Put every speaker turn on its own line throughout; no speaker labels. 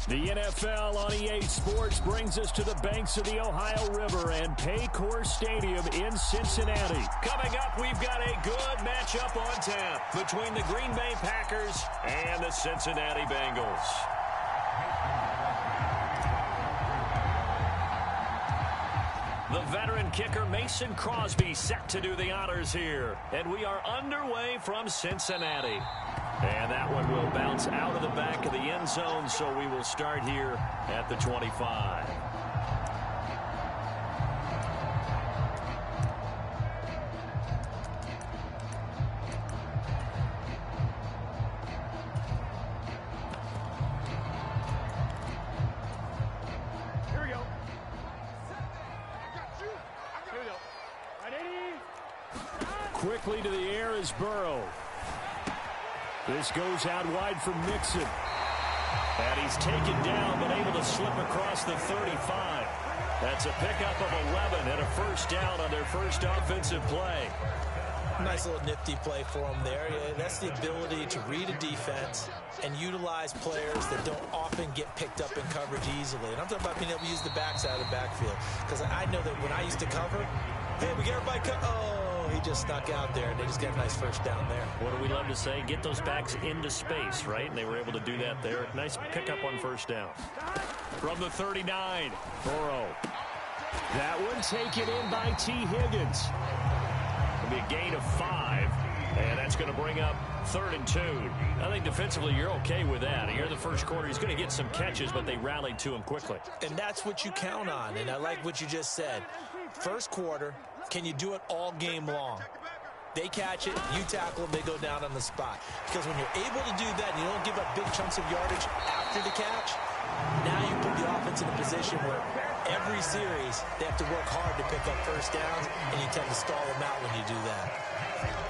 The NFL on EA Sports brings us to the banks of the Ohio River and Paycor Stadium in Cincinnati. Coming up, we've got a good matchup on tap between the Green Bay Packers and the Cincinnati Bengals. The veteran kicker Mason Crosby set to do the honors here. And we are underway from Cincinnati. And that one will bounce out of the back of the end zone, so we will start here at the 25.
Here we go. Here we go. Ready?
Quickly to the air is Burrow. This goes out wide for Mixon. And he's taken down, but able to slip across the 35. That's a pickup of 11 and a first down on their first offensive play.
Nice little nifty play for him there. Yeah, that's the ability to read a defense and utilize players that don't often get picked up in coverage easily. And I'm talking about being able to use the backside of the backfield. Because I know that when I used to cover, hey, we get everybody cut. Oh, he just snuck out there, and they just got a nice first down there.
What do we love to say? Get those backs into space, right? And they were able to do that there. Nice pickup on first down. From the 39, Burrow. That one taken in by T. Higgins. It'll be a gain of 5, and that's going to bring up 3rd and 2. I think defensively you're okay with that. Here in the first quarter, he's going to get some catches, but they rallied to him quickly.
And that's what you count on, and I like what you just said. First quarter, can you do it all game long? They catch it, you tackle them, they go down on the spot. Because when you're able to do that and you don't give up big chunks of yardage after the catch, now you put the offense in a position where every series they have to work hard to pick up first downs, and you tend to stall them out when you do that.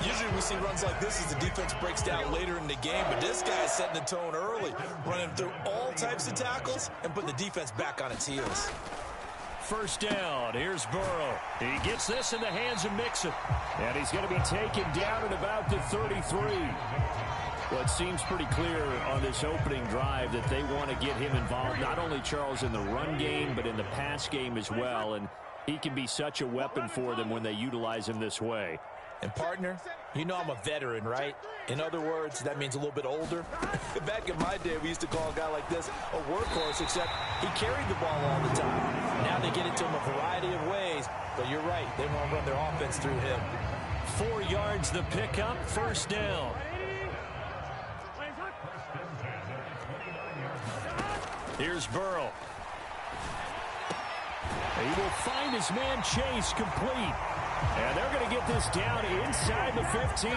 Usually we see runs like this as the defense breaks down later in the game, but this guy's setting the tone early, running through all types of tackles and putting the defense back on its heels.
First down, here's Burrow. He gets this in the hands of Mixon. And he's going to be taken down at about the 33. Well, it seems pretty clear on this opening drive that they want to get him involved, not only, Charles, in the run game, but in the pass game as well. And he can be such a weapon for them when they utilize him this way.
And, partner, you know I'm a veteran, right? In other words, that means a little bit older.
Back in my day, we used to call a guy like this a workhorse, except he carried the ball all the time.
Now they get it to him a variety of ways, but you're right. They want to run their offense through him.
4 yards the pickup, first down. Here's Burrow. He will find his man Chase complete. And they're going to get this down inside the 15.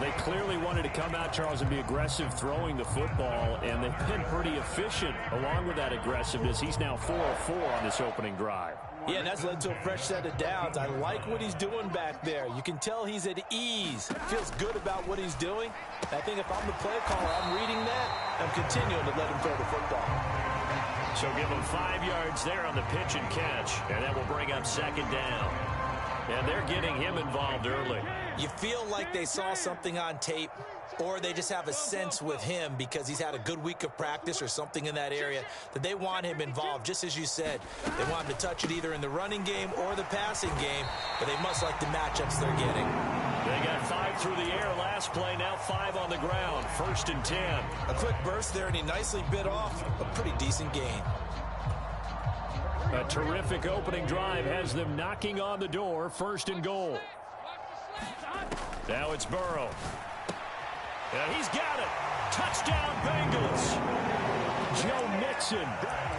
They clearly wanted to come out, Charles, and be aggressive throwing the football, and they've been pretty efficient along with that aggressiveness. He's now 4 of 4 on this opening drive.
Yeah, and that's led to a fresh set of downs. I like what he's doing back there. You can tell he's at ease. Feels good about what he's doing. I think if I'm the play caller, I'm reading that. I'm continuing to let him throw the football.
So give him 5 yards there on the pitch and catch, and that will bring up second down. And they're getting him involved early.
You feel like they saw something on tape, or they just have a sense with him because he's had a good week of practice or something in that area that they want him involved. Just as you said, they want him to touch it either in the running game or the passing game, but they must like the matchups they're getting.
They got 5 through the air last play, now 5 on the ground. 1st and 10.
A quick burst there, and he nicely bit off a pretty decent gain.
A terrific opening drive has them knocking on the door. 1st and goal. Now it's Burrow. And he's got it. Touchdown, Bengals. Joe Mixon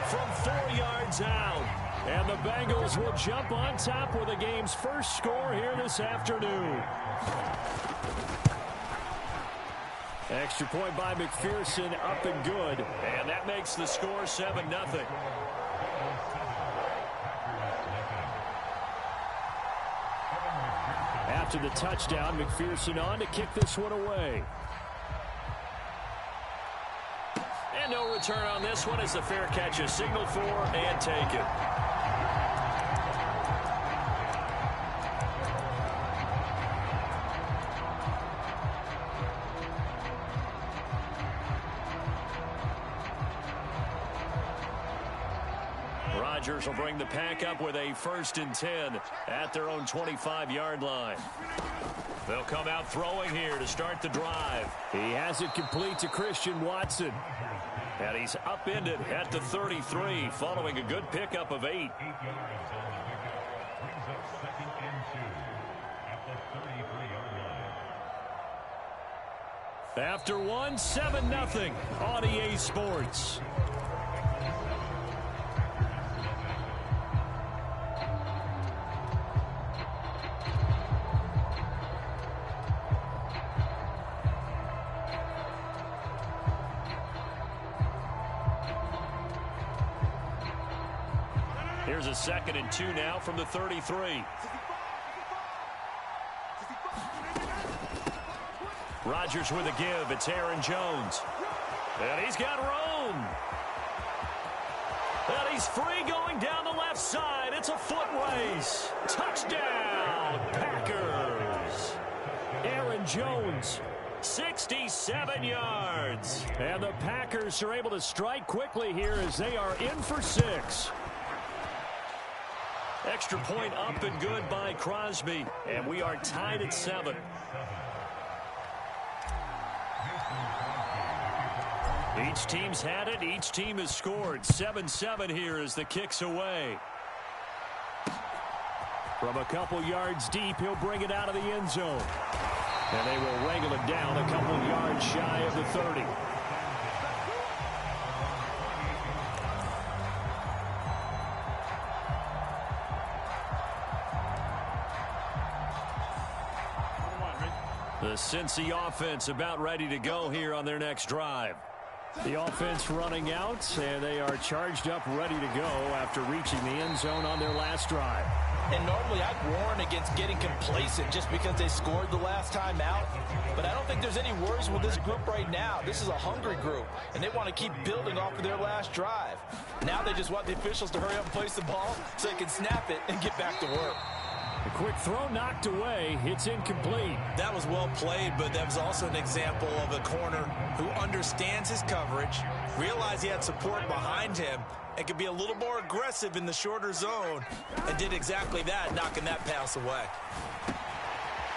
from 4 yards out. And the Bengals will jump on top with the game's first score here this afternoon. Extra point by McPherson, up and good. And that makes the score 7-0. After the touchdown, McPherson on to kick this one away. And no return on this one as the fair catch is signaled for and taken. Rodgers will bring the pack up with a 1st and 10 at their own 25-yard line. They'll come out throwing here to start the drive. He has it complete to Christian Watson. And he's upended at the 33 following a good pickup of 8. After one, 7-0 on EA Sports. Here's a 2nd and 2 now from the 33. Rodgers with a give. It's Aaron Jones. And he's got room. And he's free going down the left side. It's a foot race. Touchdown, Packers. Aaron Jones, 67 yards. And the Packers are able to strike quickly here as they are in for 6. Extra point up and good by Crosby. And we are tied at 7. Each team's had it. Each team has scored. 7-7 here as the kick's away. From a couple yards deep, he'll bring it out of the end zone. And they will wrangle it down a couple yards shy of the 30. The Cincy offense about ready to go here on their next drive. The offense running out, and they are charged up, ready to go after reaching the end zone on their last drive.
And normally I'd warn against getting complacent just because they scored the last time out. But I don't think there's any worries with this group right now. This is a hungry group, and they want to keep building off of their last drive. Now they just want the officials to hurry up and place the ball so they can snap it and get back to work.
A quick throw knocked away. It's incomplete.
That was well played, but that was also an example of a corner who understands his coverage, realized he had support behind him, and could be a little more aggressive in the shorter zone, and did exactly that, knocking that pass away.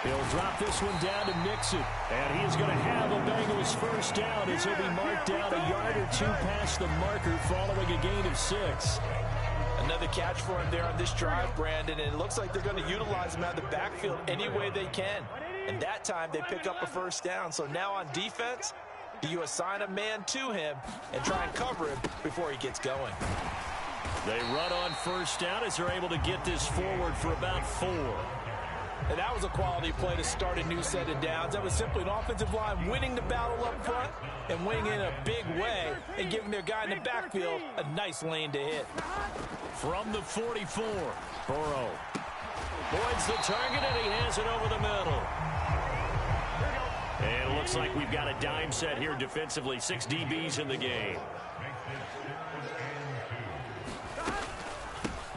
He'll drop this one down to Mixon, and he's going to have a Bengals first down as he'll be marked down a yard or 2 past the marker following a gain of 6.
Another catch for him there on this drive, Brandon, and it looks like they're going to utilize him out of the backfield any way they can. And that time they pick up a first down. So now on defense, do you assign a man to him and try and cover him before he gets going?
They run on first down as they're able to get this forward for about 4.
And that was a quality play to start a new set of downs. That was simply an offensive line winning the battle up front and winning in a big way and giving their guy in the backfield a nice lane to hit.
From the 44, Burrow avoids the target, and he has it over the middle. And it looks like we've got a dime set here defensively. 6 DBs in the game.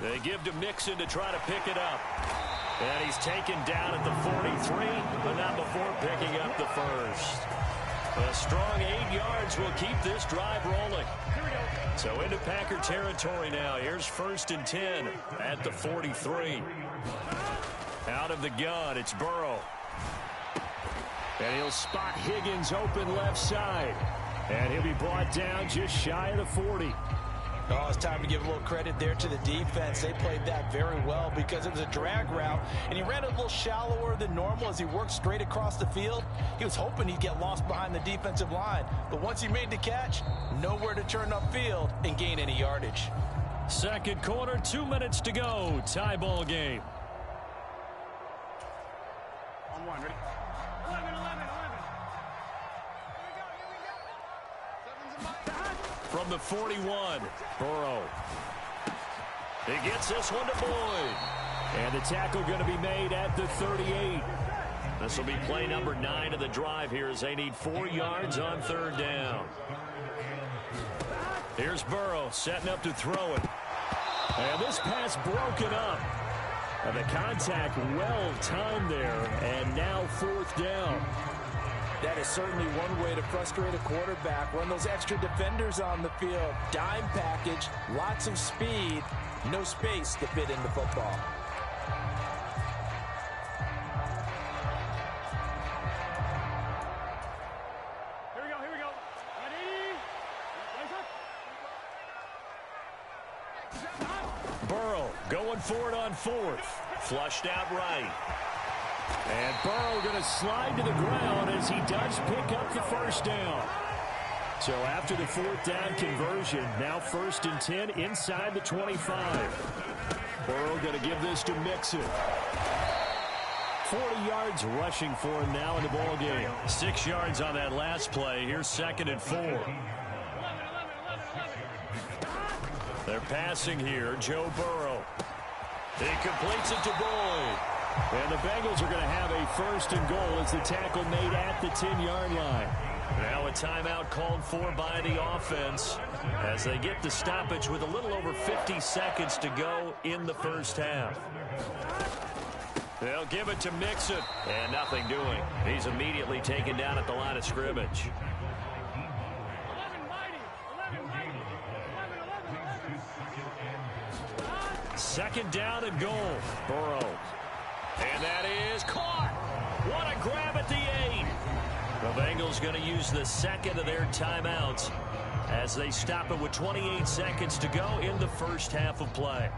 They give to Mixon to try to pick it up. And he's taken down at the 43, but not before picking up the first. A strong 8 yards will keep this drive rolling. So into Packer territory now. Here's 1st and 10 at the 43. Out of the gun, it's Burrow. And he'll spot Higgins open left side. And he'll be brought down just shy of the 40.
Oh, it's time to give a little credit there to the defense. They played that very well because it was a drag route, and he ran a little shallower than normal as he worked straight across the field. He was hoping he'd get lost behind the defensive line, but once he made the catch, nowhere to turn upfield and gain any yardage.
Second quarter, 2 minutes to go. Tie ball game.
On one, ready? 11.
From the 41, Burrow. He gets this one to Boyd. And the tackle going to be made at the 38. This will be play number 9 of the drive here as they need 4 yards on 3rd down. Here's Burrow setting up to throw it. And this pass broken up. And the contact well timed there. And now 4th down.
That is certainly one way to frustrate a quarterback. Run those extra defenders on the field. Dime package, lots of speed, no space to fit in the football.
Here we go. Ready?
Burrow going for it on fourth. Flushed out right. And Burrow going to slide to the ground as he does pick up the first down. So after the fourth down conversion, now 1st and 10 inside the 25. Burrow going to give this to Mixon. 40 yards rushing for him now in the ball game. 6 yards on that last play. Here's 2nd and 4. They're passing here. Joe Burrow. He completes it to Boyd. And the Bengals are going to have a 1st and goal as the tackle made at the 10-yard line. Now a timeout called for by the offense as they get the stoppage with a little over 50 seconds to go in the first half. They'll give it to Mixon, and nothing doing. He's immediately taken down at the line of scrimmage. 2nd down and goal. Burrow. And that is caught. What a grab at the 8. The Bengals going to use the 2nd of their timeouts as they stop it with 28 seconds to go in the first half of play.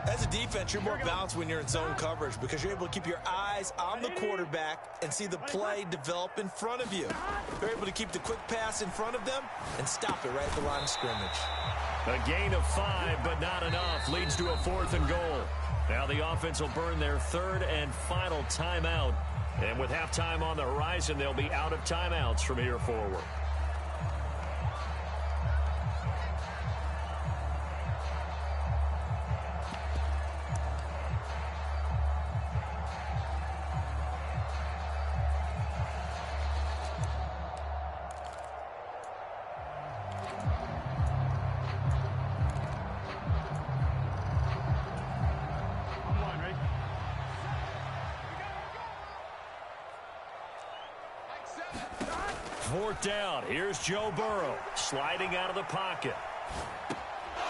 As a defense, you're more balanced when you're in zone coverage because you're able to keep your eyes on the quarterback and see the play develop in front of you. You're able to keep the quick pass in front of them and stop it right at the line of scrimmage.
A gain of 5, but not enough. Leads to a 4th and goal. Now the offense will burn their 3rd and final timeout. And with halftime on the horizon, they'll be out of timeouts from here forward. Fourth down. Here's Joe Burrow sliding out of the pocket.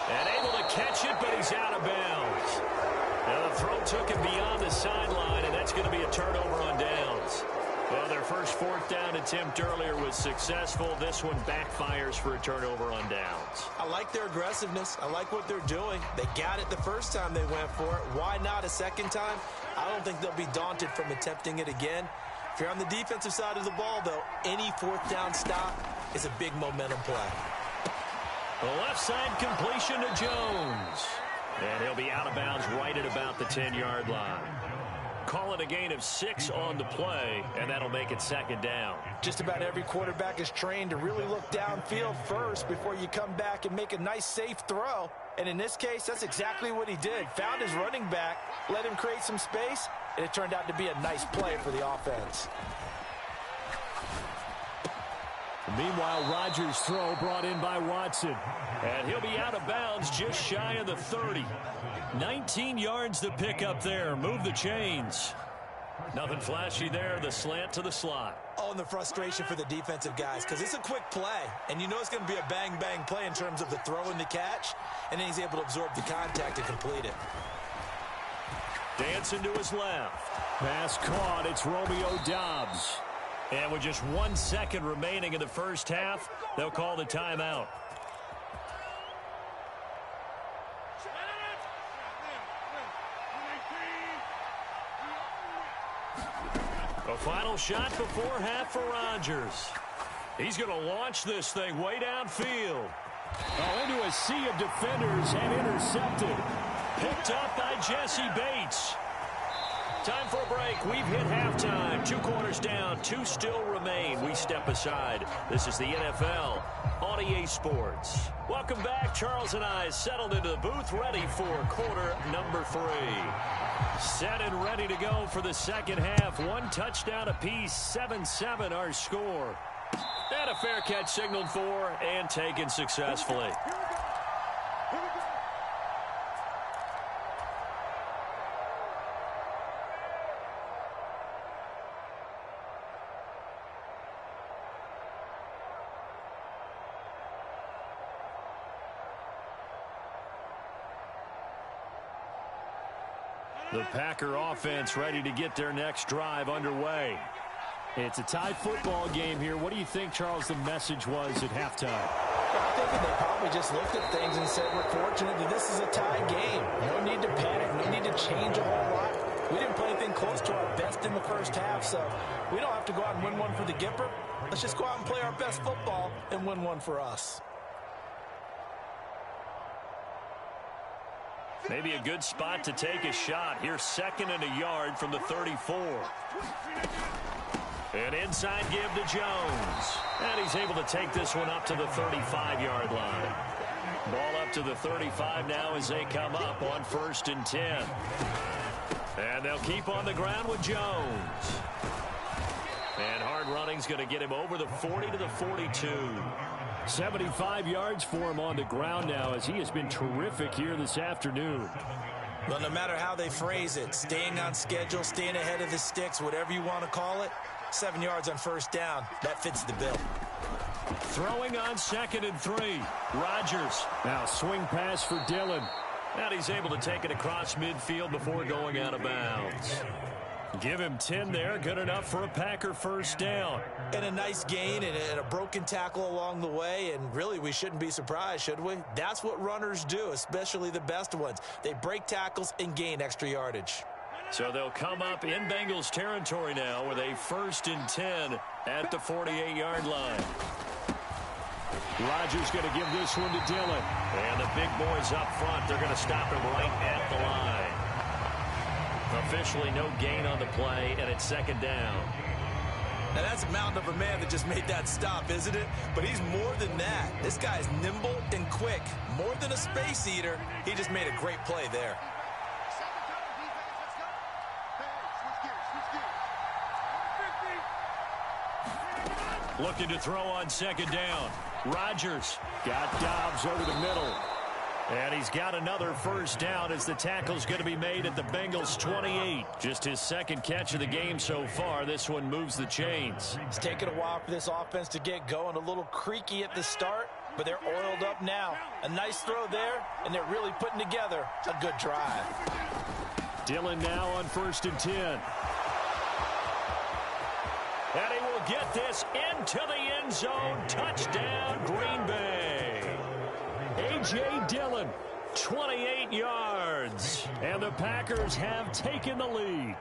And able to catch it, but he's out of bounds. Now the throw took him beyond the sideline, and that's going to be a turnover on downs. Well, their first 4th down attempt earlier was successful. This one backfires for a turnover on downs.
I like their aggressiveness. I like what they're doing. They got it the first time they went for it. Why not a second time? I don't think they'll be daunted from attempting it again. If you're on the defensive side of the ball, though, any 4th down stop is a big momentum play.
The left side completion to Jones. And he'll be out of bounds right at about the 10-yard line. Call it a gain of 6 on the play, and that'll make it 2nd down.
Just about every quarterback is trained to really look downfield first before you come back and make a nice, safe throw. And in this case, that's exactly what he did. Found his running back, let him create some space, and it turned out to be a nice play for the offense.
Meanwhile, Rodgers' throw brought in by Watson. And he'll be out of bounds just shy of the 30. 19 yards to pick up there. Move the chains. Nothing flashy there. The slant to the slot.
Oh, and the frustration for the defensive guys because it's a quick play. And you know it's going to be a bang-bang play in terms of the throw and the catch. And then he's able to absorb the contact and complete it.
Dancing to his left. Pass caught. It's Romeo Doubs. And with just 1 second remaining in the first half, they'll call the timeout. A final shot before half for Rodgers. He's going to launch this thing way downfield. Oh, into a sea of defenders and intercepted. Picked up by Jesse Bates. Time for a break. We've hit halftime. 2 quarters down. 2 still remain. We step aside. This is the NFL on EA Sports. Welcome back. Charles and I settled into the booth, ready for quarter number 3. Set and ready to go for the second half. 1 touchdown apiece. 7-7 our score. And a fair catch signaled for and taken successfully. The Packer offense ready to get their next drive underway.
It's a tie football game here. What do you think, Charles, the message was at halftime?
I think they probably just looked at things and said, we're fortunate that this is a tie game. No need to panic, no need to change a whole lot. We didn't play anything close to our best in the first half, so we don't have to go out and win one for the Gipper. Let's just go out and play our best football and win one for us.
Maybe a good spot to take a shot. Here's 2nd and a yard from the 34. An inside give to Jones. And he's able to take this one up to the 35-yard line. Ball up to the 35 now as they come up on 1st and 10. And they'll keep on the ground with Jones. And hard running's going to get him over the 40 to the 42.
75 yards for him on the ground now as he has been terrific here this afternoon.
Well, no matter how they phrase it, staying on schedule, staying ahead of the sticks, whatever you want to call it, 7 yards on 1st down, that fits the bill.
Throwing on 2nd and 3. Rodgers.
Now swing pass for Dillon.
And he's able to take it across midfield before going out of bounds. Give him 10 there. Good enough for a Packer 1st down.
And a nice gain and a broken tackle along the way. And really, we shouldn't be surprised, should we? That's what runners do, especially the best ones. They break tackles and gain extra yardage.
So they'll come up in Bengals territory now with a 1st and 10 at the 48-yard line.
Rodgers going to give this one to Dillon.
And the big boys up front, they're going to stop him right at the line. Officially no gain on the play, and it's 2nd down.
Now, that's a mountain of a man that just made that stop, isn't it? But he's more than that. This guy is nimble and quick. More than a space eater, he just made a great play there.
Looking to throw on 2nd down. Rodgers
got Dobbs over the middle.
And he's got another 1st down as the tackle's going to be made at the Bengals 28. Just his 2nd catch of the game so far. This one moves the chains.
It's taken a while for this offense to get going. A little creaky at the start, but they're oiled up now. A nice throw there, and they're really putting together a good drive.
Dillon now on 1st and 10.
And he will get this into the end zone. Touchdown, Green Bay.
A.J. Dillon, 28 yards. And the Packers have taken the lead.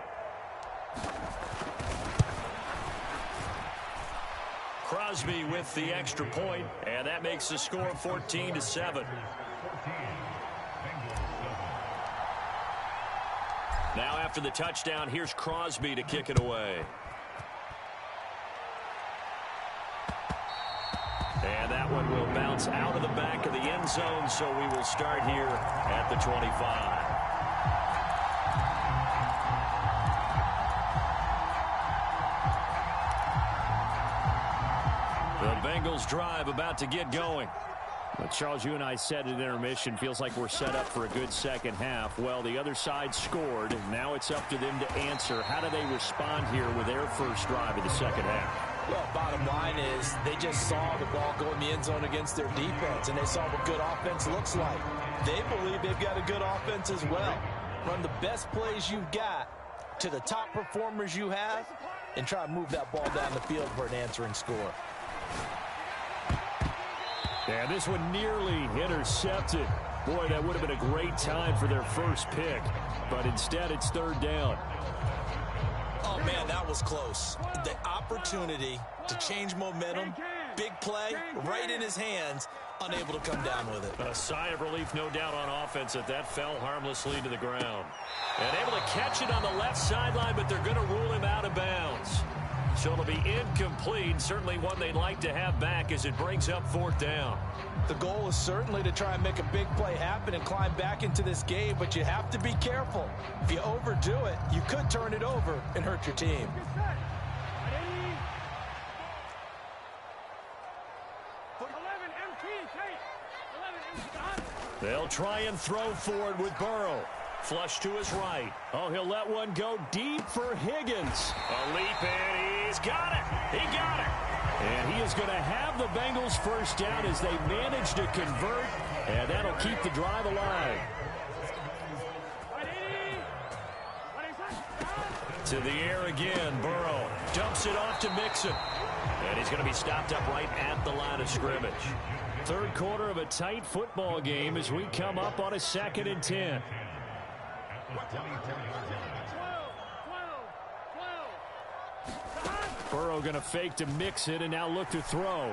Crosby with the extra point, and that makes the score 14-7. Now after the touchdown, here's Crosby to kick it away. And that one will bounce out of the back of the end zone, so we will start here at the 25. The Bengals drive about to get going.
Well, Charles, you and I said at intermission, feels like we're set up for a good 2nd half. Well, the other side scored. Now it's up to them to answer. How do they respond here with their first drive of the 2nd half?
Well, bottom line is they just saw the ball go in the end zone against their defense, and they saw what good offense looks like. They believe they've got a good offense as well. Run the best plays you've got to the top performers you have, and try to move that ball down the field for an answering score.
And this one nearly intercepted. Boy, that would have been a great time for their first pick. But instead, it's 3rd down.
Oh, man, that was close. The opportunity to change momentum, big play, right in his hands, unable to come down with it.
A sigh of relief, no doubt, on offense that that fell harmlessly to the ground. And able to catch it on the left sideline, but they're going to rule him out of bounds. So it'll be incomplete, certainly one they'd like to have back as it brings up 4th down.
The goal is certainly to try and make a big play happen and climb back into this game, but you have to be careful. If you overdo it, you could turn it over and hurt your team.
They'll try and throw forward with Burrow. Flush to his right.
Oh, he'll let one go deep for Higgins.
A leap, and he's got it. He got it.
And he is going to have the Bengals 1st down as they manage to convert, and that'll keep the drive alive.
To the air again, Burrow dumps it off to Mixon. And he's going to be stopped up right at the line of scrimmage.
Third quarter of a tight football game as we come up on a 2nd and 10. Burrow going to fake to Mixon and now look to throw.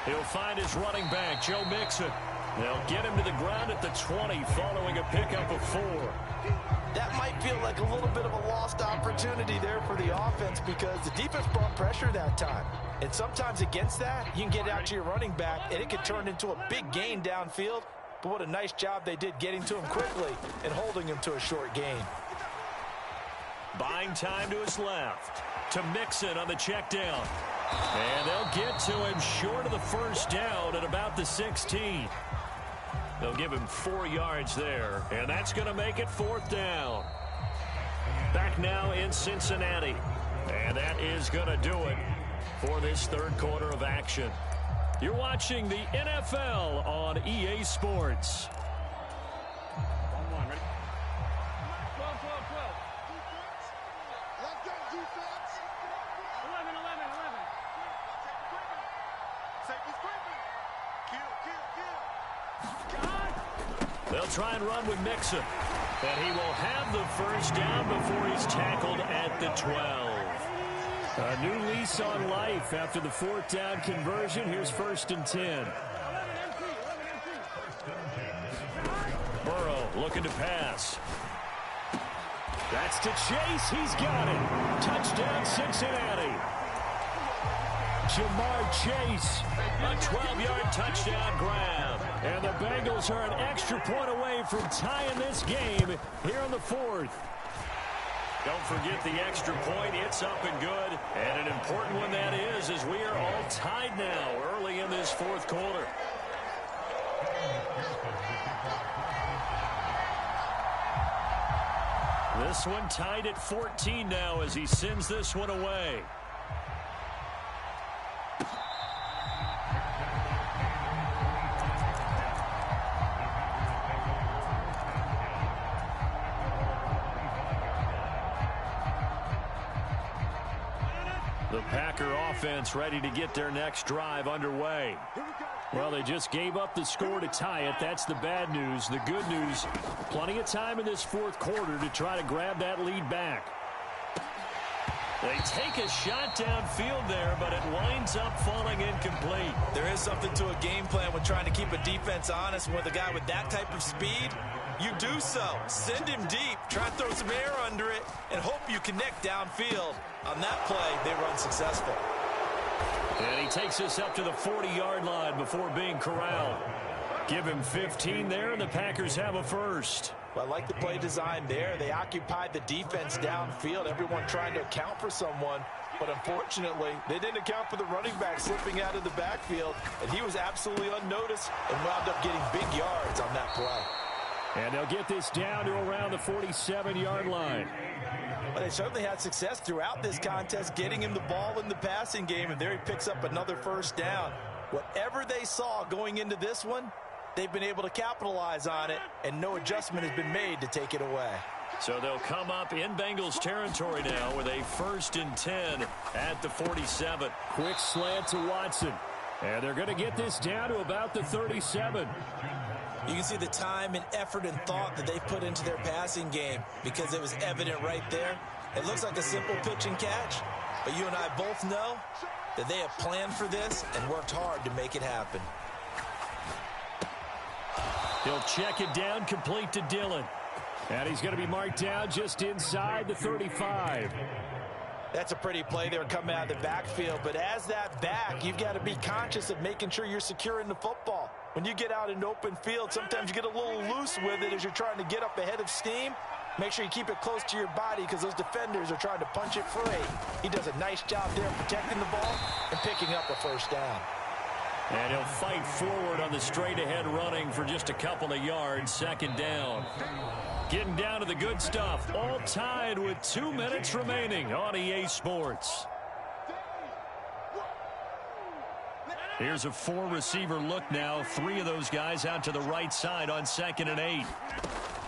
He'll find his running back, Joe Mixon. They'll get him to the ground at the 20 following a pickup of 4.
That might feel like a little bit of a lost opportunity there for the offense because the defense brought pressure that time. And sometimes against that, you can get out to your running back, and it could turn into a big gain downfield. But what a nice job they did getting to him quickly and holding him to a short gain.
Buying time to his left. To Mixon on the check down. And they'll get to him short of the first down at about the 16. They'll give him 4 yards there, and that's going to make it 4th down. Back now in Cincinnati. And that is going to do it for this third quarter of action. You're watching the NFL on EA Sports.
1-1, ready? 12, 12, 12. Let's go, defense. 11, 11, 11. Safety's creeping. Kill, kill, kill.
They'll try and run with Mixon. And he will have the first down before he's tackled at the 12.
A new lease on life after the 4th down conversion. Here's 1st and 10.
Burrow looking to pass.
That's to Chase. He's got it. Touchdown, Cincinnati. Jamar Chase.
A 12-yard touchdown grab.
And the Bengals are an extra point away from tying this game here on the 4th.
Don't forget the extra point. It's up and good. And an important one that is, as we are all tied now early in this 4th quarter. This one tied at 14 now as he sends this one away. The Packer offense ready to get their next drive underway.
Well, they just gave up the score to tie it. That's the bad news. The good news, plenty of time in this 4th quarter to try to grab that lead back.
They take a shot downfield there, but it winds up falling incomplete.
There is something to a game plan when trying to keep a defense honest. With a guy with that type of speed, you do so. Send him deep, try to throw some air under it, and hope you connect downfield. On that play, they run successful.
And he takes us up to the 40-yard line before being corralled. Give him 15 there, and the Packers have a first.
Well, I like the play design there. They occupied the defense downfield, everyone trying to account for someone. But unfortunately, they didn't account for the running back slipping out of the backfield, and he was absolutely unnoticed and wound up getting big yards on that play.
And they'll get this down to around the 47-yard line.
Well, they certainly had success throughout this contest getting him the ball in the passing game, and there he picks up another first down. Whatever they saw going into this one, they've been able to capitalize on it, and no adjustment has been made to take it away.
So they'll come up in Bengals territory now with a 1st and 10 at the 47.
Quick slant to Watson. And they're going to get this down to about the 37.
You can see the time and effort and thought that they put into their passing game because it was evident right there. It looks like a simple pitch and catch, but you and I both know that they have planned for this and worked hard to make it happen.
He'll check it down, complete to Dillon. And he's going to be marked down just inside the 35.
That's a pretty play there coming out of the backfield, but as that back, you've got to be conscious of making sure you're securing the football. When you get out in open field, sometimes you get a little loose with it as you're trying to get up ahead of steam. Make sure you keep it close to your body because those defenders are trying to punch it free. He does a nice job there protecting the ball and picking up a first down.
And he'll fight forward on the straight-ahead running for just a couple of yards, 2nd down. Getting down to the good stuff, all tied with 2 minutes remaining on EA Sports. Here's a 4-receiver look now. 3 of those guys out to the right side on 2nd and 8.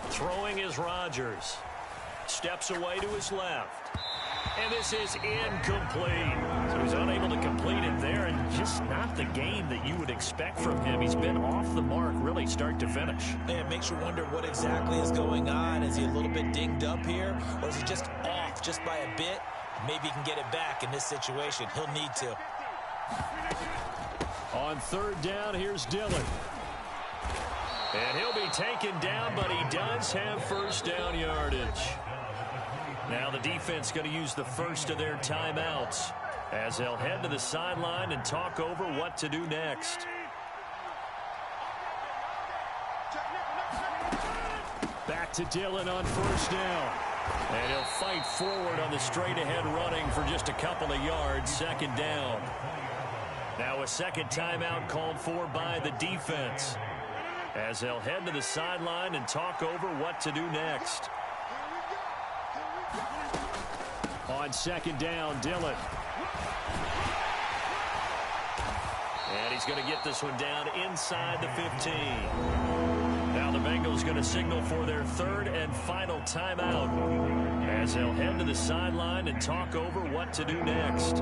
Throwing is Rodgers. Steps away to his left. And this is incomplete. So he's unable to complete it there, and just not the game that you would expect from him. He's been off the mark really start to finish.
And it makes you wonder what exactly is going on. Is he a little bit dinged up here, or is he just off just by a bit? Maybe he can get it back in this situation. He'll need to.
On third down, here's Dillon.
And he'll be taken down, but he does have first down yardage. Now the defense going to use the first of their timeouts as they'll head to the sideline and talk over what to do next.
Back to Dillon on first down.
And he'll fight forward on the straight-ahead running for just a couple of yards, second down. Now a second timeout called for by the defense as they'll head to the sideline and talk over what to do next.
On second down, Dillon.
And he's going to get this one down inside the 15. Now the Bengals going to signal for their third and final timeout as they'll head to the sideline and talk over what to do next.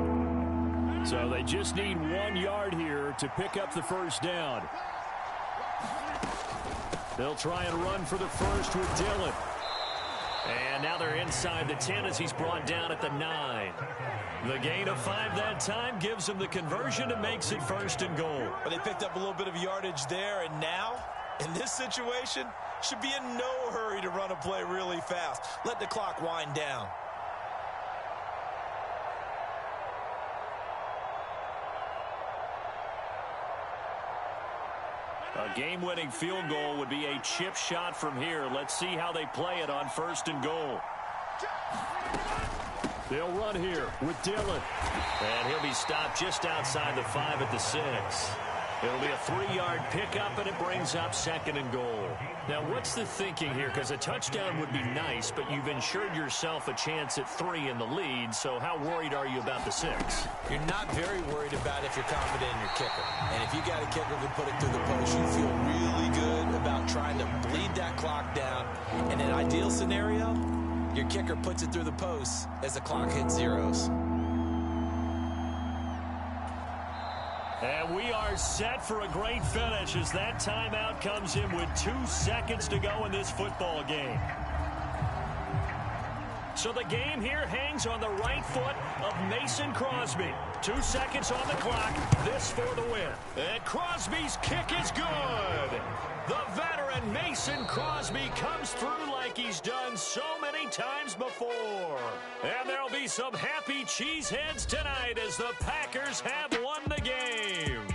So they just need 1 yard here to pick up the first down. They'll try and run for the first with Dillon.
And now they're inside the 10 as he's brought down at the 9. The gain of 5 that time gives them the conversion and makes it first and goal.
But they picked up a little bit of yardage there, and now, in this situation, should be in no hurry to run a play really fast. Let the clock wind down.
A game-winning field goal would be a chip shot from here. Let's see how they play it on first and goal.
They'll run here with Dillon.
And he'll be stopped just outside the 5 at the 6. It'll be a 3-yard pickup, and it brings up second and goal. Now, what's the thinking here? Because a touchdown would be nice, but you've ensured yourself a chance at 3 in the lead, so how worried are you about the 6?
You're not very worried about if you're confident in your kicker. And if you got a kicker who can put it through the post, you feel really good about trying to bleed that clock down. In an ideal scenario, your kicker puts it through the post as the clock hits zeros.
And we are set for a great finish as that timeout comes in with 2 seconds to go in this football game. So the game here hangs on the right foot of Mason Crosby. 2 seconds on the clock. This for the win. And Crosby's kick is good. The veteran Mason Crosby comes through like he's done so many times before. And there'll be some happy cheeseheads tonight as the Packers have won the game.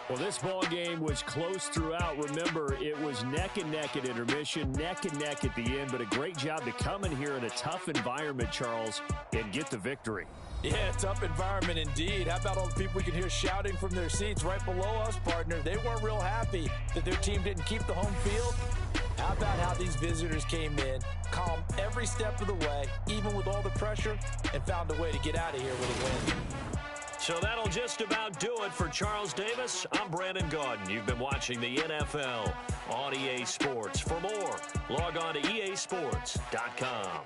Well, this ball game was close throughout. Remember, it was neck and neck at intermission, neck and neck at the end, but a great job to come in here in a tough environment, Charles, and get the victory.
Yeah, tough environment indeed. How about all the people we can hear shouting from their seats right below us, partner? They weren't real happy that their team didn't keep the home field. How about how these visitors came in, calm every step of the way, even with all the pressure, and found a way to get out of here with a win.
So that'll just about do it for Charles Davis. I'm Brandon Gaudin. You've been watching the NFL on EA Sports. For more, log on to easports.com.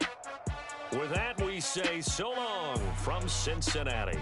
With that, we say so long from Cincinnati.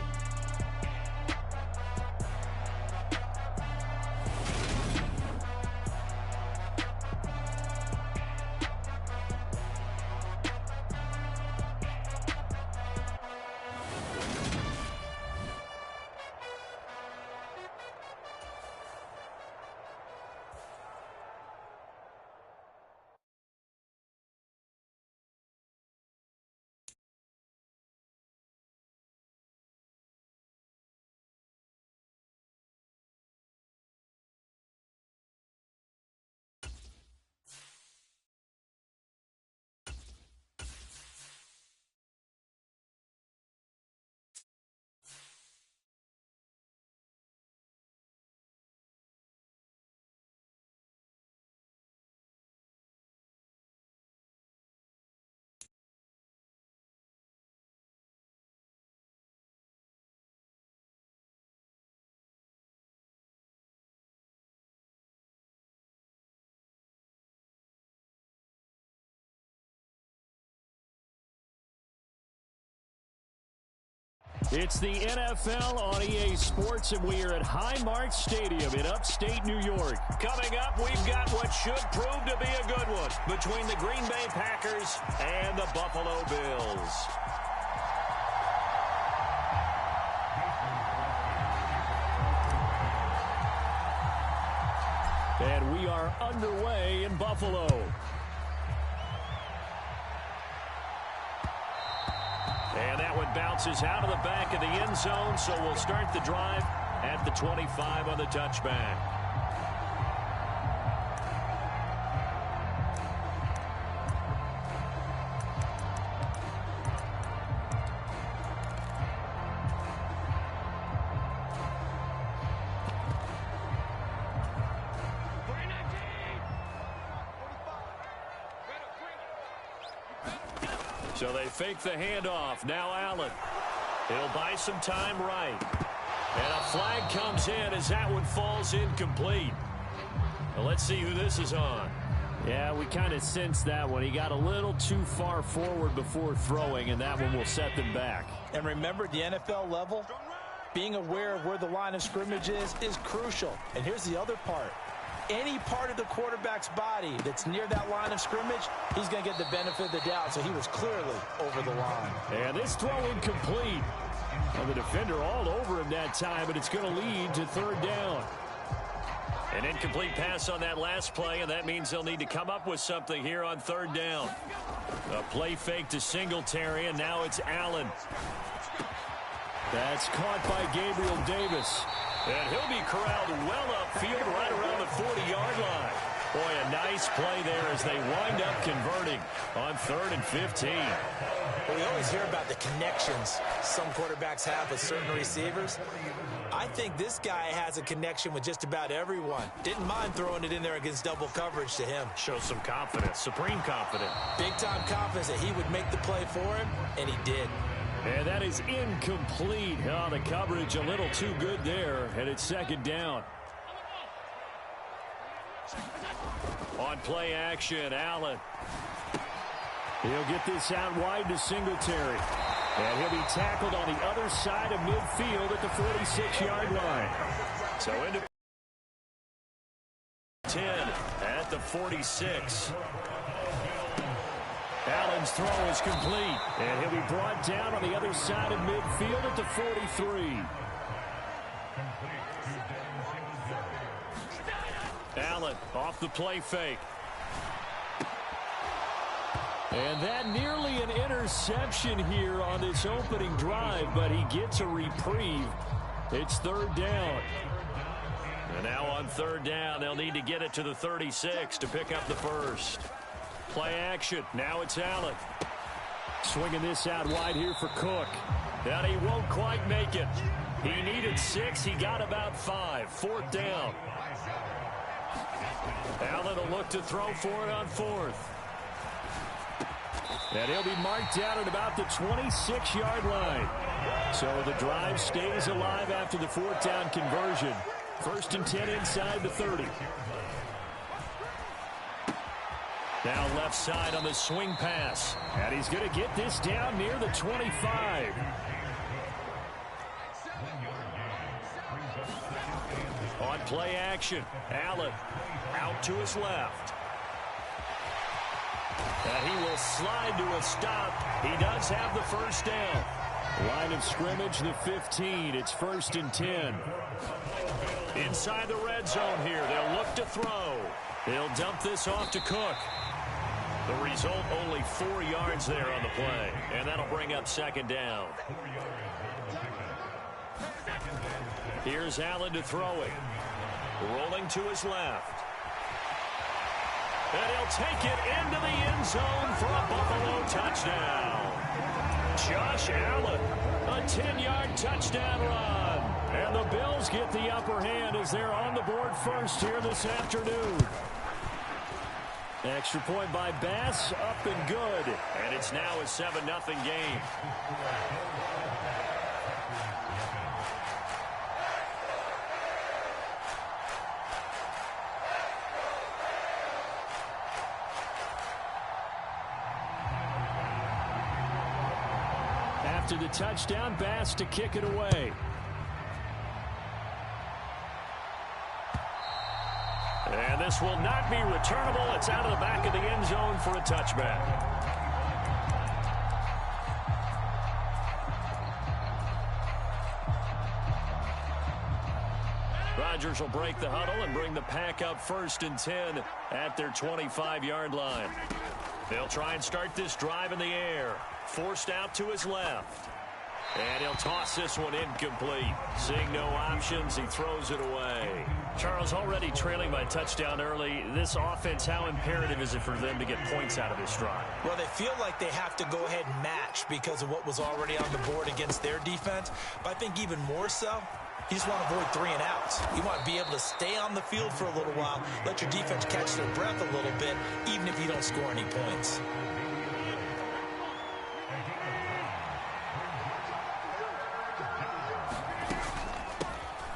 It's the NFL on EA Sports, and we are at Highmark Stadium in upstate New York. Coming up, we've got what should prove to be a good one between the Green Bay Packers and the Buffalo Bills. And we are underway in Buffalo. And that one bounces out of the back of the end zone, so we'll start the drive at the 25 on the touchback. So they fake the handoff. Now Allen. He'll buy some time right. And a flag comes in as that one falls incomplete. Well, let's see who this is on. Yeah, we kind of sensed that one. He got a little too far forward before throwing, and that one will set them back.
And remember, at the NFL level, being aware of where the line of scrimmage is crucial. And here's the other part. Any part of the quarterback's body that's near that line of scrimmage, he's going to get the benefit of the doubt, so he was clearly over the line.
And this throw incomplete. Well, the defender all over him that time, but it's going to lead to third down. An incomplete pass on that last play, and that means they'll need to come up with something here on third down. A play fake to Singletary, and now it's Allen. That's caught by Gabriel Davis. And he'll be corralled well upfield right around the 40-yard line. Boy, a nice play there as they wind up converting on 3rd and 15.
Well, we always hear about the connections some quarterbacks have with certain receivers. I think this guy has a connection with just about everyone. Didn't mind throwing it in there against double coverage to him.
Shows some confidence, supreme confidence.
Big-time confidence that he would make the play for him, and he did.
And that is incomplete. Oh, the coverage a little too good there, and it's second down. On play action, Allen. He'll get this out wide to Singletary. And he'll be tackled on the other side of midfield at the 46-yard line. So into 10 at the 46. Allen's throw is complete, and he'll be brought down on the other side of midfield at the 43. Allen off the play fake. And that nearly an interception here on this opening drive, but he gets a reprieve. It's third down. And now on third down, they'll need to get it to the 36 to pick up the first. Play action. Now it's Allen. Swinging this out wide here for Cook. And he won't quite make it. He needed 6. He got about 5. Fourth down. Allen will look to throw for it on 4th. And he'll be marked down at about the 26-yard line. So the drive stays alive after the fourth down conversion. 1st and 10 inside the 30. Now left side on the swing pass. And he's going to get this down near the 25. On play action, Allen out to his left. And he will slide to a stop. He does have the first down. Line of scrimmage, the 15. It's 1st and 10. Inside the red zone here. They'll look to throw. They'll dump this off to Cook. The result, only 4 yards there on the play. And that'll bring up second down. Here's Allen to throw it. Rolling to his left. And he'll take it into the end zone for a Buffalo touchdown. Josh Allen, a 10-yard touchdown run. And the Bills get the upper hand as they're on the board first here this afternoon. Extra point by Bass, up and good. And it's now a 7-0 game. After the touchdown, Bass to kick it away. And this will not be returnable. It's out of the back of the end zone for a touchback. Rodgers will break the huddle and bring the pack up 1st and 10 at their 25-yard line. They'll try and start this drive in the air. Forced out to his left. And he'll toss this one incomplete. Seeing no options, he throws it away. Charles, already trailing by touchdown early. This offense, how imperative is it for them to get points out of this drive?
Well, they feel like they have to go ahead and match because of what was already on the board against their defense. But I think even more so, you just want to avoid 3 and outs. You want to be able to stay on the field for a little while, let your defense catch their breath a little bit, even if you don't score any points.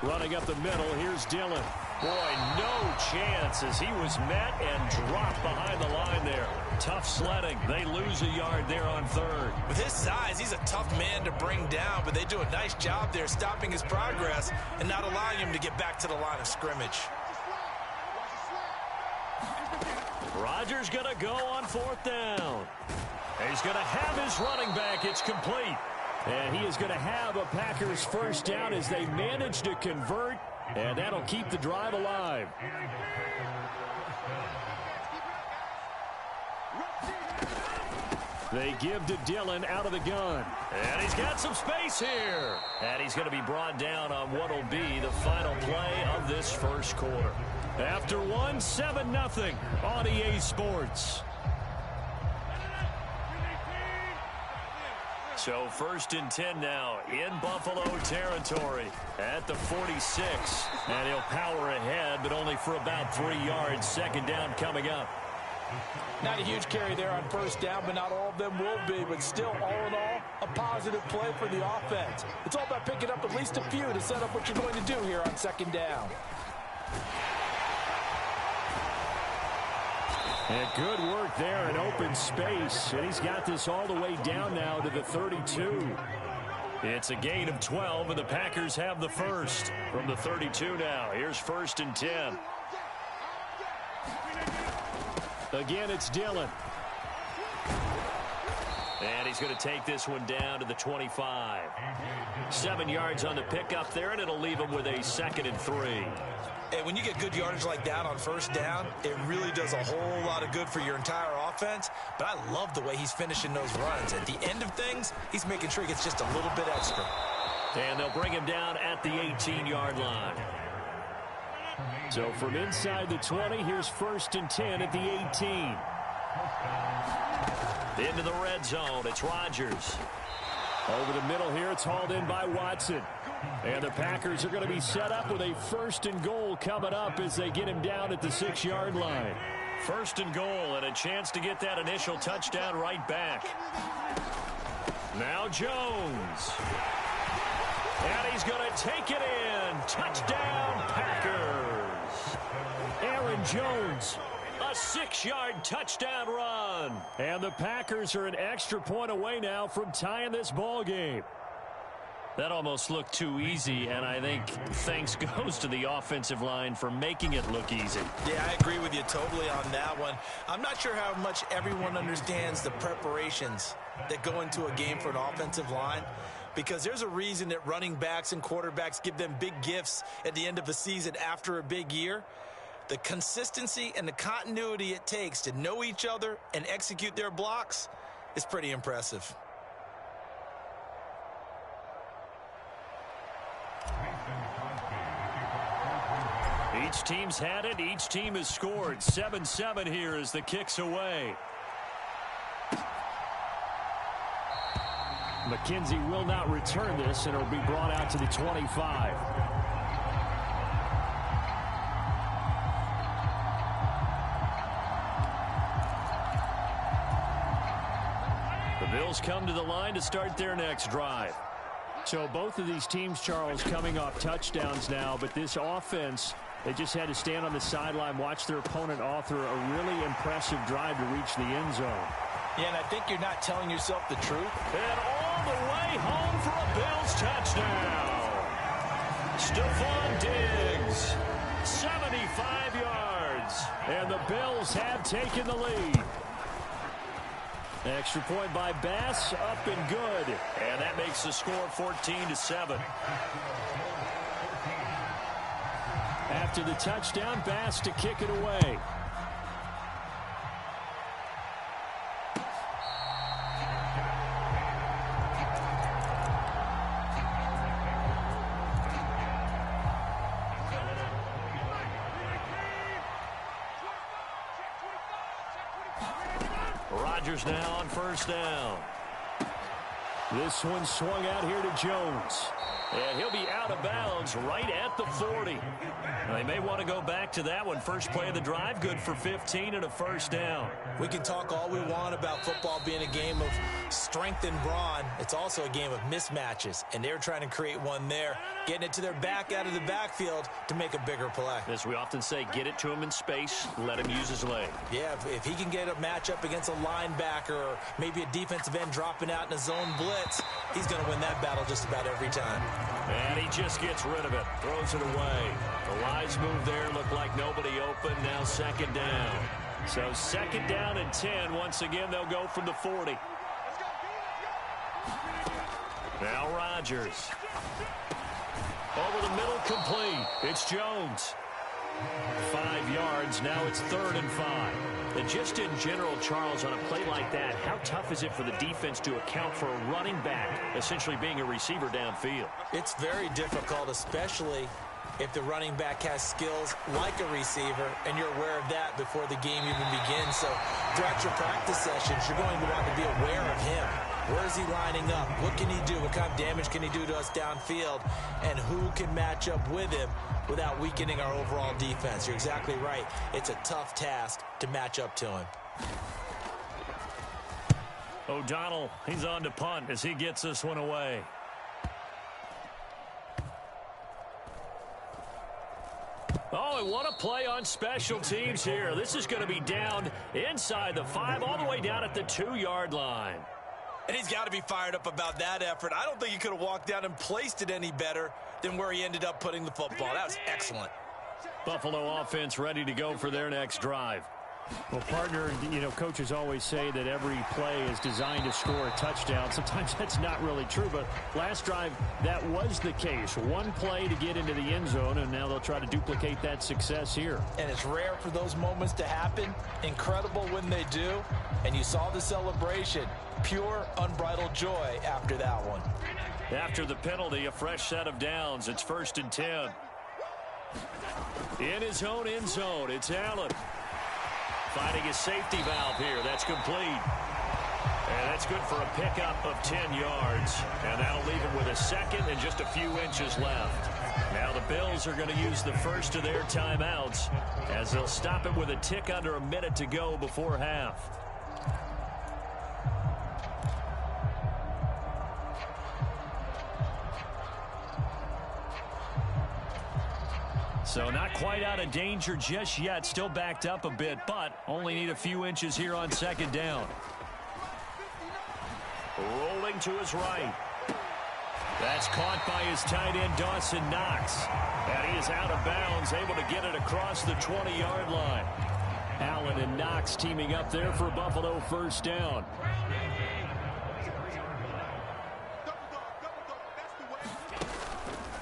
Running up the middle, here's Dillon. Boy, no chance as he was met and dropped behind the line there. Tough sledding. They lose a yard there on 3rd.
With his size, he's a tough man to bring down, but they do a nice job there stopping his progress and not allowing him to get back to the line of scrimmage.
Rodgers going to go on 4th down. He's going to have his running back. It's complete. And he is going to have a Packers 1st down as they manage to convert, and that'll keep the drive alive. They give to Dillon out of the gun. And he's got some space here. And he's going to be brought down on what will be the final play of this 1st quarter. After 7-0 on EA Sports. So 1st and 10 now in Buffalo territory at the 46. And he'll power ahead, but only for about 3 yards. 2nd down coming up.
Not a huge carry there on 1st down, but not all of them will be. But still, all in all, a positive play for the offense. It's all about picking up at least a few to set up what you're going to do here on 2nd down.
And good work there in open space. And he's got this all the way down now to the 32. It's a gain of 12, and the Packers have the 1st from the 32 now. Here's 1st and 10. Again, it's Dillon. And he's going to take this one down to the 25. 7 yards on the pickup there, and it'll leave him with a 2nd and 3.
And when you get good yardage like that on 1st down, it really does a whole lot of good for your entire offense. But I love the way he's finishing those runs. At the end of things, he's making sure he gets just a little bit extra.
And they'll bring him down at the 18-yard line. So from inside the 20, here's 1st and 10 at the 18. Into the red zone, it's Rodgers. Over the middle here, it's hauled in by Watson. And the Packers are going to be set up with a 1st and goal coming up as they get him down at the 6-yard line. 1st and goal and a chance to get that initial touchdown right back. Now Jones. And he's going to take it in. Touchdown, Packers. Aaron Jones. A 6-yard touchdown run. And the Packers are an extra point away now from tying this ball game. That almost looked too easy, and I think thanks goes to the offensive line for making it look easy.
Yeah, I agree with you totally on that one. I'm not sure how much everyone understands the preparations that go into a game for an offensive line, because there's a reason that running backs and quarterbacks give them big gifts at the end of the season after a big year. The consistency and the continuity it takes to know each other and execute their blocks is pretty impressive.
Each team's had it. Each team has scored. 7-7 here as the kick's away. McKenzie will not return this, and it'll be brought out to the 25. The Bills come to the line to start their next drive. So both of these teams, Charles, coming off touchdowns now, but this offense, they just had to stand on the sideline, watch their opponent author a really impressive drive to reach the end zone.
Yeah, and I think you're not telling yourself the truth.
And all
all the way home for a Bills touchdown. Stephon Diggs, 75 yards, and the Bills have taken the lead. Extra point by Bass, up and good. And that makes the score 14-7. After the touchdown, Bass to kick it away. Rodgers now on first down. This one swung out here to Jones. And he'll be out of bounds right at the 40. They may want to go back to that one. First play of the drive, good for 15 and a first down.
We can talk all we want about football being a game of strength and brawn. It's also a game of mismatches, and they're trying to create one there, getting it to their back out of the backfield to make a bigger play.
As we often say, get it to him in space, let him use his leg.
Yeah, if he can get a matchup against a linebacker or maybe a defensive end dropping out in a zone blitz, he's going to win that battle just about every time.
And he just gets rid of it, throws it away. The wise move there, looked like nobody open, now second down. So second down and 10. Once again, they'll go from the 40. Now Rodgers. Over the middle, complete. It's Jones. 5 yards, now it's 3rd and 5. And just in general, Charles, on a play like that, how tough is it for the defense to account for a running back essentially being a receiver downfield?
It's very difficult, especially if the running back has skills like a receiver, and you're aware of that before the game even begins. So throughout your practice sessions, you're going to want to be aware of him. Where is he lining up? What can he do? What kind of damage can he do to us downfield? And who can match up with him without weakening our overall defense? You're exactly right. It's a tough task to match up to him.
O'Donnell, he's on to punt as he gets this one away. Oh, and what a play on special teams here. This is going to be down inside the 5, all the way down at the 2-yard line.
And he's got to be fired up about that effort. I don't think he could have walked down and placed it any better than where he ended up putting the football. That was excellent.
Buffalo offense ready to go for their next drive.
Well, partner, you know, coaches always say that every play is designed to score a touchdown. Sometimes that's not really true, but last drive, that was the case. One play to get into the end zone, and now they'll try to duplicate that success here.
And it's rare for those moments to happen. Incredible when they do. And you saw the celebration. Pure, unbridled joy after that one.
After the penalty, a fresh set of downs. It's 1st and 10. In his own end zone, it's Allen. Finding his safety valve here. That's complete. And that's good for a pickup of 10 yards. And that'll leave him with a second and just a few inches left. Now the Bills are going to use the first of their timeouts as they'll stop it with a tick under a minute to go before half. So not quite out of danger just yet. Still backed up a bit, but only need a few inches here on second down. Rolling to his right. That's caught by his tight end, Dawson Knox. And he is out of bounds, able to get it across the 20-yard line. Allen and Knox teaming up there for Buffalo first down.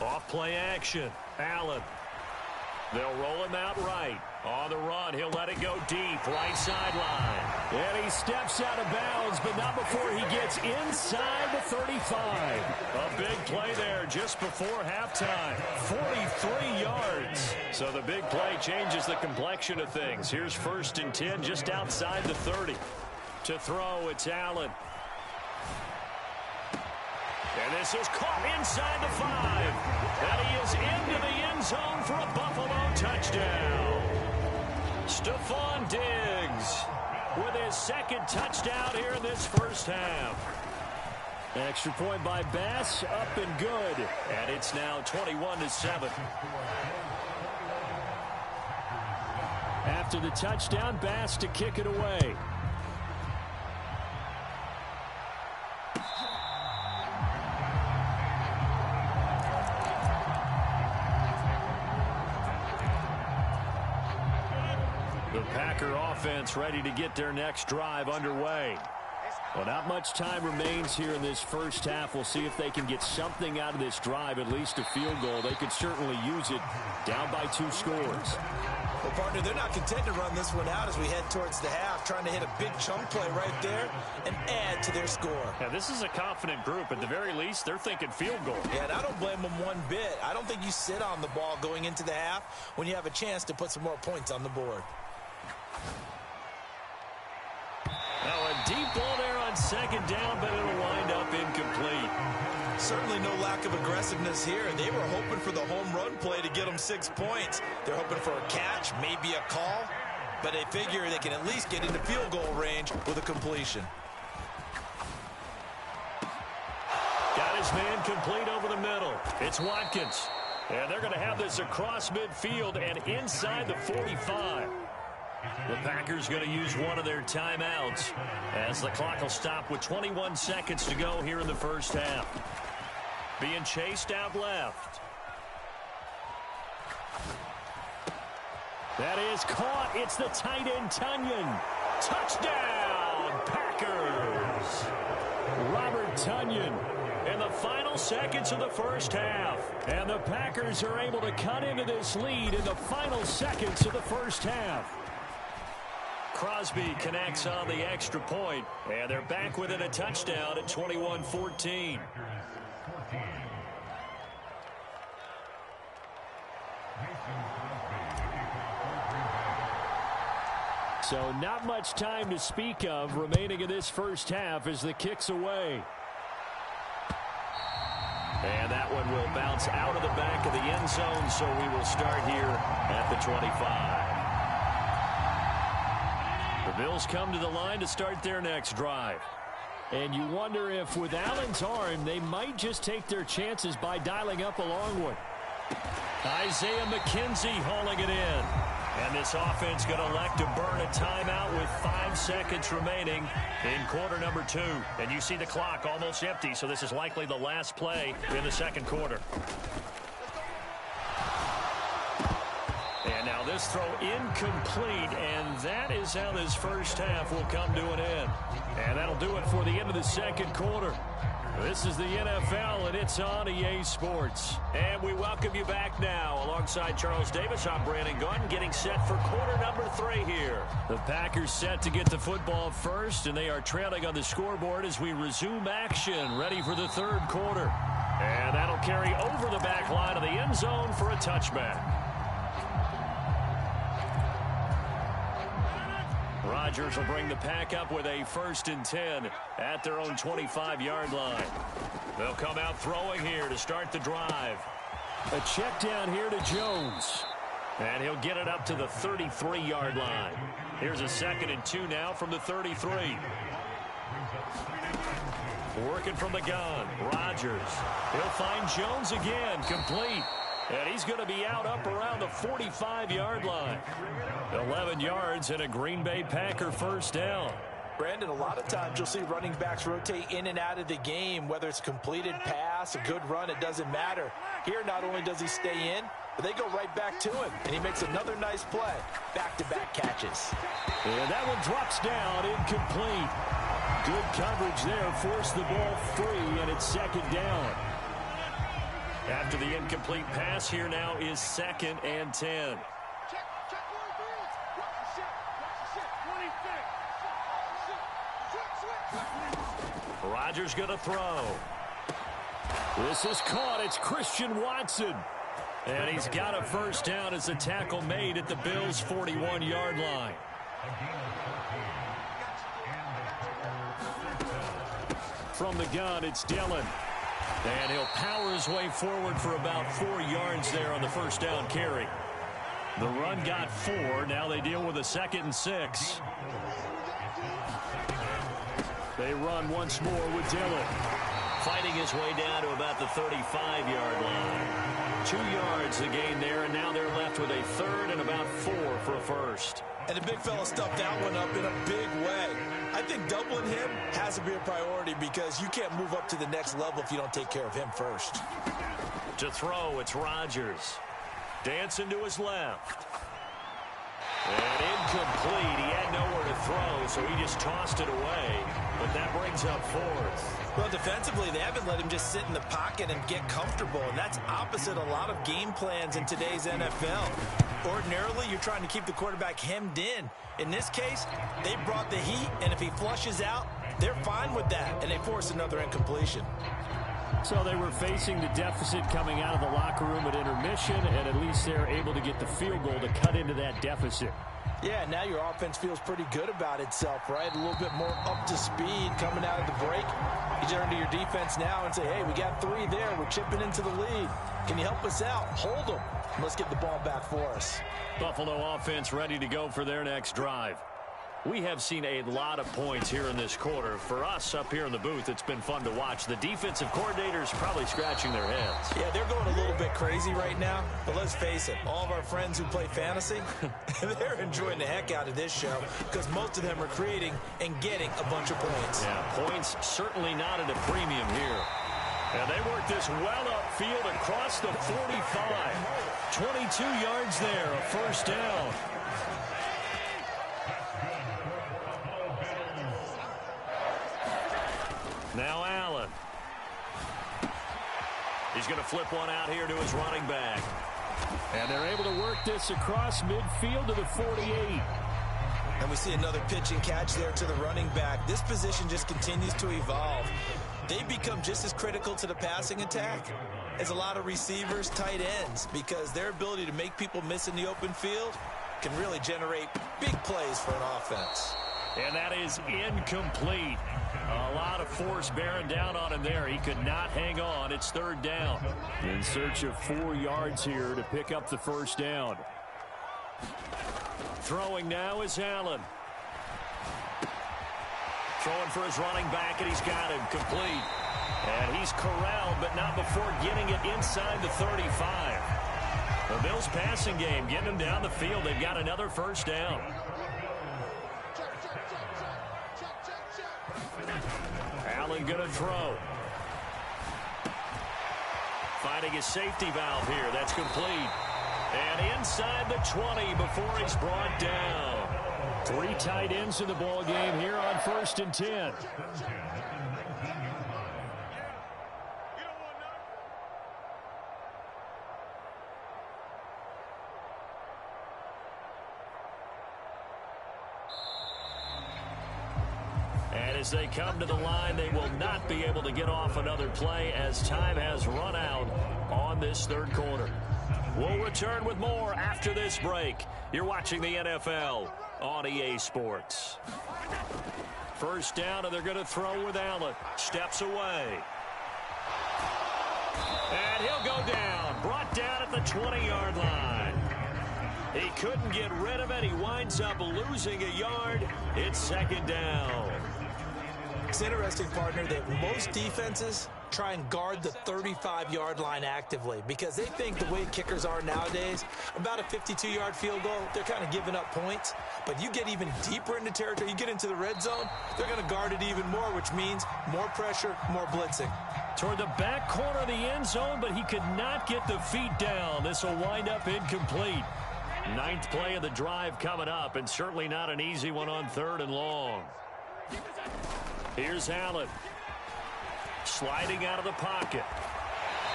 Off play action. Allen. They'll roll him out right. On the run, he'll let it go deep, right sideline. And he steps out of bounds, but not before he gets inside the 35. A big play there just before halftime. 43 yards. So the big play changes the complexion of things. Here's 1st and 10 just outside the 30. To throw, it's Allen. And this is caught inside the 5. And he is into the end zone for a Buffalo touchdown. Stephon Diggs with his second touchdown here in this first half. Extra point by Bass, up and good. And it's now 21-7. After the touchdown, Bass to kick it away.
The Packer offense ready to get their next drive underway. Well, not much time remains here in this first half. We'll see if they can get something out of this drive, at least a field goal. They could certainly use it down by 2 scores.
Well, partner, they're not content to run this one out as we head towards the half, trying to hit a big chunk play right there and add to their score.
Yeah, this is a confident group. At the very least, they're thinking field goal.
Yeah, and I don't blame them one bit. I don't think you sit on the ball going into the half when you have a chance to put some more points on the board.
Now a deep ball there on second down, but it'll wind up incomplete.
Certainly no lack of aggressiveness here. They were hoping for the home run play to get them 6 points. They're hoping for a catch, maybe a call, but they figure they can at least get into field goal range with a completion.
Got his man complete over the middle. It's Watkins. And they're going to have this across midfield and inside the 45. The Packers going to use one of their timeouts as the clock will stop with 21 seconds to go here in the first half. Being chased out left. That is caught. It's the tight end, Tunyon. Touchdown, Packers. Robert Tunyon in the final seconds of the first half. And the Packers are able to cut into this lead in the final seconds of the first half. Crosby connects on the extra point, and they're back within a touchdown at 21-14. So not much time to speak of remaining in this first half as the kick's away. And that one will bounce out of the back of the end zone, so we will start here at the 25. The Bills come to the line to start their next drive. And you wonder if with Allen's arm, they might just take their chances by dialing up a long one. Isaiah McKenzie hauling it in. And this offense going to elect to burn a timeout with 5 seconds remaining in quarter number 2. And you see the clock almost empty, so this is likely the last play in the second quarter. And now this throw incomplete, and that is how this first half will come to an end. And that'll do it for the end of the second quarter. This is the NFL, and it's on EA Sports. And we welcome you back now. Alongside Charles Davis, I'm Brandon Gunn, getting set for quarter number 3 here. The Packers set to get the football first, and they are trailing on the scoreboard as we resume action, ready for the third quarter. And that'll carry over the back line of the end zone for a touchback. Rodgers will bring the pack up with a 1st and 10 at their own 25-yard line. They'll come out throwing here to start the drive. A check down here to Jones. And he'll get it up to the 33-yard line. Here's a 2nd and 2 now from the 33. Working from the gun, Rodgers. He'll find Jones again, complete. And he's going to be out up around the 45-yard line. 11 yards and a Green Bay Packer 1st down.
Brandon, a lot of times you'll see running backs rotate in and out of the game, whether it's a completed pass, a good run, it doesn't matter. Here, not only does he stay in, but they go right back to him, and he makes another nice play. Back-to-back catches.
And that one drops down, incomplete. Good coverage there, forced the ball free, and it's 2nd down. After the incomplete pass, here now is 2nd and 10. Rodgers going to throw. This is caught. It's Christian Watson. And he's got a 1st down as a tackle made at the Bills' 41-yard line. From the gun, it's Dillon. And he'll power his way forward for about 4 yards there on the 1st down carry. The run got 4. Now they deal with a 2nd and 6. They run once more with Dillon. Fighting his way down to about the 35-yard line. 2 yards the gain there, and now they're left with a 3rd and about 4 for a 1st.
And the big fella stuffed that one up in a big way. I think doubling him has to be a priority because you can't move up to the next level if you don't take care of him first.
To throw, it's Rodgers. Dancing to his left. And
incomplete. He had nowhere to throw, so he just tossed it away. But that brings up fourth.
Well, defensively, they haven't let him just sit in the pocket and get comfortable, and that's opposite a lot of game plans in today's NFL. Ordinarily, you're trying to keep the quarterback hemmed in. In this case, they brought the heat, and if he flushes out, they're fine with that, and they force another incompletion.
So they were facing the deficit coming out of the locker room at intermission, and at least they're able to get the field goal to cut into that deficit.
Yeah, now your offense feels pretty good about itself, right? A little bit more up to speed coming out of the break. You turn to your defense now and say, hey, we got 3 there. We're chipping into the lead. Can you help us out? Hold them. Let's get the ball back for us.
Buffalo offense ready to go for their next drive. We have seen a lot of points here in this quarter. For us up here in the booth, it's been fun to watch. The defensive coordinators probably scratching their heads.
Yeah, they're going a little bit crazy right now. But let's face it, all of our friends who play fantasy, they're enjoying the heck out of this show because most of them are creating and getting a bunch of points.
Yeah, points certainly not at a premium here.
And they work this well upfield across the 45. 22 yards there, a first down. Now Allen. He's going to flip one out here to his running back.
And they're able to work this across midfield to the 48.
And we see another pitch and catch there to the running back. This position just continues to evolve. They become just as critical to the passing attack as a lot of receivers, tight ends, because their ability to make people miss in the open field can really generate big plays for an offense.
And that is incomplete. A lot of force bearing down on him there. He could not hang on. It's third down.
In search of 4 yards here to pick up the first down.
Throwing now is Allen. Throwing for his running back, and he's got him complete. And he's corralled, but not before getting it inside the 35. The Bills' passing game getting them down the field. They've got another first down. Allen going to throw. Finding his safety valve here. That's complete. And inside the 20 before he's brought down.
3 tight ends in the ball game here on 1st and 10.
And as they come to the line, they will not be able to get off another play as time has run out on this third quarter. We'll return with more after this break. You're watching the NFL on EA Sports. First down, and they're going to throw with Allen. Steps away. And he'll go down. Brought down at the 20-yard line. He couldn't get rid of it. He winds up losing a yard. It's second down.
It's interesting, partner, that most defenses try and guard the 35-yard line actively because they think the way kickers are nowadays, about a 52-yard field goal, they're kind of giving up points. But you get even deeper into territory, you get into the red zone, they're going to guard it even more, which means more pressure, more blitzing.
Toward the back corner of the end zone, but he could not get the feet down. This will wind up incomplete. 9th play of the drive coming up, and certainly not an easy one on 3rd and long. Here's Allen. Sliding out of the pocket.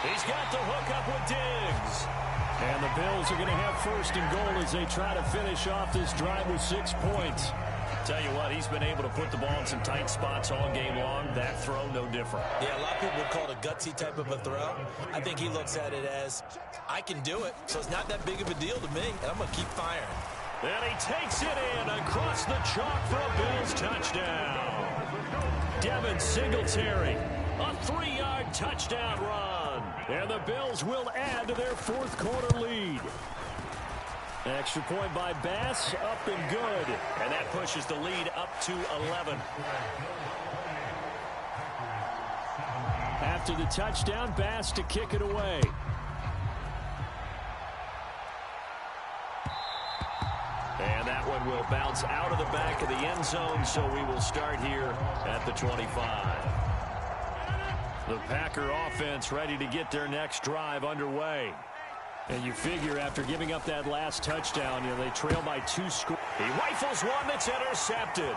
He's got the hook up with Diggs.
And the Bills are going to have 1st and goal as they try to finish off this drive with 6 points.
Tell you what, he's been able to put the ball in some tight spots all game long. That throw, no different.
Yeah, a lot of people would call it a gutsy type of a throw. I think he looks at it as, I can do it, so it's not that big of a deal to me, and I'm going to keep firing.
And he takes it in across the chalk for a Bills touchdown. Devin Singletary, a 3-yard touchdown run. And the Bills will add to their 4th quarter lead. Extra point by Bass, up and good. And that pushes the lead up to 11.
After the touchdown, Bass to kick it away.
And that one will bounce out of the back of the end zone, so we will start here at the 25. The Packer offense ready to get their next drive underway.
And you figure after giving up that last touchdown, they trail by 2 scores. He rifles one that's intercepted.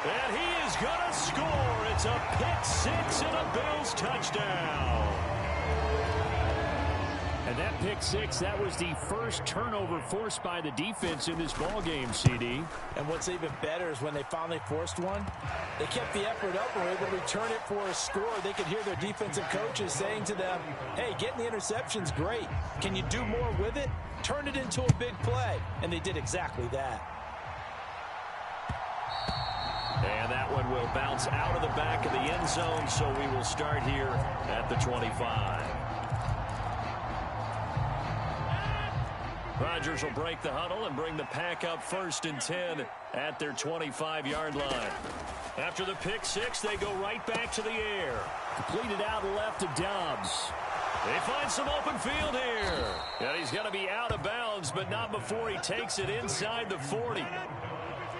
And he is going to score. It's a pick 6 and a Bills touchdown. And that pick 6, that was the first turnover forced by the defense in this ballgame, CD.
And what's even better is when they finally forced one, they kept the effort up and were able to return it for a score. They could hear their defensive coaches saying to them, hey, getting the interception's great. Can you do more with it? Turn it into a big play. And they did exactly that.
And that one will bounce out of the back of the end zone, so we will start here at the 25. Rodgers will break the huddle and bring the pack up 1st and 10 at their 25-yard line. After the pick 6, they go right back to the air. Completed out left to Dobbs. They find some open field here. And he's going to be out of bounds, but not before he takes it inside the 40.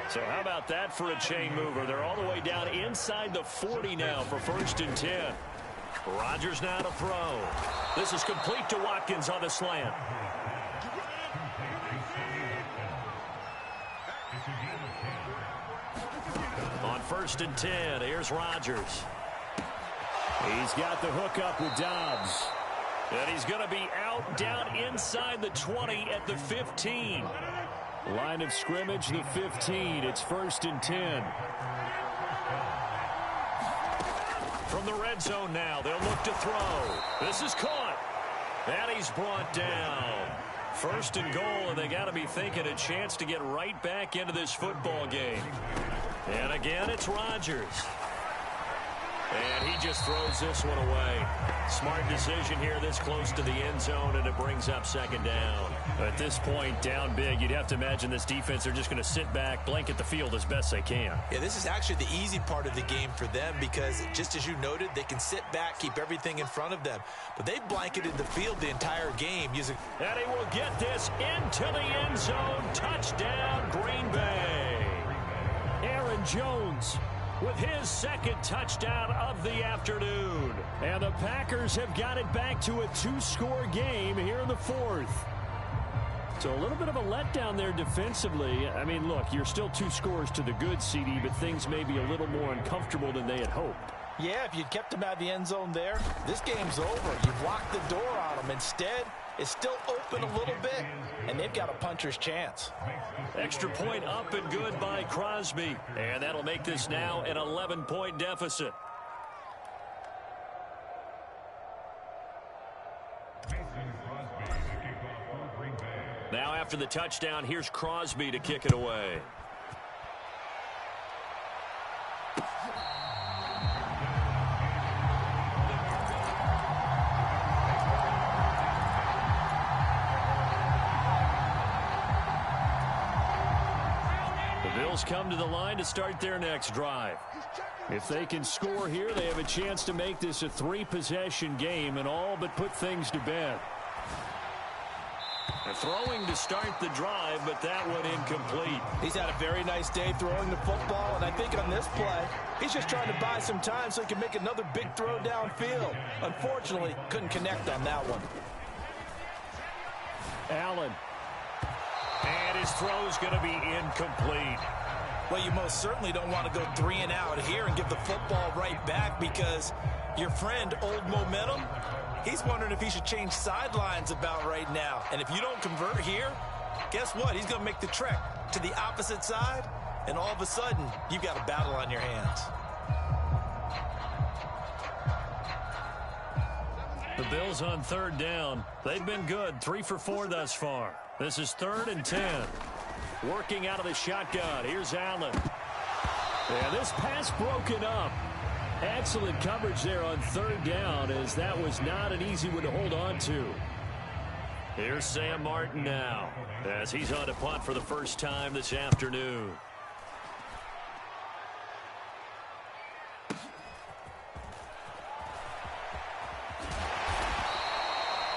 So how about that for a chain mover? They're all the way down inside the 40 now for 1st and 10. Rodgers now to throw. This is complete to Watkins on the slant. On 1st and 10, here's Rodgers. He's got the hook up with Dobbs. And he's going to be out down inside the 20 at the 15. Line of scrimmage, the 15. It's 1st and 10. From the red zone now, they'll look to throw. This is caught. And he's brought down. 1st and goal, and they got to be thinking a chance to get right back into this football game. And again, it's Rodgers. And he just throws this one away. Smart decision here this close to the end zone, and it brings up 2nd down. At this point, down big, you'd have to imagine this defense are just going to sit back, blanket the field as best they can.
Yeah, this is actually the easy part of the game for them because, just as you noted, they can sit back, keep everything in front of them. But they've blanketed the field the entire game using...
And he will get this into the end zone. Touchdown, Green Bay. Aaron Jones with his 2nd touchdown of the afternoon. And the Packers have got it back to a 2-score game here in the 4th. So a little bit of a letdown there defensively. I mean, look, you're still 2 scores to the good, CD, but things may be a little more uncomfortable than they had hoped.
Yeah, if you'd kept them out of the end zone there, this game's over. You've locked the door on them. Instead, it's still open a little bit, and they've got a puncher's chance.
Extra point up and good by Crosby. And that'll make this now an 11-point deficit. Now after the touchdown, here's Crosby to kick it away. Bills come to the line to start their next drive. If they can score here, they have a chance to make this a 3-possession game and all but put things to bed. A throwing to start the drive, but that one incomplete.
He's had a very nice day throwing the football, and I think on this play, he's just trying to buy some time so he can make another big throw downfield. Unfortunately, couldn't connect on that one.
Allen. And his throw's going to be incomplete.
Well, you most certainly don't want to go 3 and out here and give the football right back because your friend, Old Momentum, he's wondering if he should change sidelines about right now. And if you don't convert here, guess what? He's going to make the trek to the opposite side, and all of a sudden, you've got a battle on your hands.
The Bills on 3rd down. They've been good, 3 for 4 thus far. This is 3rd and 10. Working out of the shotgun. Here's Allen. Yeah, this pass broken up. Excellent coverage there on 3rd down, as that was not an easy one to hold on to. Here's Sam Martin now, as he's on to punt for the first time this afternoon.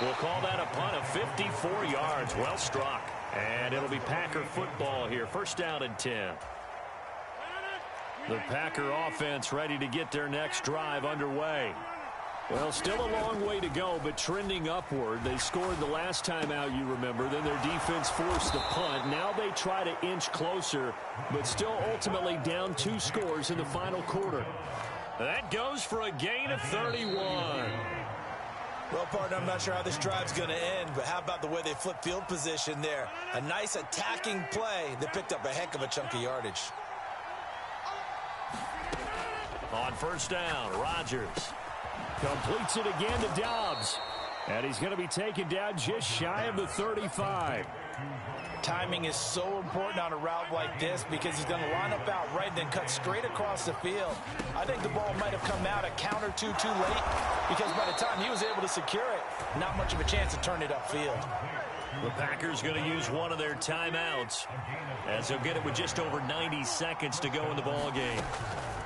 We'll call that a punt of 54 yards. Well struck. And it'll be Packer football here. 1st down and 10. The Packer offense ready to get their next drive underway. Well, still a long way to go, but trending upward. They scored the last time out, you remember. Then their defense forced the punt. Now they try to inch closer, but still ultimately down 2 scores in the final quarter. That goes for a gain of 31.
Well, partner, I'm not sure how this drive's going to end, but how about the way they flip field position there? A nice attacking play that picked up a heck of a chunk of yardage.
On first down, Rodgers completes it again to Dobbs. And he's going to be taken down just shy of the 35.
Timing is so important on a route like this because he's going to line up out right and then cut straight across the field. I think the ball might have come out a count or two too late because by the time he was able to secure it, not much of a chance to turn it upfield.
The Packers going to use one of their timeouts as they'll get it with just over 90 seconds to go in the ball game.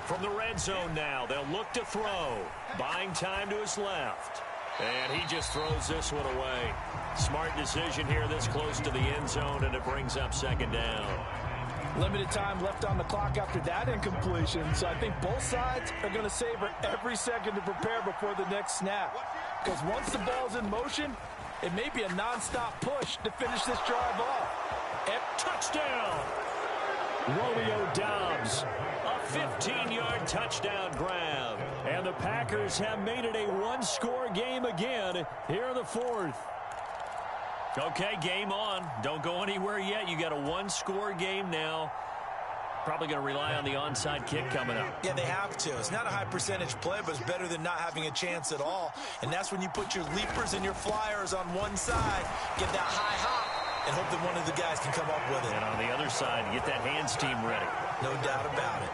From the red zone now, they'll look to throw. Buying time to his left. And he just throws this one away. Smart decision here this close to the end zone, and it brings up second down.
Limited time left on the clock after that incompletion, so I think both sides are going to savor every second to prepare before the next snap. Because once the ball's in motion, it may be a nonstop push to finish this drive off.
And touchdown! Romeo Dobbs, a 15-yard touchdown grab. And the Packers have made it a one-score game again here in the fourth. Okay, game on. Don't go anywhere yet. You got a one-score game now. Probably going to rely on the onside kick coming up.
Yeah, they have to. It's not a high percentage play, but it's better than not having a chance at all. And that's when you put your leapers and your flyers on one side, get that high hop, and hope that one of the guys can come up with it.
And on the other side, get that hands team ready.
No doubt about it.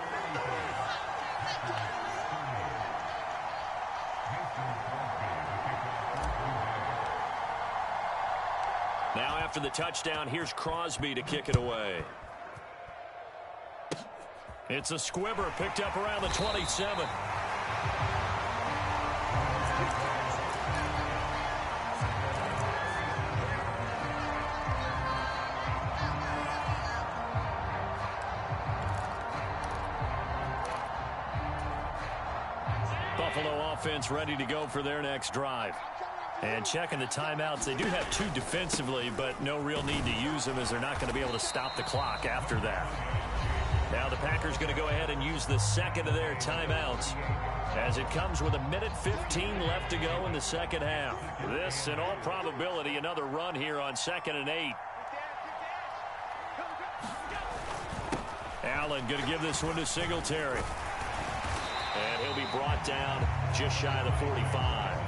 Now after the touchdown, here's Crosby to kick it away. It's a squibber picked up around the 27. Buffalo offense ready to go for their next drive. And checking the timeouts, they do have 2 defensively, but no real need to use them as they're not going to be able to stop the clock after that. Now the Packers going to go ahead and use the second of their timeouts as it comes with 1:15 left to go in the second half. This, in all probability, another run here on 2nd and 8. Allen going to give this one to Singletary. And he'll be brought down just shy of the 45.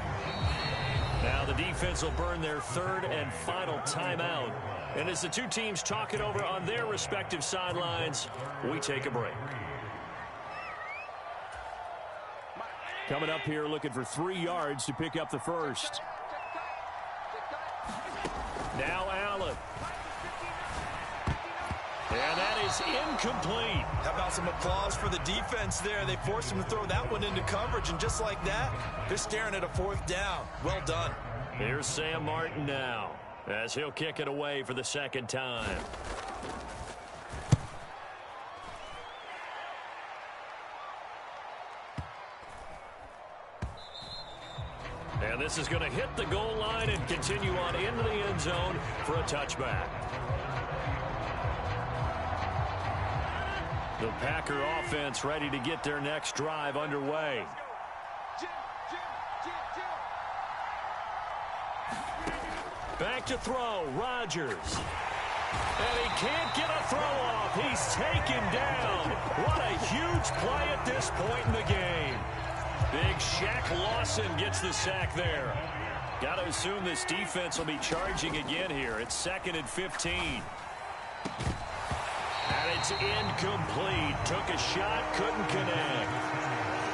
Now the defense will burn their 3rd and final timeout. And as the two teams talk it over on their respective sidelines, we take a break. Coming up here looking for 3 yards to pick up the first. Now Allen. And that is incomplete.
How about some applause for the defense there? They forced him to throw that one into coverage, and just like that, they're staring at a 4th down. Well done.
Here's Sam Martin now as he'll kick it away for the 2nd time. And this is going to hit the goal line and continue on into the end zone for a touchback. The Packer offense ready to get their next drive underway. Back to throw, Rodgers. And he can't get a throw off. He's taken down. What a huge play at this point in the game. Big Shaq Lawson gets the sack there. Got to assume this defense will be charging again here. It's 2nd and 15. And it's incomplete. Took a shot, couldn't connect.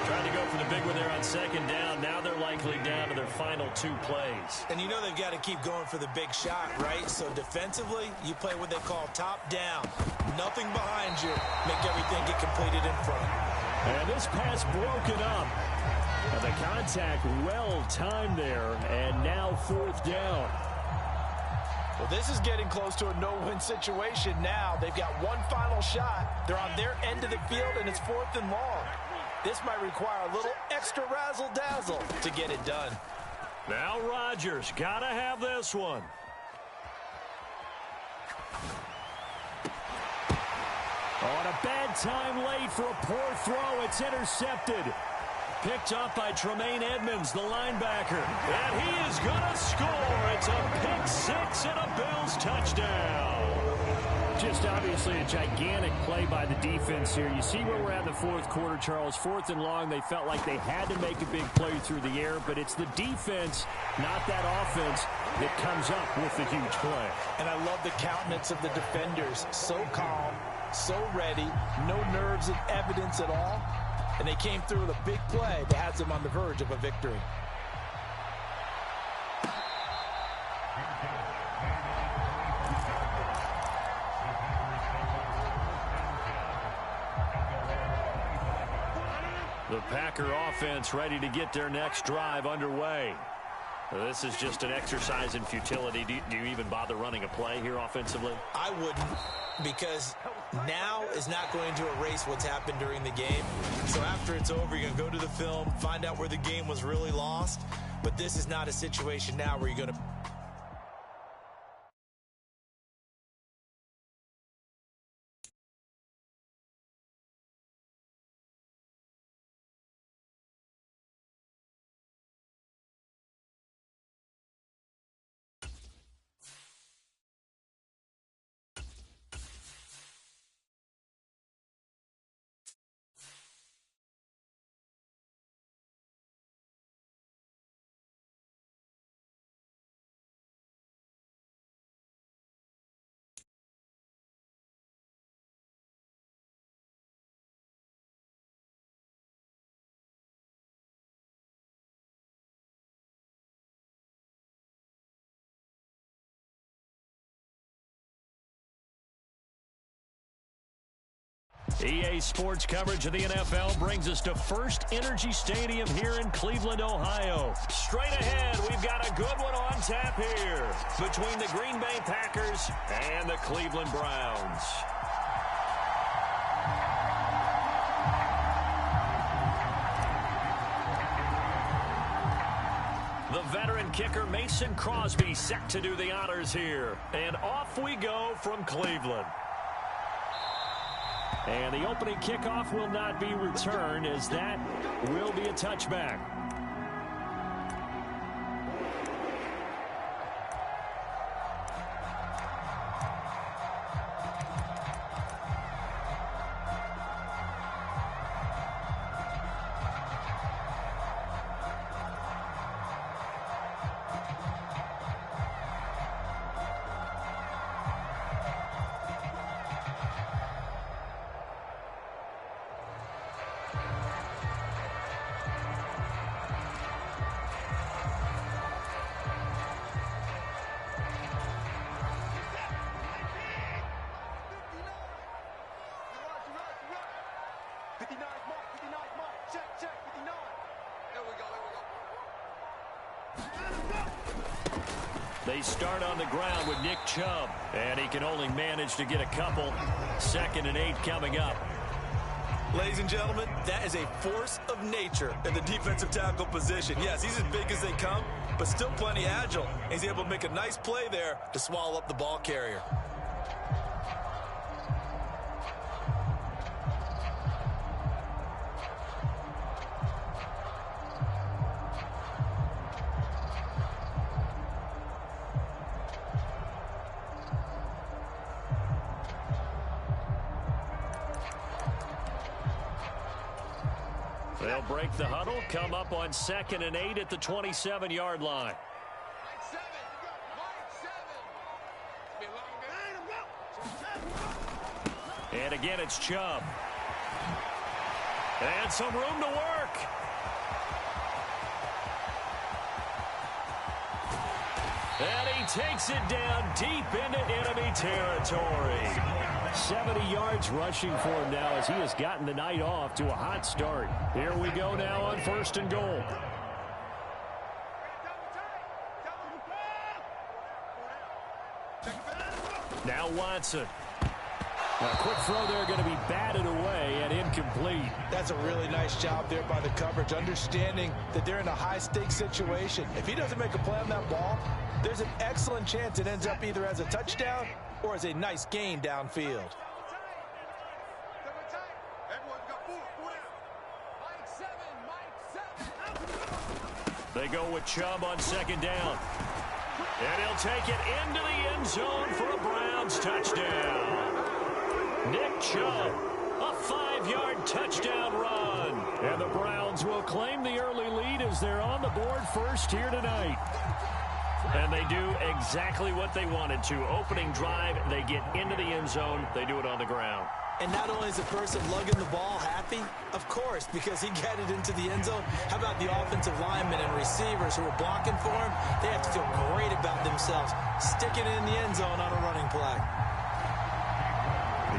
Tried to go for the big one there on 2nd down. Now they're likely down to their final 2 plays.
And you know they've got to keep going for the big shot, right? So defensively, you play what they call top down. Nothing behind you. Make everything get completed in front.
And this pass broken up. And the contact well timed there. And now 4th down.
Well, this is getting close to a no-win situation now. They've got one final shot. They're on their end of the field, and it's 4th and long.
This might require a little extra razzle-dazzle to get it done.
Now Rodgers got to have this one. On a bad time late for a poor throw. It's intercepted. Picked up by Tremaine Edmonds, the linebacker. And he is going to score. It's a pick six and a Bills touchdown. Just obviously a gigantic play by the defense here. You see where we're at in the fourth quarter, Charles. 4th and long, they felt like they had to make a big play through the air, but it's the defense, not that offense, that comes up with the huge play.
And I love the countenance of the defenders. So calm, so ready, no nerves and evidence at all. And they came through with a big play that has them on the verge of a victory.
The Packer offense ready to get their next drive underway. This is just an exercise in futility. Do you even bother running a play here offensively?
I wouldn't, because now is not going to erase what's happened during the game. So after it's over, you're going to go to the film, find out where the game was really lost. But this is not a situation now where you're going to...
EA Sports coverage of the NFL brings us to First Energy Stadium here in Cleveland, Ohio. Straight ahead, we've got a good one on tap here between the Green Bay Packers and the Cleveland Browns. The veteran kicker Mason Crosby set to do the honors here. And off we go from Cleveland. And the opening kickoff will not be returned, as that will be a touchback. They start on the ground with Nick Chubb, and he can only manage to get a couple. 2nd and 8 coming up.
Ladies and gentlemen, that is a force of nature in the defensive tackle position. Yes, he's as big as they come, but still plenty agile. He's able to make a nice play there to swallow up the ball carrier.
They'll break the huddle, come up on 2nd and 8 at the 27-yard line. And again, it's Chubb. And some room to work. And he takes it down deep into enemy territory. 70 yards rushing for him now as he has gotten the night off to a hot start. Here we go now on 1st and goal. Now Watson.
A quick throw there going to be batted away and incomplete.
That's a really nice job there by the coverage, understanding that they're in a high-stakes situation. If he doesn't make a play on that ball, there's an excellent chance it ends up either as a touchdown or as a nice gain downfield.
They go with Chubb on second down. And he'll take it into the end zone for a Browns touchdown. Nick Chubb, a 5-yard touchdown run. And the Browns will claim the early lead as they're on the board first here tonight. And they do exactly what they wanted to. Opening drive, they get into the end zone. They do it on the ground.
And not only is the person lugging the ball happy, of course, because he got it into the end zone. How about the offensive linemen and receivers who are blocking for him? They have to feel great about themselves, sticking it in the end zone on a running play.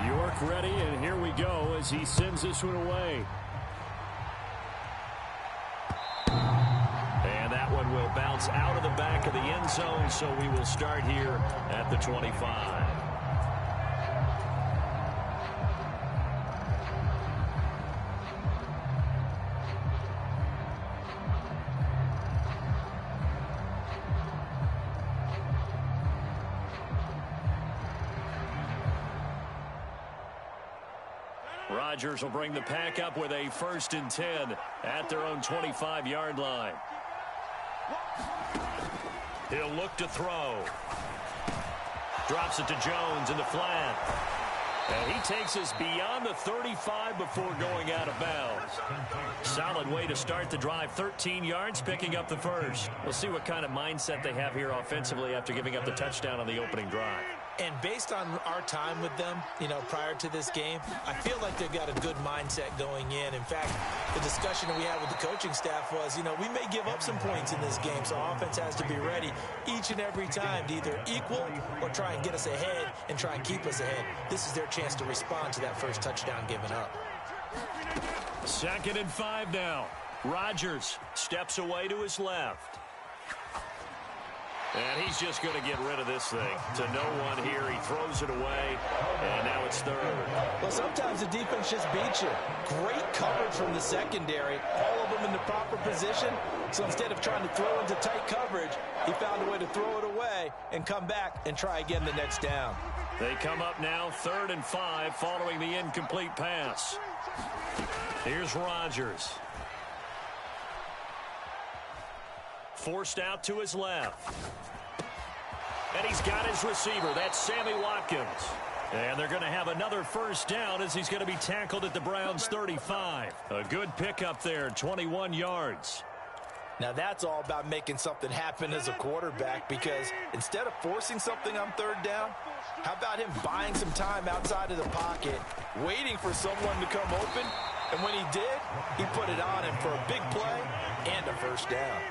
York ready, and here we go as he sends this one away. And that one will bounce out of the back of the end zone, so we will start here at the 25. Rodgers will bring the pack up with a 1st and 10 at their own 25-yard line. He'll look to throw. Drops it to Jones in the flat. And he takes us beyond the 35 before going out of bounds. Solid way to start the drive. 13 yards, picking up the first. We'll see what kind of mindset they have here offensively after giving up the touchdown on the opening drive.
And based on our time with them, prior to this game, I feel like they've got a good mindset going in. In fact, the discussion that we had with the coaching staff was, we may give up some points in this game, so offense has to be ready each and every time to either equal or try and get us ahead and try and keep us ahead. This is their chance to respond to that first touchdown given up.
2nd and 5 now. Rodgers steps away to his left. And he's just going to get rid of this thing. To no one here. He throws it away. And now it's 3rd.
Well, sometimes the defense just beats you. Great coverage from the secondary. All of them in the proper position. So instead of trying to throw into tight coverage, he found a way to throw it away and come back and try again the next down.
They come up now 3rd and 5 following the incomplete pass. Here's Rodgers. Forced out to his left. And he's got his receiver. That's Sammy Watkins. And they're going to have another 1st down as he's going to be tackled at the Browns' 35. A good pickup there, 21 yards.
Now that's all about making something happen as a quarterback, because instead of forcing something on 3rd down, how about him buying some time outside of the pocket, waiting for someone to come open, and when he did, he put it on him for a big play and a 1st down.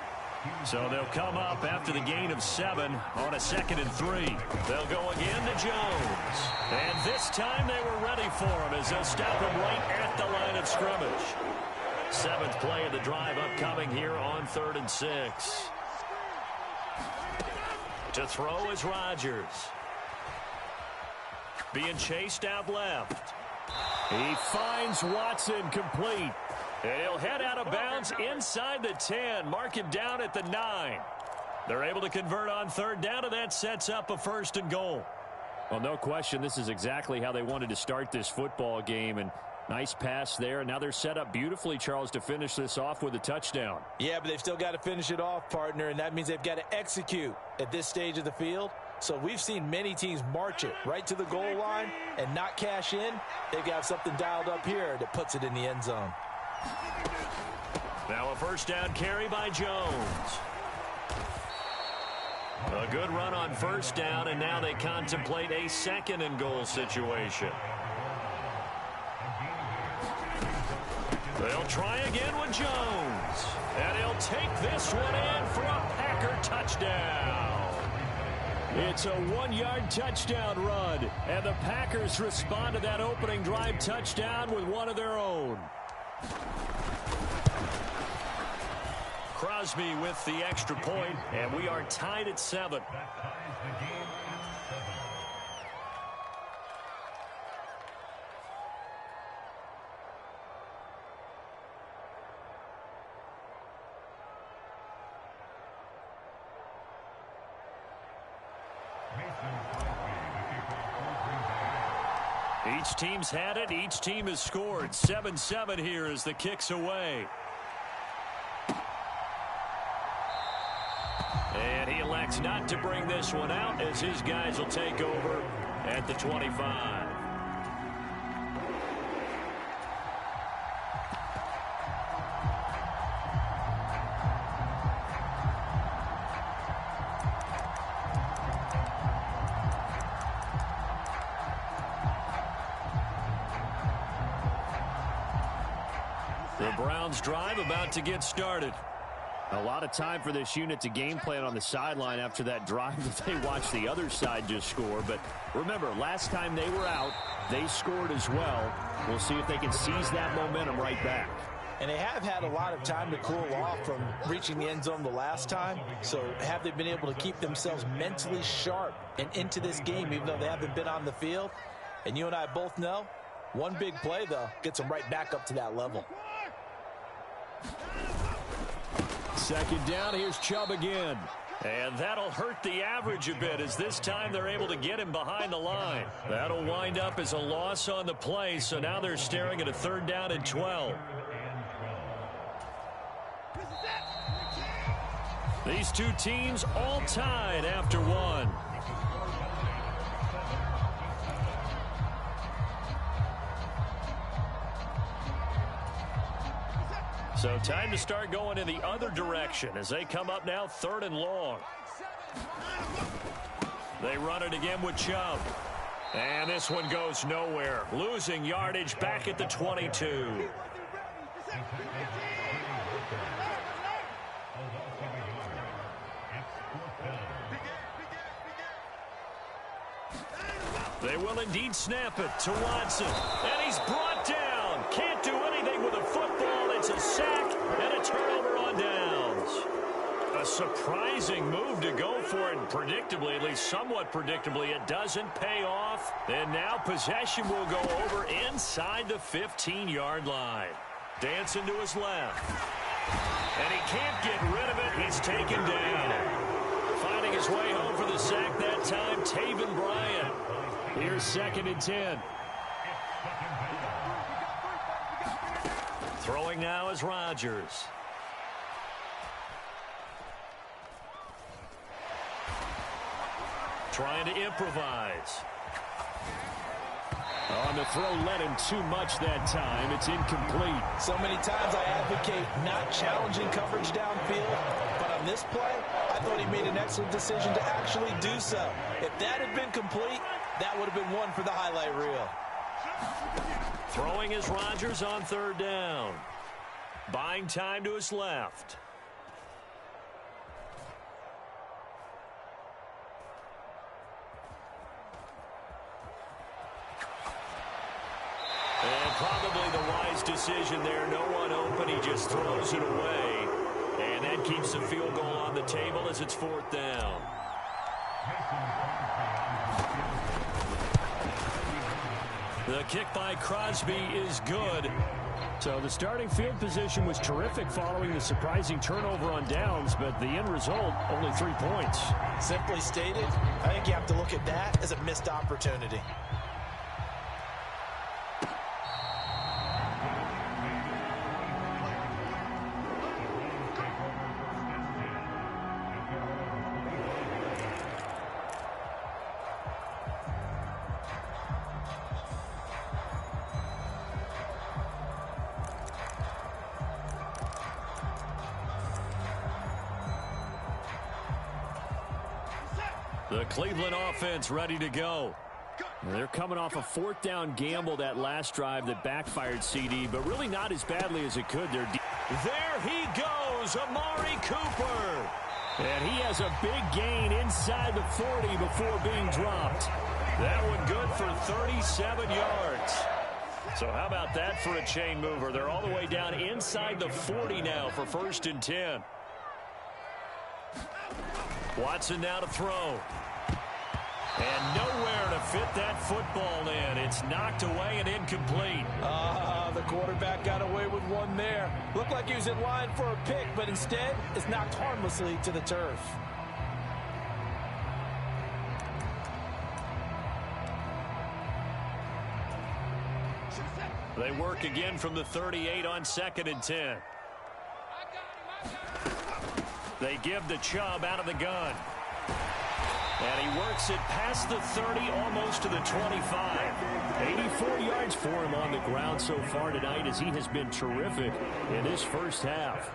So they'll come up after the gain of 7 on a 2nd and 3. They'll go again to Jones. And this time they were ready for him as they'll stop him right at the line of scrimmage. 7th play of the drive upcoming here on 3rd and 6. To throw is Rodgers. Being chased out left. He finds Watson complete. And he'll head out of bounds inside the 10. Mark him down at the 9. They're able to convert on 3rd down, and that sets up a 1st and goal. Well, no question, this is exactly how they wanted to start this football game. And nice pass there. And now they're set up beautifully, Charles, to finish this off with a touchdown.
Yeah, but they've still got to finish it off, partner, and that means they've got to execute at this stage of the field. So we've seen many teams march it right to the goal line and not cash in. They've got something dialed up here that puts it in the end zone.
Now a 1st down carry by Jones. A good run on 1st down, and now they contemplate a 2nd and goal situation. They'll try again with Jones. And he'll take this one in for a Packer touchdown. It's a 1-yard touchdown run, and the Packers respond to that opening drive touchdown with one of their own. Crosby with the extra point, and we are tied at 7.
Each team's had it. Each team has scored. 7-7 here as the kick's away. And he elects not to bring this one out as his guys will take over at the 25. The Browns drive about to get started.
A lot of time for this unit to game plan on the sideline after that drive that they watched the other side just score. But remember, last time they were out, they scored as well. We'll see if they can seize that momentum right back.
And they have had a lot of time to cool off from reaching the end zone the last time. So have they been able to keep themselves mentally sharp and into this game, even though they haven't been on the field? And you and I both know, one big play, though, gets them right back up to that level.
Second down, here's Chubb again.
And that'll hurt the average a bit as this time they're able to get him behind the line. That'll wind up as a loss on the play, so now they're staring at a 3rd down and 12. These two teams all tied after one. So time to start going in the other direction as they come up now 3rd and long. They run it again with Chubb. And this one goes nowhere. Losing yardage back at the 22. They will indeed snap it to Watson. And he's brought down. Can't do anything with a football. It's a sack and a turnover on downs. A surprising move to go for it. And predictably, at least somewhat predictably, it doesn't pay off. And now possession will go over inside the 15-yard line. Dancing to his left. And he can't get rid of it. He's taken down. Finding his way home for the sack that time, Taven Bryan. Here's 2nd and 10. Throwing now is Rodgers. Trying to improvise.
On the throw, led him too much that time. It's incomplete.
So many times I advocate not challenging coverage downfield, but on this play, I thought he made an excellent decision to actually do so. If that had been complete, that would have been one for the highlight reel.
Throwing is Rodgers on 3rd down. Buying time to his left. And probably the wise decision there. No one open. He just throws it away. And that keeps the field goal on the table as it's 4th down. The kick by Crosby is good.
So the starting field position was terrific following the surprising turnover on downs, but the end result, only 3 points.
Simply stated, I think you have to look at that as a missed opportunity.
The Cleveland offense ready to go.
They're coming off a 4th down gamble that last drive that backfired CD, but really not as badly as it could. There
he goes, Amari Cooper.
And he has a big gain inside the 40 before being dropped.
That one good for 37 yards. So how about that for a chain mover? They're all the way down inside the 40 now for 1st and 10. Watson now to throw. And nowhere to fit that football in. It's knocked away and incomplete.
The quarterback got away with one there. Looked like he was in line for a pick, but instead it's knocked harmlessly to the turf.
They work again from the 38 on 2nd and 10. They give the Chubb out of the gun. And he works it past the 30, almost to the 25. 84 yards for him on the ground so far tonight, as he has been terrific in this first half.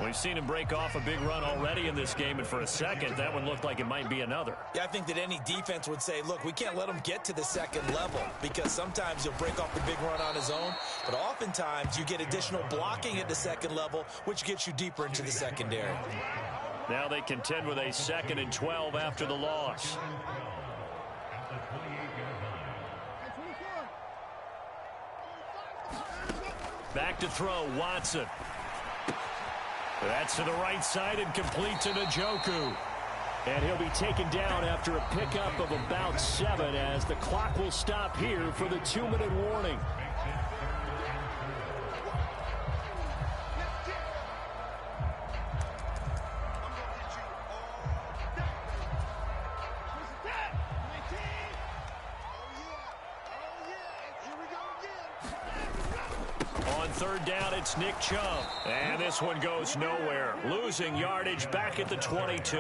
We've seen him break off a big run already in this game, and for a second, that one looked like it might be another.
Yeah, I think that any defense would say, look, we can't let him get to the second level, because sometimes he'll break off the big run on his own, but oftentimes you get additional blocking at the second level, which gets you deeper into the secondary.
Now they contend with a 2nd and 12 after the loss. Back to throw, Watson. That's to the right side and complete to Njoku.
And he'll be taken down after a pickup of about 7, as the clock will stop here for the 2-minute warning.
Third down, it's Nick Chubb. And this one goes nowhere. Losing yardage back at the 22.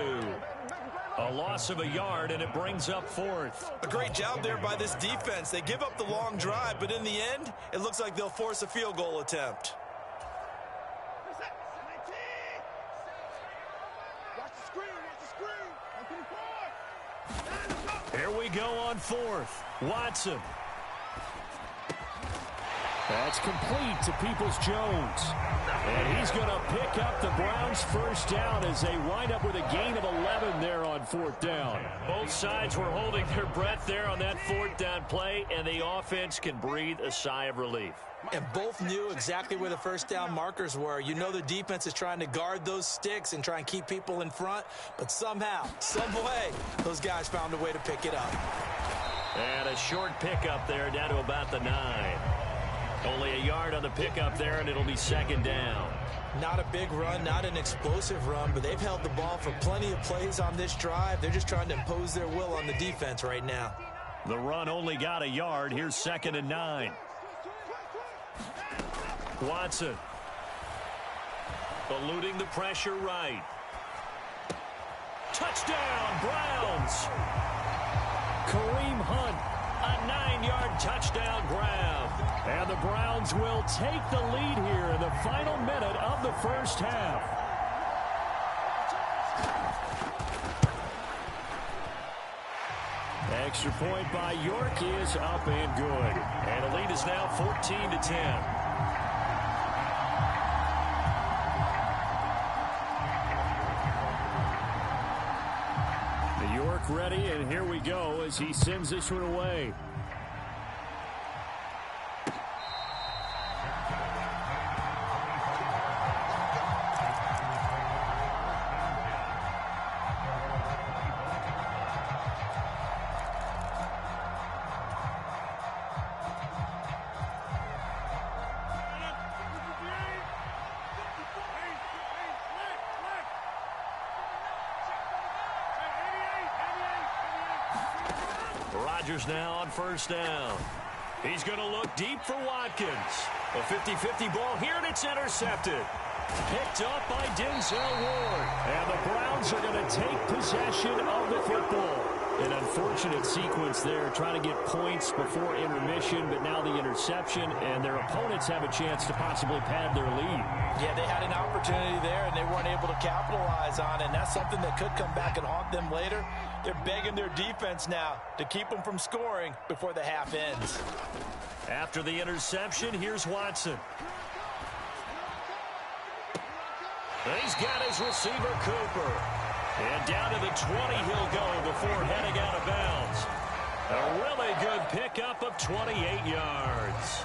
A loss of a yard, and it brings up 4th.
A great job there by this defense. They give up the long drive, but in the end, it looks like they'll force a field goal attempt.
Here we go on 4th. Watson.
That's complete to Peoples-Jones. And he's going to pick up the Browns' first down as they wind up with a gain of 11 there on 4th down.
Both sides were holding their breath there on that 4th down play, and the offense can breathe a sigh of relief.
And both knew exactly where the first down markers were. You know the defense is trying to guard those sticks and try and keep people in front, but somehow, some way, those guys found a way to pick it up.
And a short pickup there down to about the 9. Only a yard on the pickup there, and it'll be 2nd down.
Not a big run, not an explosive run, but they've held the ball for plenty of plays on this drive. They're just trying to impose their will on the defense right now.
The run only got a yard. Here's 2nd and 9. Watson. Eluding the pressure right. Touchdown, Browns. Kareem Hunt, a 9-yard touchdown grab. And the Browns will take the lead here in the final minute of the first half. Extra point by York is up and good. And the lead is now 14-10. York ready, and here we go as he sends this one away. Rodgers now on first down. He's going to look deep for Watkins. A 50-50 ball here, and it's intercepted. Picked up by Denzel Ward. And the Browns are going to take possession of the football. An unfortunate sequence there, trying to get points before intermission, but now the interception, and their opponents have a chance to possibly pad their lead.
Yeah, they had an opportunity there, and they weren't able to capitalize on it, and that's something that could come back and haunt them later. They're begging their defense now to keep them from scoring before the half ends.
After the interception, here's Watson. He's got his receiver, Cooper. And down to the 20 he'll go before heading out of bounds. A really good pickup of 28 yards.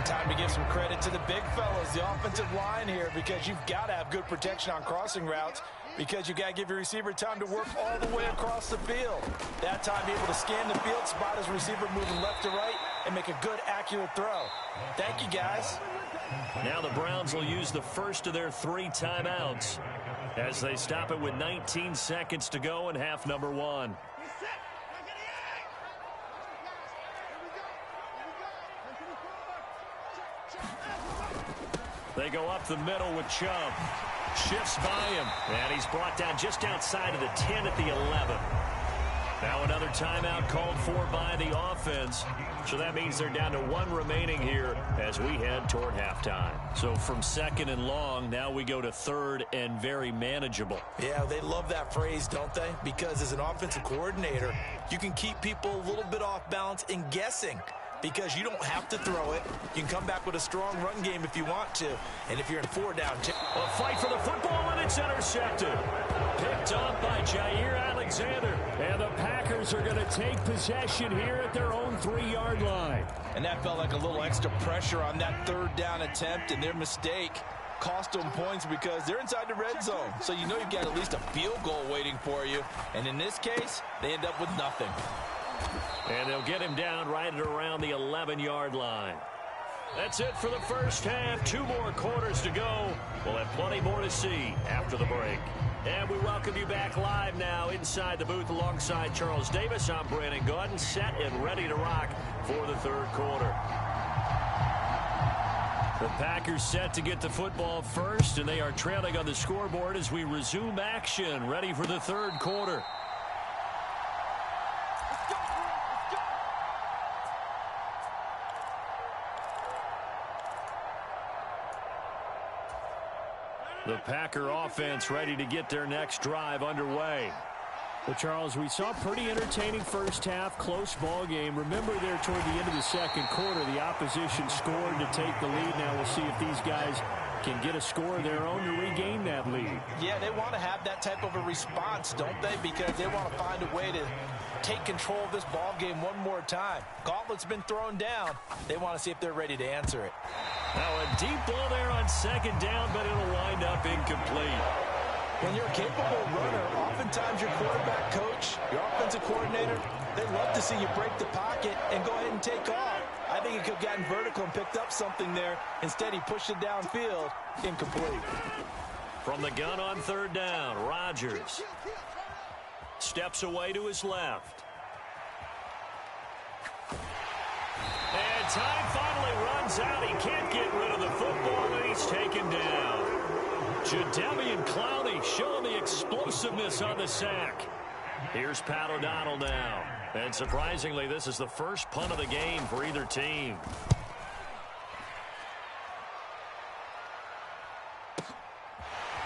Time to give some credit to the big fellas, the offensive line here, because you've got to have good protection on crossing routes, because you've got to give your receiver time to work all the way across the field. That time, be able to scan the field, spot his receiver moving left to right, and make a good, accurate throw. Thank you, guys.
Now the Browns will use the first of their 3 timeouts as they stop it with 19 seconds to go in half number 1. They go up the middle with Chubb. Shifts by him. And he's brought down just outside of the 10 at the 11. Now another timeout called for by the offense. So that means they're down to 1 remaining here as we head toward halftime. So from 2nd and long, now we go to 3rd and very manageable.
Yeah, they love that phrase, don't they? Because as an offensive coordinator, you can keep people a little bit off balance and guessing. Because you don't have to throw it. You can come back with a strong run game if you want to. And if you're in 4 down.
A fight for the football, and it's intercepted. Picked up by Jair Alexander. And the Packers are going to take possession here at their own 3-yard line.
And that felt like a little extra pressure on that 3rd down attempt, and their mistake cost them points because they're inside the red zone. So you know you've got at least a field goal waiting for you. And in this case, they end up with nothing.
And they'll get him down right at around the 11-yard line. That's it for the first half. 2 more quarters to go. We'll have plenty more to see after the break. And we welcome you back live now inside the booth alongside Charles Davis. I'm Brandon Gaudin, set and ready to rock for the 3rd quarter. The Packers set to get the football first, and they are trailing on the scoreboard as we resume action, ready for the 3rd quarter. The Packer offense ready to get their next drive underway.
Well, Charles, we saw a pretty entertaining first half, close ball game. Remember there toward the end of the 2nd quarter, the opposition scored to take the lead. Now we'll see if these guys can get a score of their own to regain that lead.
Yeah, they want to have that type of a response, don't they? Because they want to find a way to take control of this ball game one more time. Gauntlet's been thrown down. They want to see if they're ready to answer it.
Now a deep ball there on 2nd down, but it'll wind up incomplete.
When you're a capable runner, oftentimes your quarterback coach, your offensive coordinator, they love to see you break the pocket and go ahead and take off. I think he could have gotten vertical and picked up something there. Instead, he pushed it downfield, incomplete.
From the gun on 3rd down, Rodgers steps away to his left. And time finally runs out. He can't get rid of the football, and he's taken down. Jadeveon Clowney showing the explosiveness on the sack. Here's Pat O'Donnell now. And surprisingly, this is the first punt of the game for either team.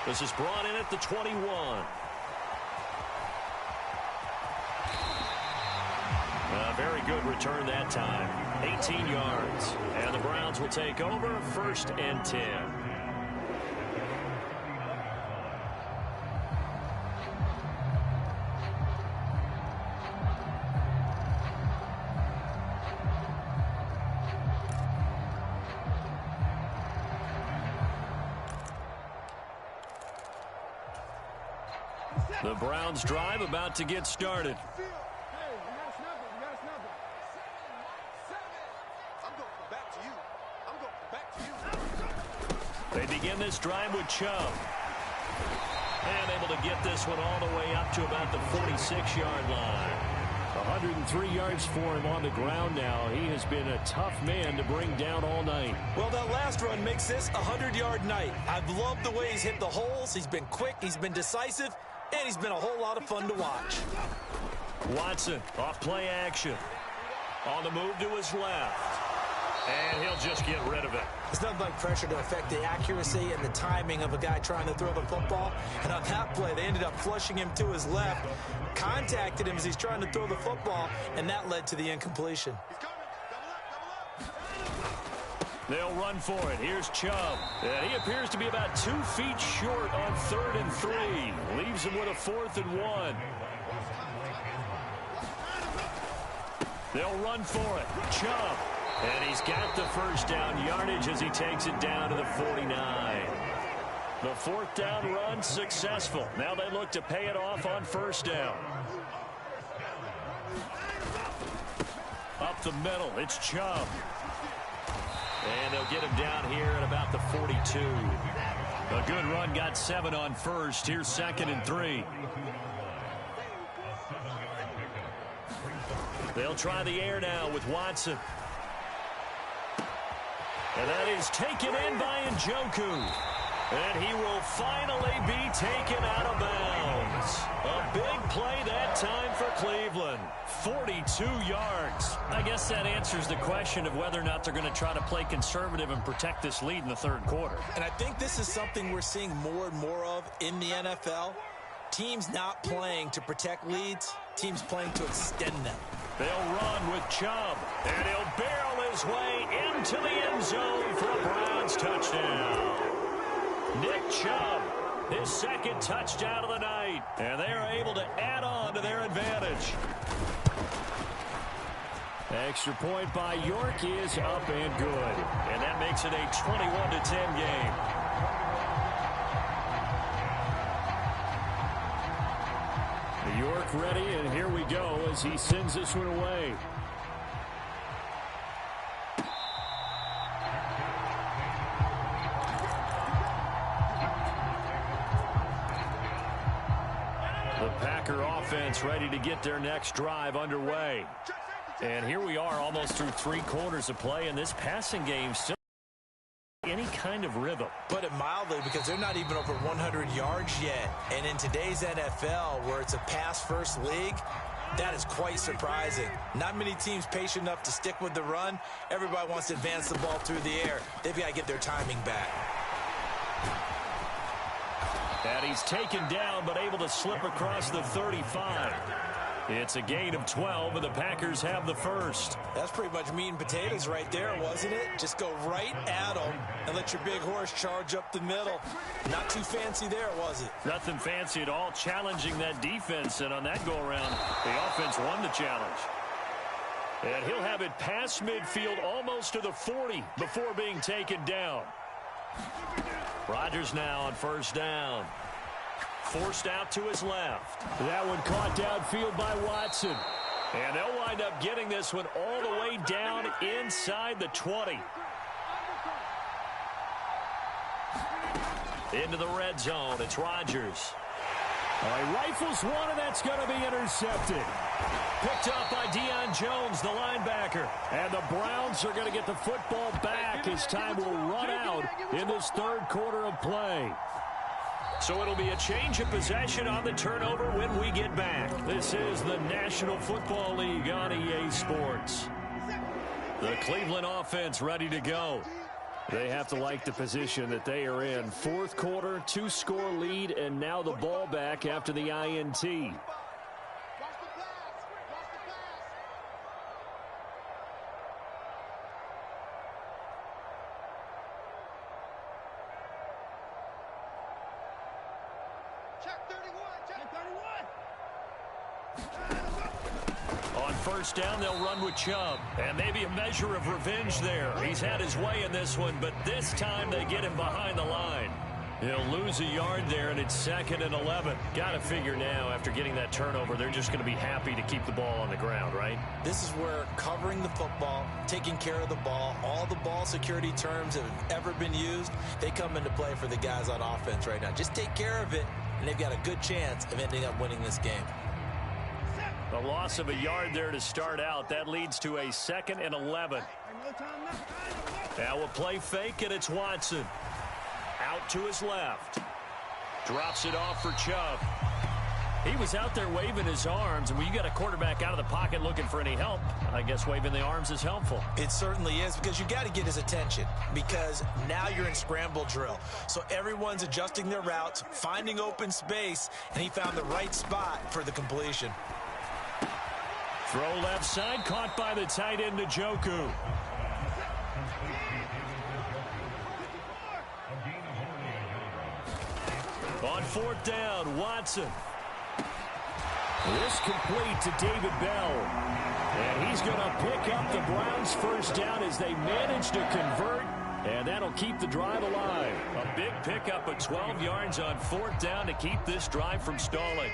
This is brought in at the 21. A very good return that time. 18 yards. And the Browns will take over 1st and 10. The Browns drive about to get started. They begin this drive with Chubb. And able to get this one all the way up to about the 46-yard line.
103 yards for him on the ground now. He has been a tough man to bring down all night.
Well, that last run makes this a 100-yard night. I've loved the way he's hit the holes. He's been quick. He's been decisive. And he's been a whole lot of fun to watch.
Watson off play action. On the move to his left. And he'll just get rid of it.
There's nothing like pressure to affect the accuracy and the timing of a guy trying to throw the football. And on that play, they ended up flushing him to his left, contacted him as he's trying to throw the football, and that led to the incompletion.
They'll run for it. Here's Chubb. And he appears to be about 2 feet short on 3rd and 3. Leaves him with a 4th and 1. They'll run for it. Chubb. And he's got the first down yardage as he takes it down to the 49. The 4th down run successful. Now they look to pay it off on 1st down. Up the middle, it's Chubb. And they'll get him down here at about the 42. A good run, got 7 on 1st. Here's 2nd and 3. They'll try the air now with Watson. And that is taken in by Njoku. And he will finally be taken out of bounds. A big play that time for Cleveland. 42 yards. I guess that answers the question of whether or not they're going to try to play conservative and protect this lead in the third quarter.
And I think this is something we're seeing more and more of in the NFL. Teams not playing to protect leads, teams playing to extend them.
They'll run with Chubb, and he'll barrel his way into the end zone for a Browns touchdown. Nick Chubb, his second touchdown of the night, and they are able to add on to their advantage. Extra point by York is up and good, and that makes it a 21-10 game. York ready, and here we go as he sends this one away. The Packer offense ready to get their next drive underway. And here we are almost through 3 quarters of play, and this passing game still any kind of rhythm.
Put it mildly, because they're not even over 100 yards yet. And in today's NFL, where it's a pass-first league, that is quite surprising. Not many teams patient enough to stick with the run. Everybody wants to advance the ball through the air. They've got to get their timing back.
And he's taken down, but able to slip across the 35. It's a gain of 12, and the Packers have the first.
That's pretty much meat and potatoes right there, wasn't it? Just go right at them and let your big horse charge up the middle. Not too fancy there, was it?
Nothing fancy at all, challenging that defense, and on that go-around, the offense won the challenge. And he'll have it past midfield almost to the 40 before being taken down. Rodgers now on first down. Forced out to his left. That one caught downfield by Watson. And they'll wind up getting this one all the way down inside the 20. Into the red zone. It's Rodgers. He rifles one, and that's going to be intercepted. Picked up by Deion Jones, the linebacker. And the Browns are going to get the football back as time will run out in this third quarter of play. So it'll be a change of possession on the turnover when we get back. This is the National Football League on EA Sports. The Cleveland offense ready to go. They have to like the position that they are in. Fourth quarter, 2-score lead, and now the ball back after the INT. First down, they'll run with Chubb. And maybe a measure of revenge there. He's had his way in this one, but this time they get him behind the line. He'll lose a yard there, and it's 2nd and 11. Got to figure now, after getting that turnover, they're just going to be happy to keep the ball on the ground, right?
This is where covering the football, taking care of the ball, all the ball security terms that have ever been used, they come into play for the guys on offense right now. Just take care of it, and they've got a good chance of ending up winning this game.
A loss of a yard there to start out. That leads to a 2nd and 11. Now a play fake, and it's Watson. Out to his left. Drops it off for Chubb. He was out there waving his arms, and when you got a quarterback out of the pocket looking for any help, I guess waving the arms is helpful.
It certainly is, because you got to get his attention, because now you're in scramble drill. So everyone's adjusting their routes, finding open space, and he found the right spot for the completion.
Throw left side, caught by the tight end, Njoku. On 4th down, Watson. This complete to David Bell. And he's going to pick up the Browns' first down as they manage to convert. And that'll keep the drive alive. A big pickup of 12 yards on 4th down to keep this drive from stalling.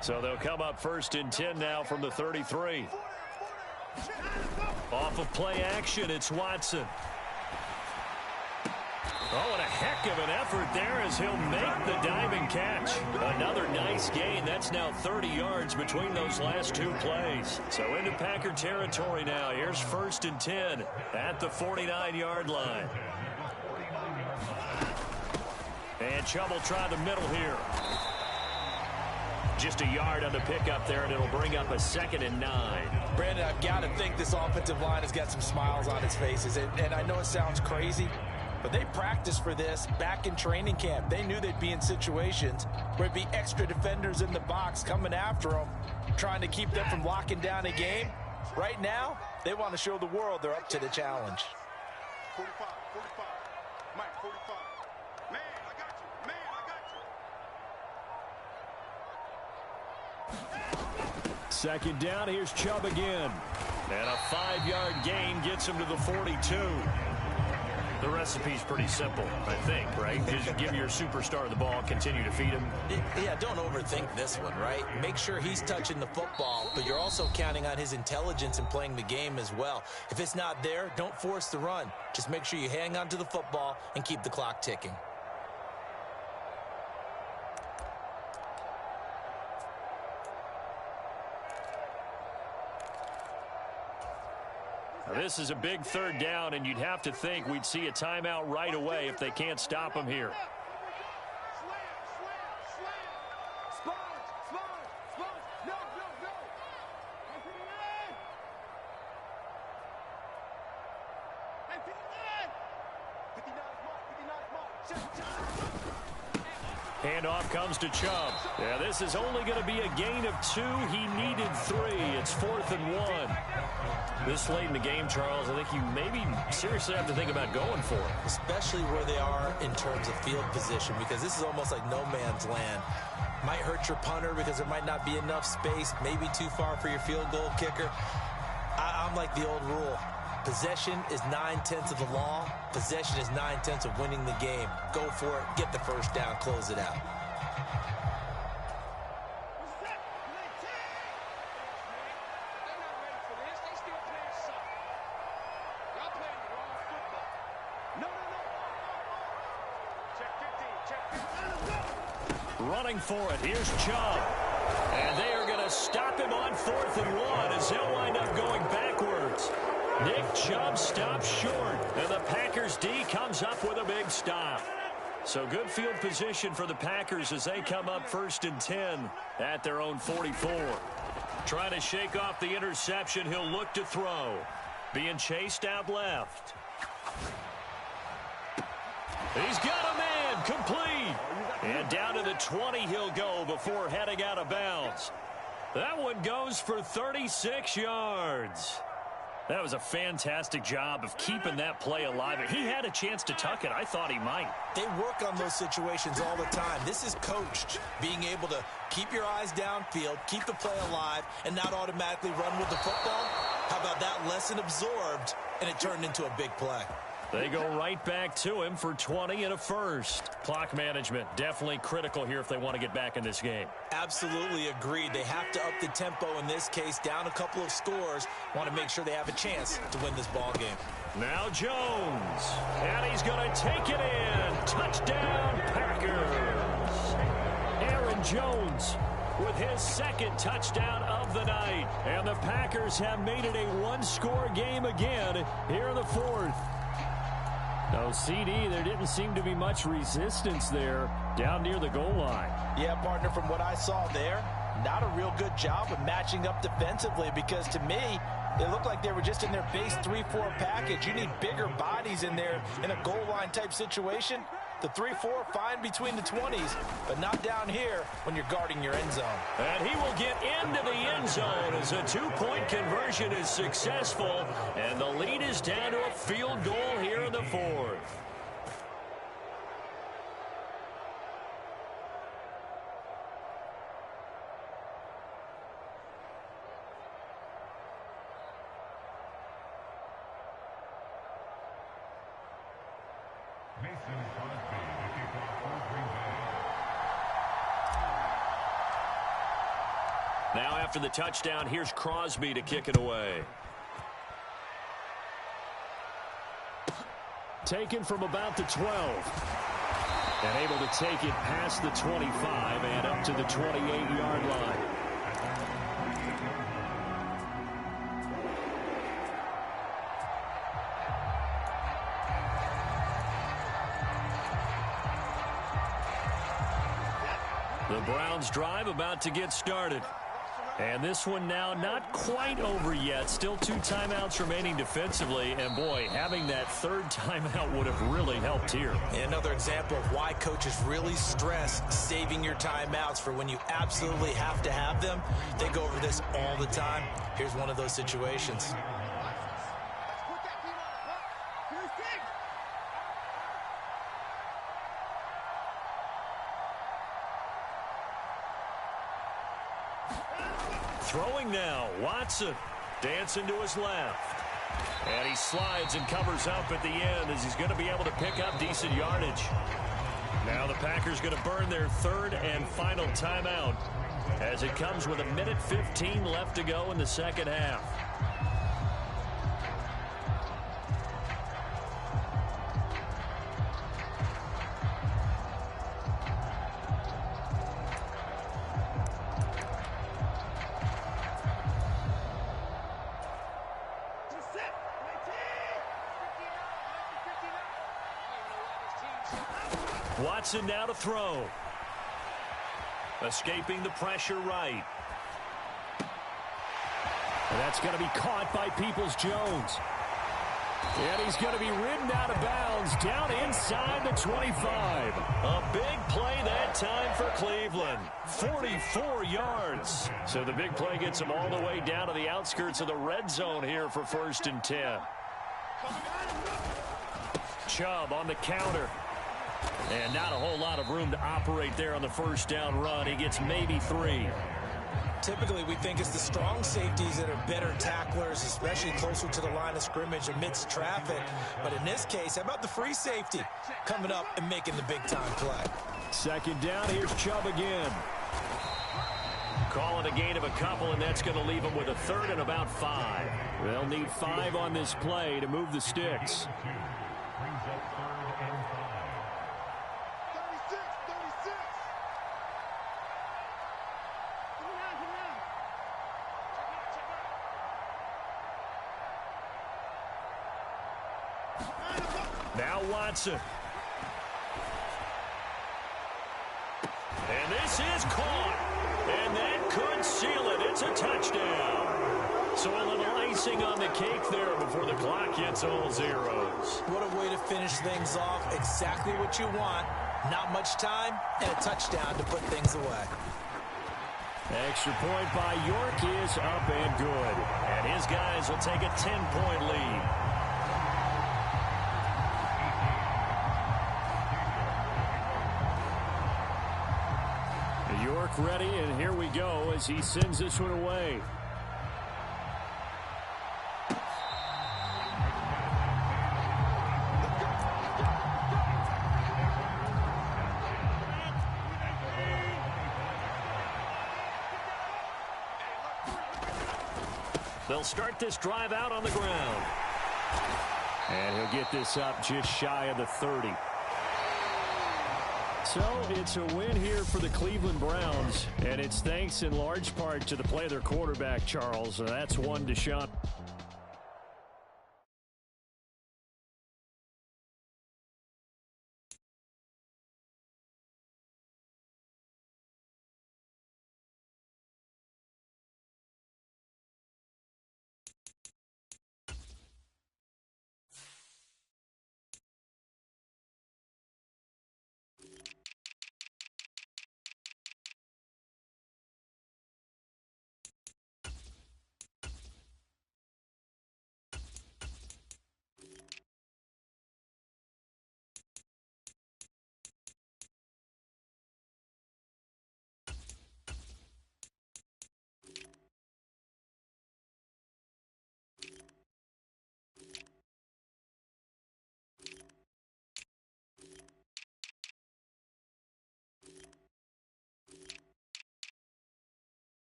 So they'll come up 1st and 10 now from the 33. Off of play action, it's Watson. Oh, and a heck of an effort there as he'll make the diving catch. Another nice gain. That's now 30 yards between those last two plays. So into Packer territory now. Here's 1st and 10 at the 49-yard line. And Chubb will try the middle here. Just a yard on the pickup there, and it'll bring up a 2nd and 9.
Brandon, I've got to think this offensive line has got some smiles on its faces. And I know it sounds crazy, but they practiced for this back in training camp. They knew they'd be in situations where it'd be extra defenders in the box coming after them, trying to keep them from locking down a game. Right now, they want to show the world they're up to the challenge.
45, 45. Mike, 45. Man, I got you. Man, I got you.
2nd down, here's Chubb again. And a 5-yard gain gets him to the 42. The recipe's pretty simple, I think, right? Just give your superstar the ball, continue to feed him.
Yeah, don't overthink this one, right? Make sure he's touching the football, but you're also counting on his intelligence in playing the game as well. If it's not there, don't force the run. Just make sure you hang on to the football and keep the clock ticking.
This is a big 3rd down, and you'd have to think we'd see a timeout right away if they can't stop him here. Handoff comes to Chubb. Yeah, this is only going to be a gain of 2. He needed 3. It's 4th and 1. This late in the game, Charles, I think you maybe seriously have to think about going for it.
Especially where they are in terms of field position, because this is almost like no man's land. Might hurt your punter because there might not be enough space, maybe too far for your field goal kicker. I'm like the old rule. Possession is 9/10 of the law. Possession is 9/10 of winning the game. Go for it. Get the 1st down. Close it out.
Running for it. Here's Chubb. And they are going to stop him on 4th and 1 as they'll wind up going backwards. Nick Chubb stops short, and the Packers D comes up with a big stop. So good field position for the Packers as they come up 1st and 10 at their own 44. Trying to shake off the interception, he'll look to throw. Being chased out left. He's got a man, complete. And down to the 20 he'll go before heading out of bounds. That one goes for 36 yards. That was a fantastic job of keeping that play alive. He had a chance to tuck it. I thought he might.
They work on those situations all the time. This is coached, being able to keep your eyes downfield, keep the play alive, and not automatically run with the football. How about that lesson absorbed, and it turned into a big play?
They go right back to him for 20 and a 1st. Clock management, definitely critical here if they want to get back in this game.
Absolutely agreed. They have to up the tempo in this case, down a couple of scores. Want to make sure they have a chance to win this ball game.
Now Jones, and he's going to take it in. Touchdown, Packers. Aaron Jones with his 2nd touchdown of the night. And the Packers have made it a 1-score game again here in the 4th. No, CD, there didn't seem to be much resistance there down near the goal line.
Yeah, partner, from what I saw there, not a real good job of matching up defensively, because to me, they look like they were just in their base 3-4 package. You need bigger bodies in there in a goal line type situation. The 3-4 fine between the 20s, but not down here when you're guarding your end zone.
And he will get into the end zone as a 2-point conversion is successful, and the lead is down to a field goal here in the 4th. Now after the touchdown, here's Crosby to kick it away.
Taken from about the 12. And able to take it past the 25 and up to the 28-yard line. The Browns drive about to get started. And this one now not quite over yet. Still 2 timeouts remaining defensively. And, boy, having that third timeout would have really helped here.
Another example of why coaches really stress saving your timeouts for when you absolutely have to have them. They go over this all the time. Here's one of those situations.
Throwing now, Watson dancing to his left. And he slides and covers up at the end as he's going to be able to pick up decent yardage. Now the Packers going to burn their third and final timeout as it comes with 1:15 left to go in the second half. Watson now to throw. Escaping the pressure right. And that's going to be caught by Peoples-Jones. And he's going to be ridden out of bounds down inside the 25. A big play that time for Cleveland. 44 yards. So the big play gets him all the way down to the outskirts of the red zone here for 1st and 10. Chubb on the counter. And not a whole lot of room to operate there on the first down run. He gets maybe 3.
Typically, we think it's the strong safeties that are better tacklers, especially closer to the line of scrimmage amidst traffic. But in this case, how about the free safety coming up and making the big-time play?
Second down, here's Chubb again. Call it a gain of a couple, and that's going to leave him with a third and about 5. They'll need 5 on this play to move the sticks. Now Watson. And this is caught. And that could seal it. It's a touchdown. So a little icing on the cake there before the clock hits all zeros.
What a way to finish things off. Exactly what you want. Not much time and a touchdown to put things away.
Extra point by York is up and good. And his guys will take a 10-point lead. York ready, and here we go as he sends this one away. They'll start this drive out on the ground. And he'll get this up just shy of the 30. So it's a win here for the Cleveland Browns, and it's thanks in large part to the play of their quarterback, Charles. That's one Deshaun.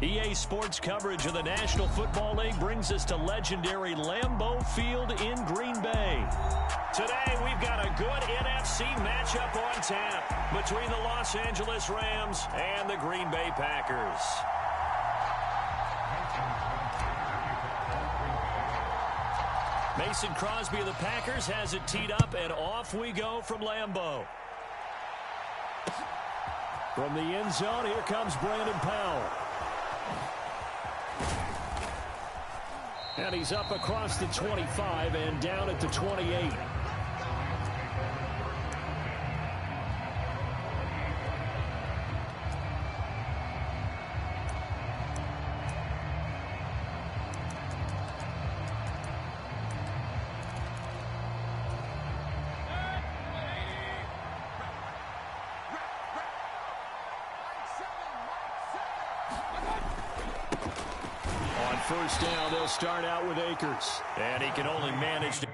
EA Sports coverage of the National Football League brings us to legendary Lambeau Field in Green Bay. Today, we've got a good NFC matchup on tap between the Los Angeles Rams and the Green Bay Packers. Mason Crosby of the Packers has it teed up, and off we go from Lambeau. From the end zone, here comes Brandon Powell. And he's up across the 25 and down at the 28. First down, they'll start out with Akers. And he can only manage to...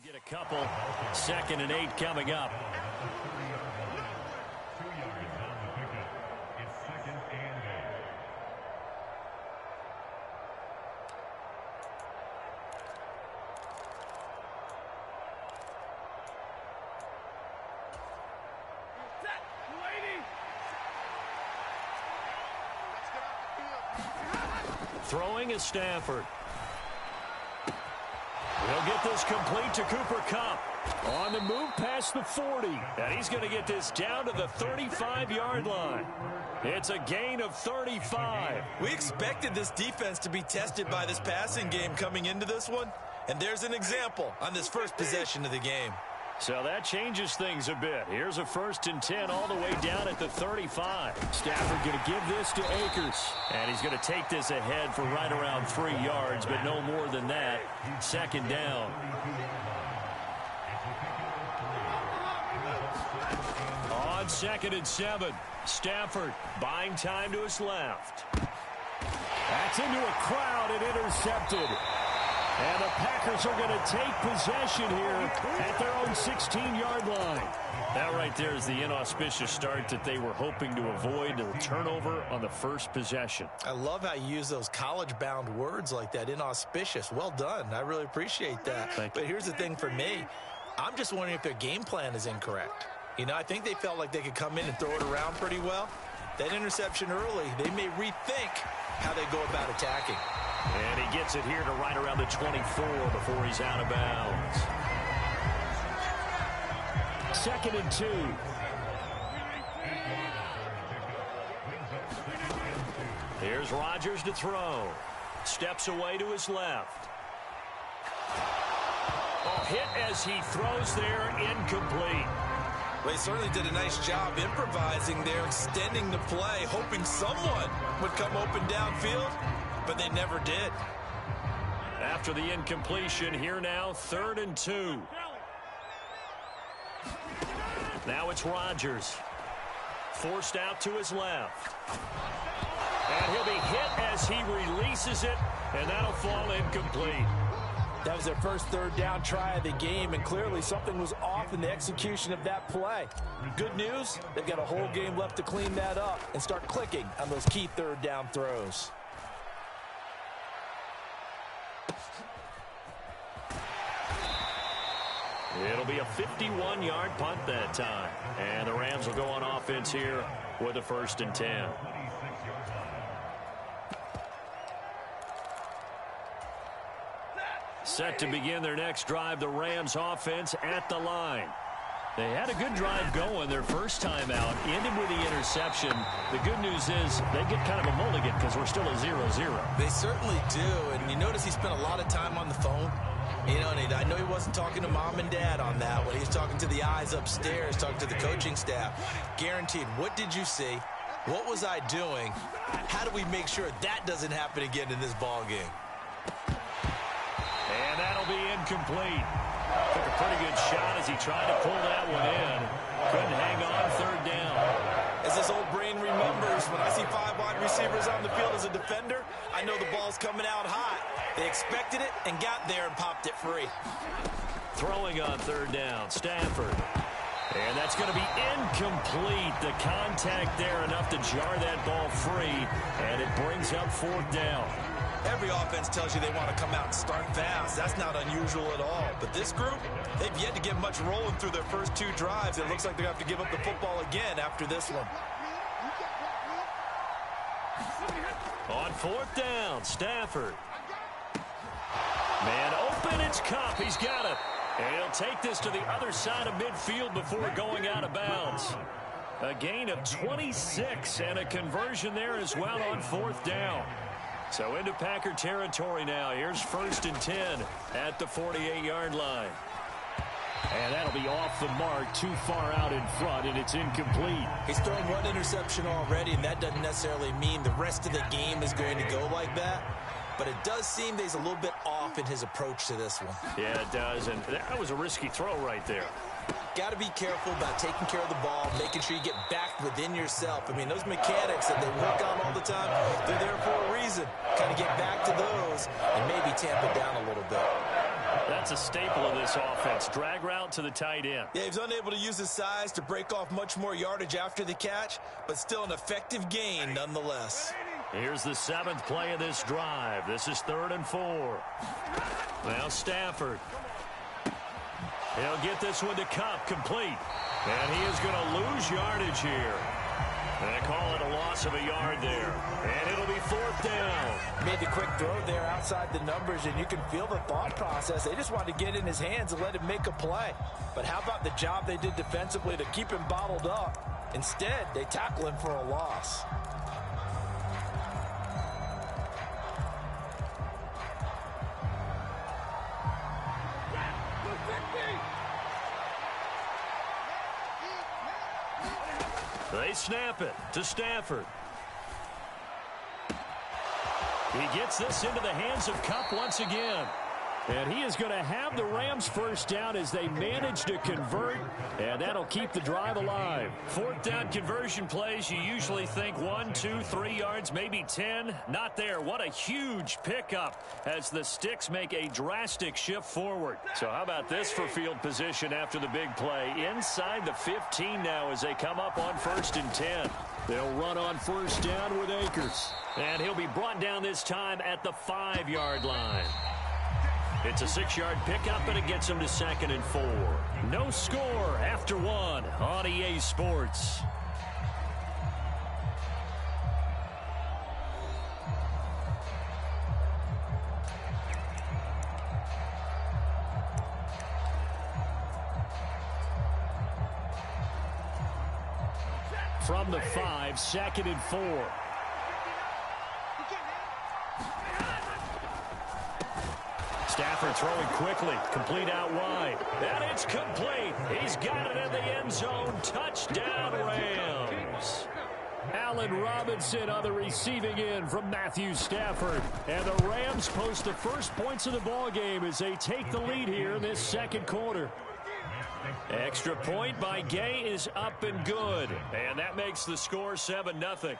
Get a couple. 2nd and 8 coming up. Throwing is Stafford. He'll get this complete to Cooper Kupp. On the move past the 40. And he's going to get this down to the 35-yard line. It's a gain of 35.
We expected this defense to be tested by this passing game coming into this one. And there's an example on this first possession of the game.
So that changes things a bit. Here's a 1st and 10 all the way down at the 35. Stafford going to give this to Akers. And he's going to take this ahead for right around 3 yards, but no more than that. 2nd down. On 2nd and 7, Stafford buying time to his left. That's into a crowd and intercepted. And the Packers are going to take possession here at their own 16-yard line. That right there is the inauspicious start that they were hoping to avoid, a turnover on the first possession.
I love how you use those college-bound words like that, inauspicious. Well done. I really appreciate that. But here's the thing for me. I'm just wondering if their game plan is incorrect. You know, I think they felt like they could come in and throw it around pretty well. That interception early, they may rethink how they go about attacking.
And he gets it here to right around the 24 before he's out of bounds. 2nd and 2. Here's Rodgers to throw. Steps away to his left. Oh, hit as he throws there, incomplete.
Well, he certainly did a nice job improvising there, extending the play, hoping someone would come open downfield. But they never did.
After the incompletion, here now, 3rd and 2. Now it's Rodgers. Forced out to his left. And he'll be hit as he releases it, and that'll fall incomplete.
That was their first 3rd down try of the game, and clearly something was off in the execution of that play. Good news, they've got a whole game left to clean that up and start clicking on those key 3rd down throws.
It'll be a 51-yard punt that time. And the Rams will go on offense here with a 1st and 10. Set to begin their next drive, the Rams offense at the line. They had a good drive going their first time out, ended with the interception. The good news is they get kind of a mulligan because we're still at 0-0.
They certainly do, and you notice he spent a lot of time on the phone. You know, and I know he wasn't talking to mom and dad on that one. He was talking to the eyes upstairs, talking to the coaching staff. Guaranteed, what did you see? What was I doing? How do we make sure that doesn't happen again in this ball game?
And that'll be incomplete. Took a pretty good shot as he tried to pull that one in. Couldn't hang on third down.
As this old brain remembers, when I see 5 wide receivers on the field as a defender, I know the ball's coming out hot. They expected it and got there and popped it free.
Throwing on third down, Stafford. And that's going to be incomplete. The contact there enough to jar that ball free, and it brings up fourth down.
Every offense tells you they want to come out and start fast. That's not unusual at all. But this group, they've yet to get much rolling through their first 2 drives. It looks like they're going to have to give up the football again after this one.
On fourth down, Stafford. Man open, it's Kupp. He's got it. And he'll take this to the other side of midfield before going out of bounds. A gain of 26 and a conversion there as well on fourth down. So into Packer territory now. Here's 1st and 10 at the 48-yard line. And that'll be off the mark, too far out in front, and it's incomplete.
He's thrown 1 interception already, and that doesn't necessarily mean the rest of the game is going to go like that. But it does seem that he's a little bit off in his approach to this one.
Yeah, it does, and that was a risky throw right there.
Got to be careful about taking care of the ball, making sure you get back within yourself. I mean, those mechanics that they work on all the time, they're there for a reason. Kind of get back to those and maybe tamp it down a little bit.
That's a staple of this offense. Drag route to the tight end.
Yeah, he's unable to use his size to break off much more yardage after the catch, but still an effective gain nonetheless.
Here's the 7th play of this drive. This is 3rd and 4. Now Stafford. He'll get this one to Kupp, complete. And he is going to lose yardage here. They call it a loss of a yard there. And it'll be 4th down.
Made the quick throw there outside the numbers, and you can feel the thought process. They just wanted to get in his hands and let him make a play. But how about the job they did defensively to keep him bottled up? Instead, they tackle him for a loss.
They snap it to Stafford. He gets this into the hands of Kupp once again. And he is going to have the Rams first down as they manage to convert, and that'll keep the drive alive. 4th down conversion plays, you usually think 1, 2, 3 yards, maybe 10. Not there. What a huge pickup as the Sticks make a drastic shift forward. So how about this for field position after the big play? Inside the 15 now as they come up on 1st and 10. They'll run on first down with Akers. And he'll be brought down this time at the 5-yard line. It's a 6-yard pickup, and it gets him to 2nd and 4. No score after 1 on EA Sports. From the 5, 2nd and 4. Stafford throwing quickly, complete out wide. And it's complete. He's got it in the end zone. Touchdown, Rams. Allen Robinson on the receiving end from Matthew Stafford. And the Rams post the first points of the ball game as they take the lead here in this 2nd quarter. Extra point by Gay is up and good. And that makes the score 7-0.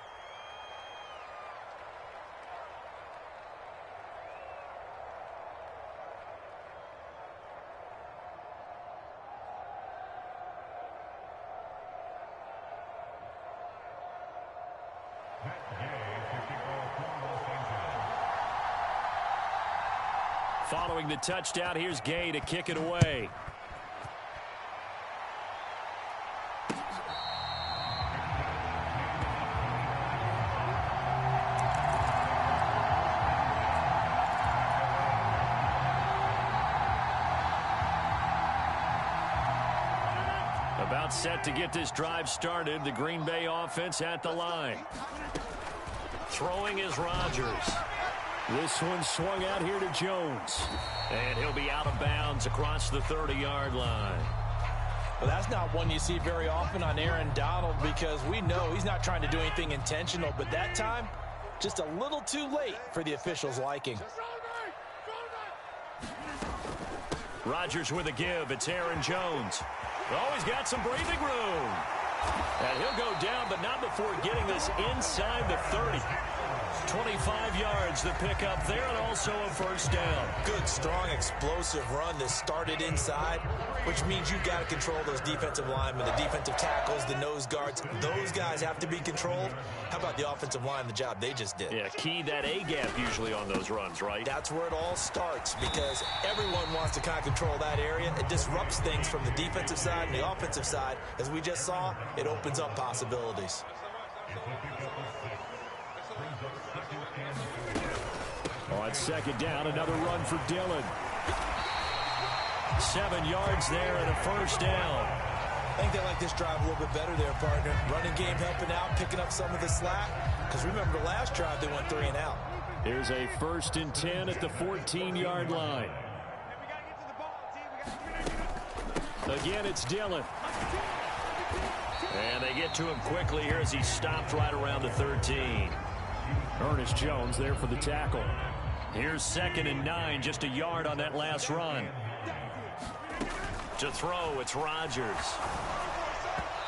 Following the touchdown, here's Gay to kick it away. About set to get this drive started. The Green Bay offense at the line. Throwing is Rodgers.
This one swung out here to Jones. And he'll be out of bounds across the 30-yard line.
Well, that's not one you see very often on Aaron Donald because we know he's not trying to do anything intentional, but that time, just a little too late for the officials' liking.
Rodgers with a give. It's Aaron Jones. Oh, he's got some breathing room. And he'll go down, but not before getting this inside the 30. 25 yards the pickup there, and also a first down.
Good, strong, explosive run that started inside, which means you've got to control those defensive linemen, the defensive tackles, the nose guards. Those guys have to be controlled. How about the offensive line, the job they just did?
Yeah, key that A-gap usually on those runs, right?
That's where it all starts because everyone wants to kind of control that area. It disrupts things from the defensive side and the offensive side. As we just saw, it opens up possibilities.
On second down, another run for Dillon. 7 yards there and a first down.
I think they like this drive a little bit better there, partner. Running game helping out, picking up some of the slack. Because remember the last drive, they went 3 and out.
Here's a 1st and 10 at the 14-yard line. Again, it's Dillon. And they get to him quickly here as he stopped right around the 13. Ernest Jones there for the tackle. Here's 2nd and 9, just a yard on that last run. To throw, it's Rodgers.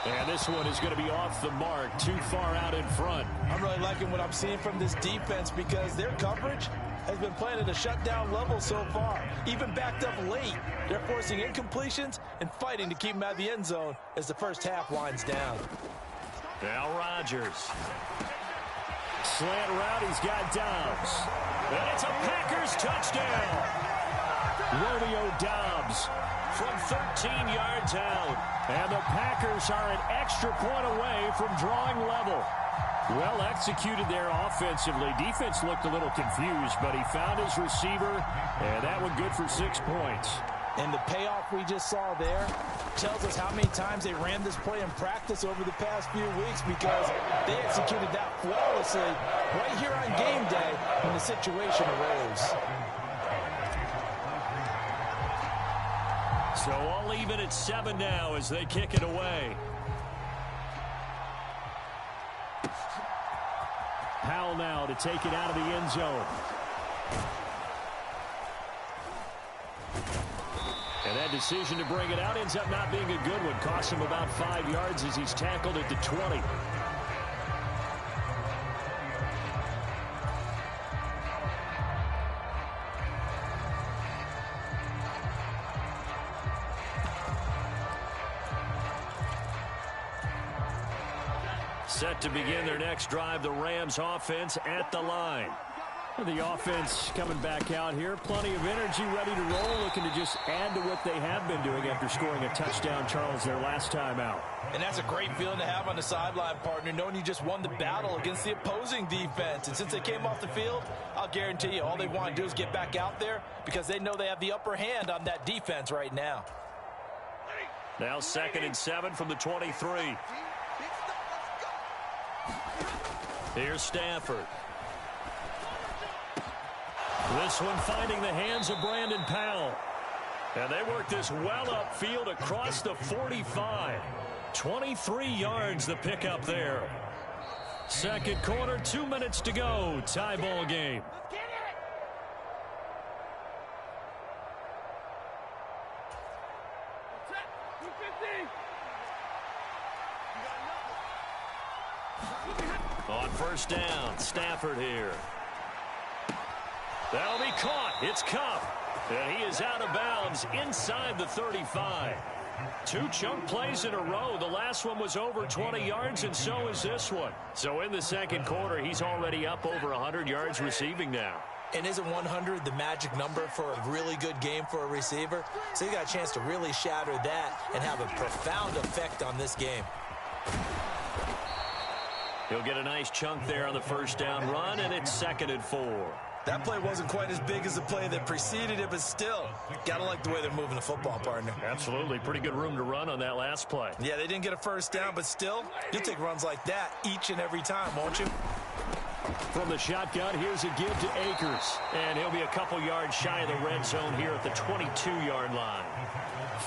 And this one is going to be off the mark, too far out in front.
I'm really liking what I'm seeing from this defense because their coverage has been playing at a shutdown level so far. Even backed up late, they're forcing incompletions and fighting to keep them out of the end zone as the first half winds down.
Now Rodgers. Slant route, he's got Dobbs. And it's a Packers touchdown. Romeo Dobbs from 13 yards out. And the Packers are an extra point away from drawing level. Well executed there offensively. Defense looked a little confused, but he found his receiver, and that one good for 6 points.
And the payoff we just saw there tells us how many times they ran this play in practice over the past few weeks because they executed that flawlessly right here on game day when the situation arose.
So all even at 7 now as they kick it away. Powell now to take it out of the end zone. And that decision to bring it out ends up not being a good one. Costs him about 5 yards as he's tackled at the 20. Set to begin their next drive, the Rams offense at the line. The offense coming back out here. Plenty of energy, ready to roll, looking to just add to what they have been doing after scoring a touchdown, Charles, their last time out.
And that's a great feeling to have on the sideline, partner, knowing you just won the battle against the opposing defense. And since they came off the field, I'll guarantee you all they want to do is get back out there because they know they have the upper hand on that defense right now.
Now 2nd and 7 from the 23. Here's Stafford. This one finding the hands of Brandon Powell. And they work this well upfield across the 45. 23 yards the pickup there. Second quarter, 2 minutes to go. Tie ball game. On first down, Stafford here. That'll be caught. It's Kupp. And he is out of bounds inside the 35. 2 chunk plays in a row. The last one was over 20 yards, and so is this one. So in the second quarter, he's already up over 100 yards receiving now.
And isn't 100 the magic number for a really good game for a receiver? So you got a chance to really shatter that and have a profound effect on this game.
He'll get a nice chunk there on the first down run, and it's 2nd and 4.
That play wasn't quite as big as the play that preceded it, but still, got to like the way they're moving the football, partner.
Absolutely. Pretty good room to run on that last play.
Yeah, they didn't get a first down, but still, you'll take runs like that each and every time, won't you?
From the shotgun, here's a give to Akers.
And he'll be a couple yards shy of the red zone here at the 22-yard line.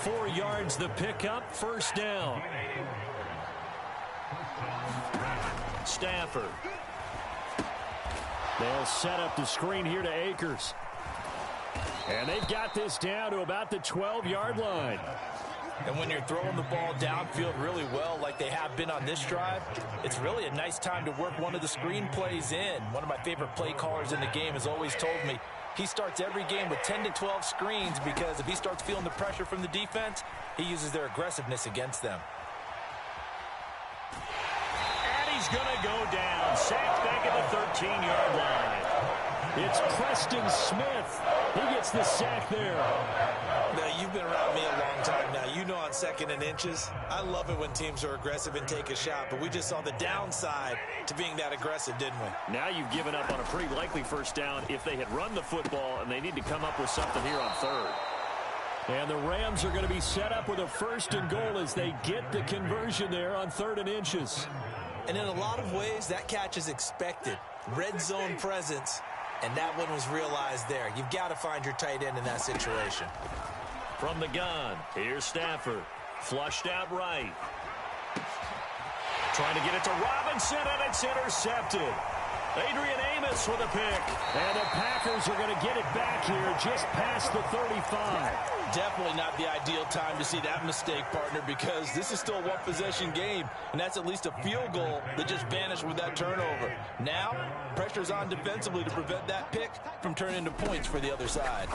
4 yards the pickup, first down.
Stafford.
They'll set up the screen here to Akers. And they've got this down to about the 12-yard line.
And when you're throwing the ball downfield really well like they have been on this drive, it's really a nice time to work one of the screen plays in. One of my favorite play callers in the game has always told me he starts every game with 10 to 12 screens because if he starts feeling the pressure from the defense, he uses their aggressiveness against them.
And he's going to go down. Sacked back at the 13-yard line.
It's Preston Smith. He gets the sack there.
Now, you've been around me a long time now. You know on 2nd and inches, I love it when teams are aggressive and take a shot, but we just saw the downside to being that aggressive, didn't we?
Now you've given up on a pretty likely first down if they had run the football, and they need to come up with something here on 3rd.
And the Rams are going to be set up with a 1st and goal as they get the conversion there on 3rd and inches.
And in a lot of ways, that catch is expected. Red zone presence. And that one was realized there. You've got to find your tight end in that situation.
From the gun, here's Stafford. Flushed out right. Trying to get it to Robinson, and it's intercepted. Adrian Amos with a pick.
And the Packers are going to get it back here just past the 35.
Definitely not the ideal time to see that mistake, partner, because this is still a one-possession game, and that's at least a field goal that just vanished with that turnover. Now, pressure's on defensively to prevent that pick from turning into points for the other side.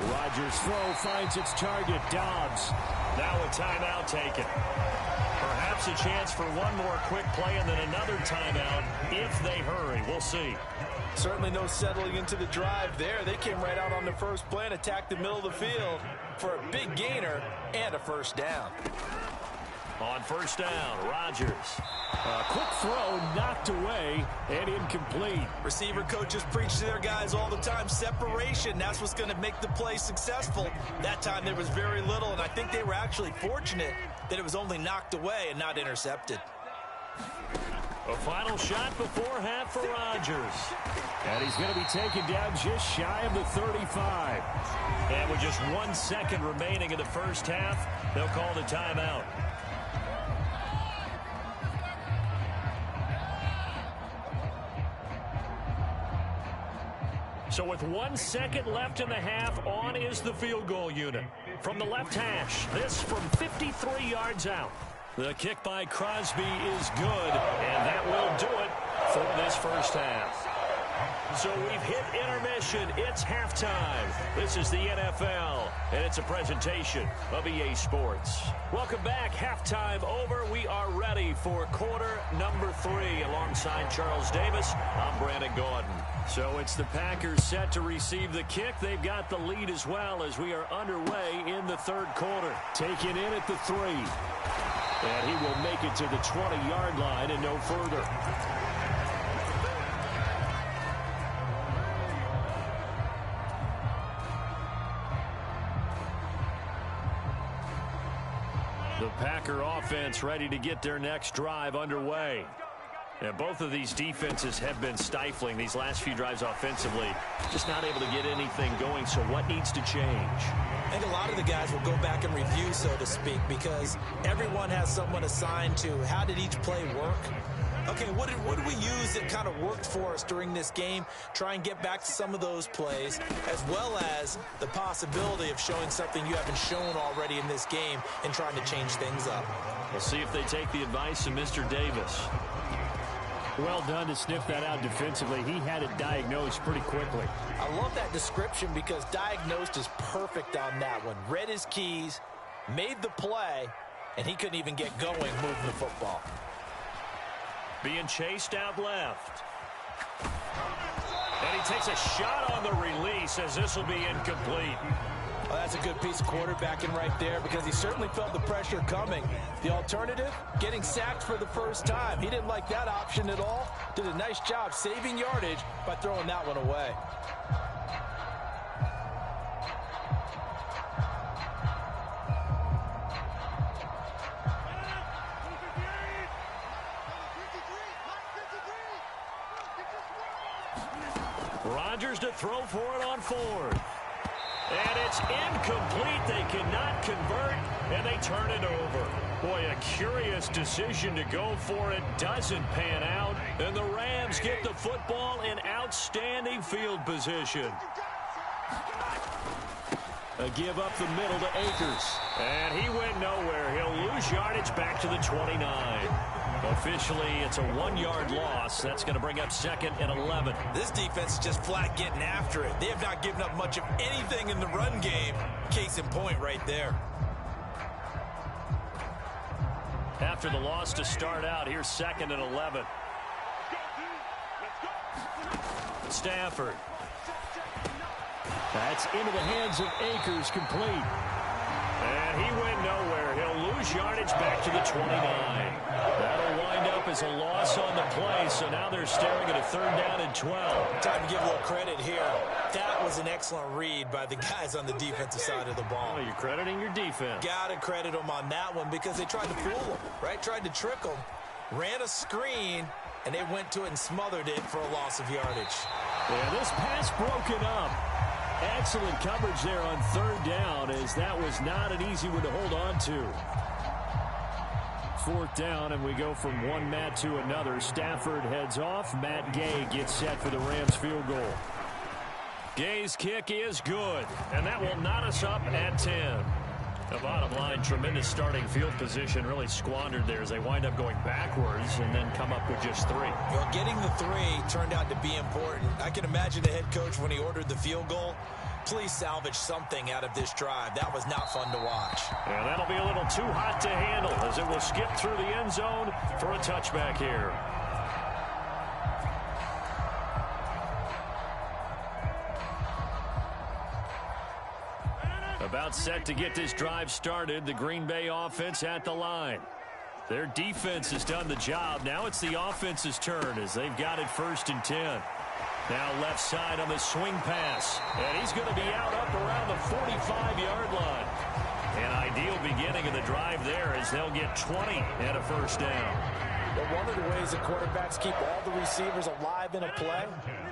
Rodgers' throw finds its target, Dobbs.
Now a timeout taken. Perhaps a chance for one more quick play and then another timeout if they hurry. We'll see.
Certainly no settling into the drive there. They came right out on the first play and attacked the middle of the field for a big gainer and a first down.
On first down, Rodgers.
A quick throw knocked away and incomplete.
Receiver coaches preach to their guys all the time. Separation, that's what's going to make the play successful. That time there was very little, and I think they were actually fortunate that it was only knocked away and not intercepted.
A final shot before half for Rodgers.
And he's going to be taken down just shy of the 35.
And with just 1 second remaining in the first half, they'll call the timeout. So with 1 second left in the half, on is the field goal unit. From the left hash, this from 53 yards out. The kick by Crosby is good, and that will do it for this first half. So we've hit intermission. It's halftime. This is the NFL, and it's a presentation of EA Sports. Welcome back. Halftime over. We are ready for quarter number 3. Alongside Charles Davis, I'm Brandon Gordon. So it's the Packers set to receive the kick. They've got the lead as well as we are underway in the third quarter. Taken in at the 3. And he will make it to the 20-yard line and no further. The Packer offense ready to get their next drive underway. And both of these defenses have been stifling these last few drives offensively. Just not able to get anything going, so what needs to change?
I think a lot of the guys will go back and review, so to speak, because everyone has someone assigned to how did each play work. Okay, what did we use that kind of worked for us during this game? Try and get back to some of those plays, as well as the possibility of showing something you haven't shown already in this game and trying to change things up.
We'll see if they take the advice of Mr. Davis.
Well done to sniff that out defensively. He had it diagnosed pretty quickly.
I love that description because diagnosed is perfect on that one. Read his keys, made the play, and he couldn't even get going moving the football.
Being chased out left. And he takes a shot on the release as this will be incomplete.
Well, that's a good piece of quarterbacking right there because he certainly felt the pressure coming. The alternative, getting sacked for the first time. He didn't like that option at all. Did a nice job saving yardage by throwing that one away.
Rodgers to throw for it on fourth. And it's incomplete. They cannot convert, and they turn it over. Boy, a curious decision to go for it. Doesn't pan out, and the Rams get the football in outstanding field position. A give up the middle to Akers. And he went nowhere. He'll lose yardage back to the 29. Officially, it's a 1-yard loss. That's going to bring up 2nd and 11.
This defense is just flat getting after it. They have not given up much of anything in the run game. Case in point right there.
After the loss to start out, here's 2nd and 11. Stafford. That's into the hands of Akers, complete. And he went nowhere. He'll lose yardage back to the 29. That'll wind up as a loss on the play, so now they're staring at a 3rd down and 12.
Time to give a little credit here. That was an excellent read by the guys on the defensive side of the ball.
Oh, you're crediting your defense.
Got to credit them on that one because they tried to fool them, right? Tried to trick them, ran a screen, and they went to it and smothered it for a loss of yardage.
Yeah, this pass broken up. Excellent coverage there on 3rd down, as that was not an easy one to hold on to. 4th down, and we go from one Matt to another. Stafford heads off. Matt Gay gets set for the Rams field goal. Gay's kick is good, and that will knot us up at 10. The bottom line, tremendous starting field position, really squandered there as they wind up going backwards and then come up with just 3.
Well, getting the 3 turned out to be important. I can imagine the head coach when he ordered the field goal. Please salvage something out of this drive. That was not fun to watch.
And that'll be a little too hot to handle as it will skip through the end zone for a touchback here. About set to get this drive started. The Green Bay offense at the line. Their defense has done the job. Now it's the offense's turn as they've got it 1st and 10. Now left side on the swing pass. And he's going to be out up around the 45-yard line. An ideal beginning of the drive there as they'll get 20 and a 1st down.
But one of the ways that quarterbacks keep all the receivers alive in a play,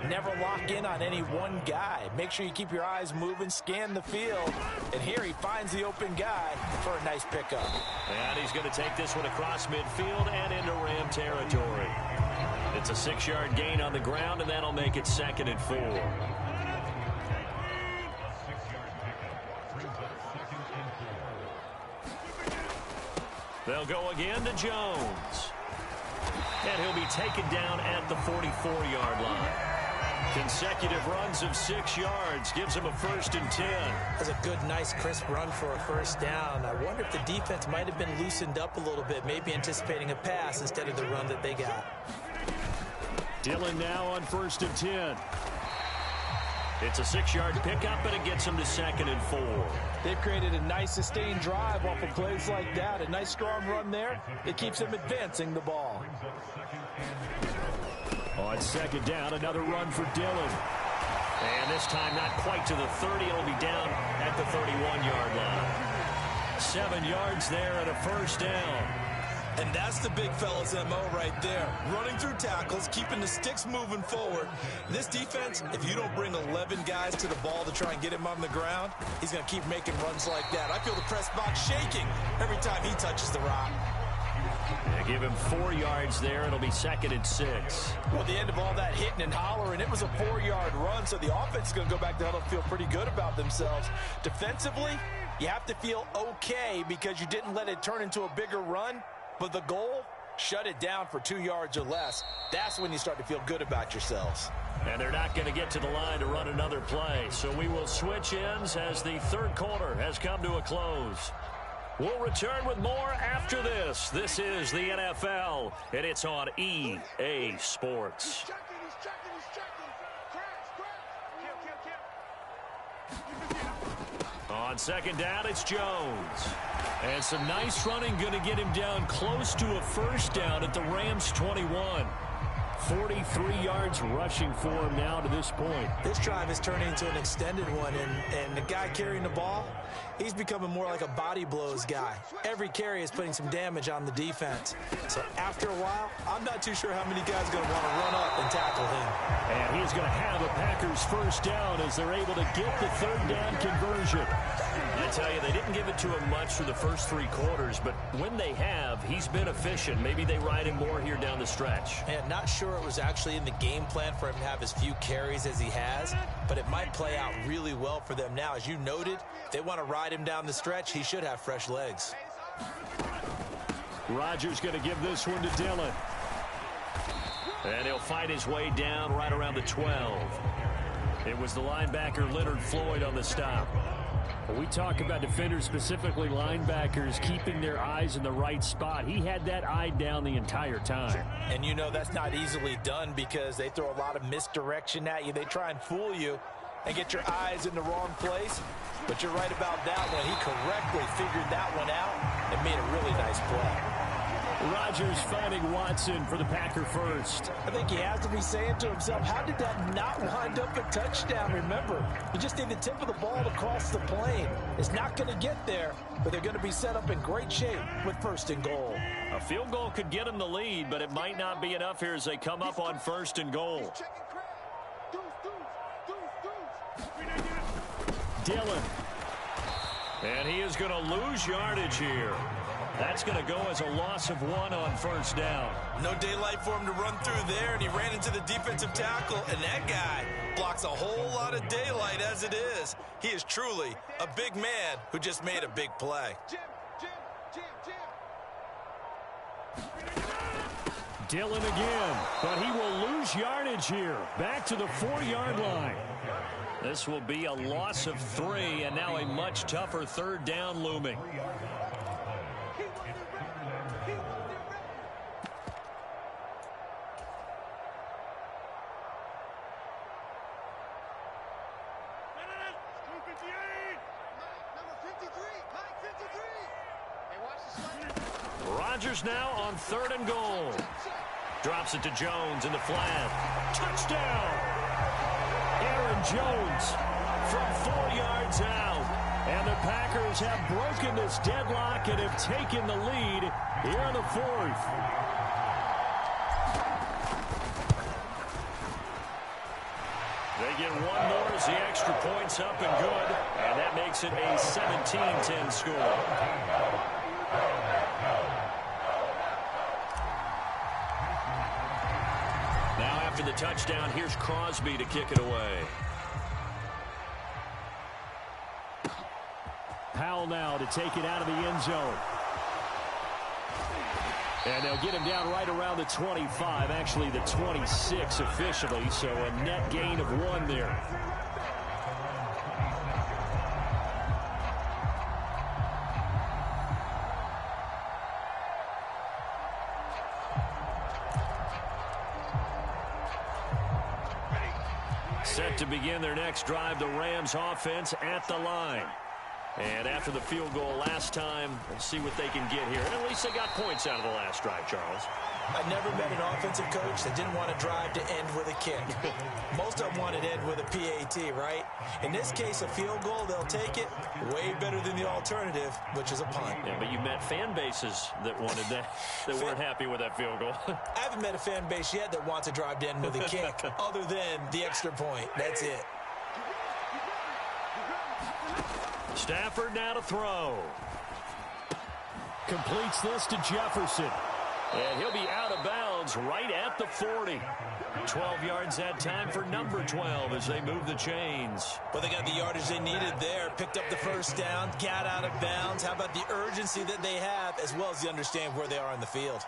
never lock in on any one guy. Make sure you keep your eyes moving, scan the field. And here he finds the open guy for a nice pickup.
And he's going to take this one across midfield and into Ram territory. It's a 6-yard gain on the ground, and that'll make it 2nd and 4. They'll go again to Jones. And he'll be taken down at the 44-yard line. Consecutive runs of 6 yards gives him a 1st and 10.
That's a good, nice, crisp run for a 1st down. I wonder if the defense might have been loosened up a little bit, maybe anticipating a pass instead of the run that they got.
Dillon now on 1st and 10. It's a 6-yard pickup, and it gets him to 2nd and 4.
They've created a nice sustained drive off of plays like that. A nice strong run there. It keeps them advancing the ball.
On 2nd down, another run for Dillon. And this time not quite to the 30. It'll be down at the 31-yard line. 7 yards there and a 1st down.
And that's the big fella's MO right there. Running through tackles, keeping the sticks moving forward. This defense, if you don't bring 11 guys to the ball to try and get him on the ground, he's going to keep making runs like that. I feel the press box shaking every time he touches the rock.
Yeah, give him 4 yards there. It'll be 2nd and 6.
Well, at the end of all that hitting and hollering, it was a 4-yard run, so the offense is going to go back to huddle and feel pretty good about themselves. Defensively, you have to feel okay because you didn't let it turn into a bigger run. But the goal, shut it down for 2 yards or less. That's when you start to feel good about yourselves.
And they're not going to get to the line to run another play. So we will switch ends as the 3rd quarter has come to a close. We'll return with more after this. This is the NFL, and it's on EA Sports. On 2nd down, it's Jones. And some nice running going to get him down close to a 1st down at the Rams 21.
43 yards rushing for him now to this point.
This drive is turning into an extended one, and the guy carrying the ball, he's becoming more like a body blows guy. Every carry is putting some damage on the defense. So after a while, I'm not too sure how many guys are going to want to run up and tackle him.
And he's going to have a Packers first down as they're able to get the third down conversion. I tell you, they didn't give it to him much for the first 3 quarters, but when they have, he's been efficient. Maybe they ride him more here down the stretch.
And not sure it was actually in the game plan for him to have as few carries as he has, but it might play out really well for them now. As you noted, if they want to ride him down the stretch, he should have fresh legs.
Rodgers going to give this one to Dillon. And he'll fight his way down right around the 12. It was the linebacker Leonard Floyd on the stop. We talk about defenders, specifically linebackers, keeping their eyes in the right spot. He had that eye down the entire time.
And you know that's not easily done because they throw a lot of misdirection at you. They try and fool you and get your eyes in the wrong place. But you're right about that one. He correctly figured that one out and made a really nice play.
Rodgers finding Watson for the Packer first.
I think he has to be saying to himself, how did that not wind up a touchdown? Remember, you just need the tip of the ball to cross the plane. It's not going to get there, but they're going to be set up in great shape with 1st and goal.
A field goal could get them the lead, but it might not be enough here as they come up on 1st and goal. Dillon. And he is going to lose yardage here. That's going to go as a loss of 1 on 1st down.
No daylight for him to run through there, and he ran into the defensive tackle, and that guy blocks a whole lot of daylight as it is. He is truly a big man who just made a big play.
Dillon again, but he will lose yardage here. Back to the 4-yard line. This will be a loss of 3, and now a much tougher 3rd down looming. Rodgers now on 3rd and goal. Drops it to Jones in the flat. Touchdown! Aaron Jones from 4 yards out. And the Packers have broken this deadlock and have taken the lead here in the 4th. They get 1 more as the extra point's up and good. And that makes it a 17-10 score. After the touchdown, here's Crosby to kick it away. Powell now to take it out of the end zone. And they'll get him down right around the 25, actually the 26 officially, so a net gain of 1 there. Set to begin their next drive, the Rams offense at the line. And after the field goal last time, we'll see what they can get here. And at least they got points out of the last drive, Charles.
I never met an offensive coach that didn't want to drive to end with a kick. Most of them wanted to end with a PAT, right? In this case, a field goal, they'll take it. Way better than the alternative, which is a punt.
Yeah, but you met fan bases that wanted that, that weren't happy with that field goal.
I haven't met a fan base yet that wants to drive to end with a kick, other than the extra point. That's it.
Stafford now to throw. Completes this to Jefferson. And he'll be out of bounds right at the 40. 12 yards that time for number 12 as they move the chains.
Well, they got the yardage they needed there. Picked up the first down, got out of bounds. How about the urgency that they have, as well as the understand where they are in the field.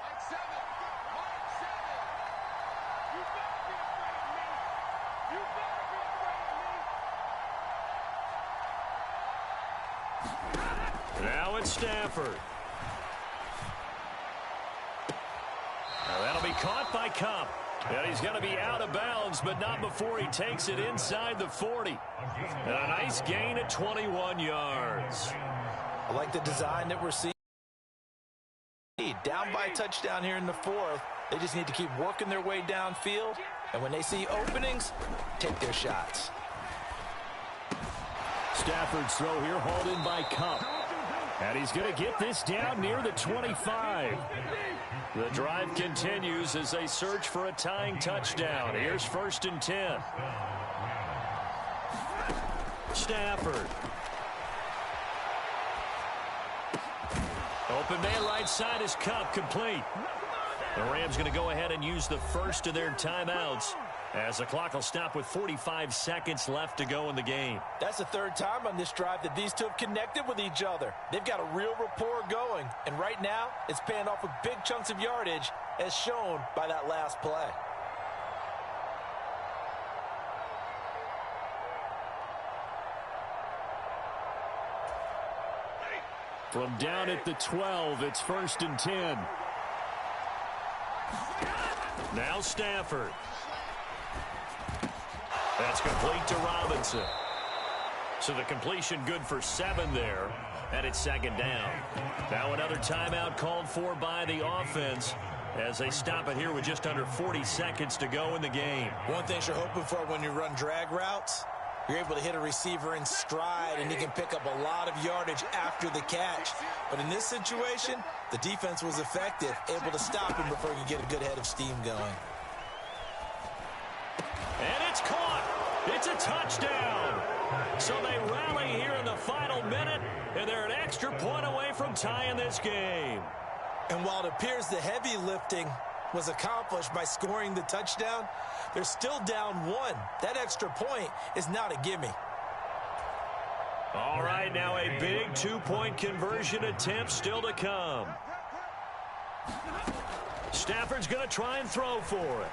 Now it's Stafford. Now that'll be caught by Kupp. And he's going to be out of bounds, but not before he takes it inside the 40. And a nice gain at 21 yards.
I like the design that we're seeing. Down by that touchdown here in the fourth. They just need to keep working their way downfield, and when they see openings, take their shots.
Stafford's throw here hauled in by Cup. And he's going to get this down near the 25. The drive continues as they search for a tying touchdown. Here's 1st and 10. Stafford. Open man right side is Cup, complete. The Rams going to go ahead and use the first of their timeouts as the clock will stop with 45 seconds left to go in the game.
That's the third time on this drive that these two have connected with each other. They've got a real rapport going, and right now it's paying off with big chunks of yardage as shown by that last play.
From down at the 12, it's 1st and 10. Now Stafford. That's complete to Robinson. So the completion good for 7 there, and it's 2nd down. Now another timeout called for by the offense as they stop it here with just under 40 seconds to go in the game.
One thing you're hoping for when you run drag routes, you're able to hit a receiver in stride, and he can pick up a lot of yardage after the catch. But in this situation, the defense was effective, able to stop him before he could get a good head of steam going.
And it's caught. It's a touchdown. So they rally here in the final minute, and they're an extra point away from tying this game.
And while it appears the heavy lifting was accomplished by scoring the touchdown, they're still down 1. That extra point is not a gimme.
All right, now a big 2-point conversion attempt still to come. Stafford's going to try and throw for it.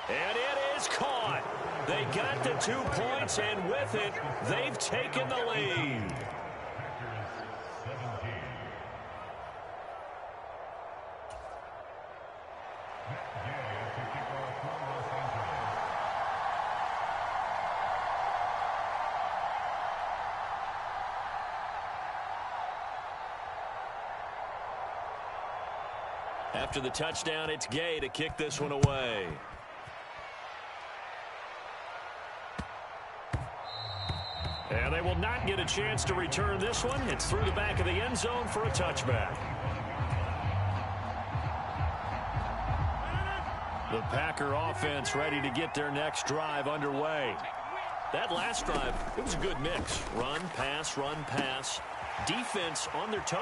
And it is caught. They got the 2 points, and with it, they've taken the lead. After the touchdown, it's Gay to kick this one away. And they will not get a chance to return this one. It's through the back of the end zone for a touchback. The Packer offense ready to get their next drive underway. That last drive, it was a good mix. Run, pass. Defense on their toes.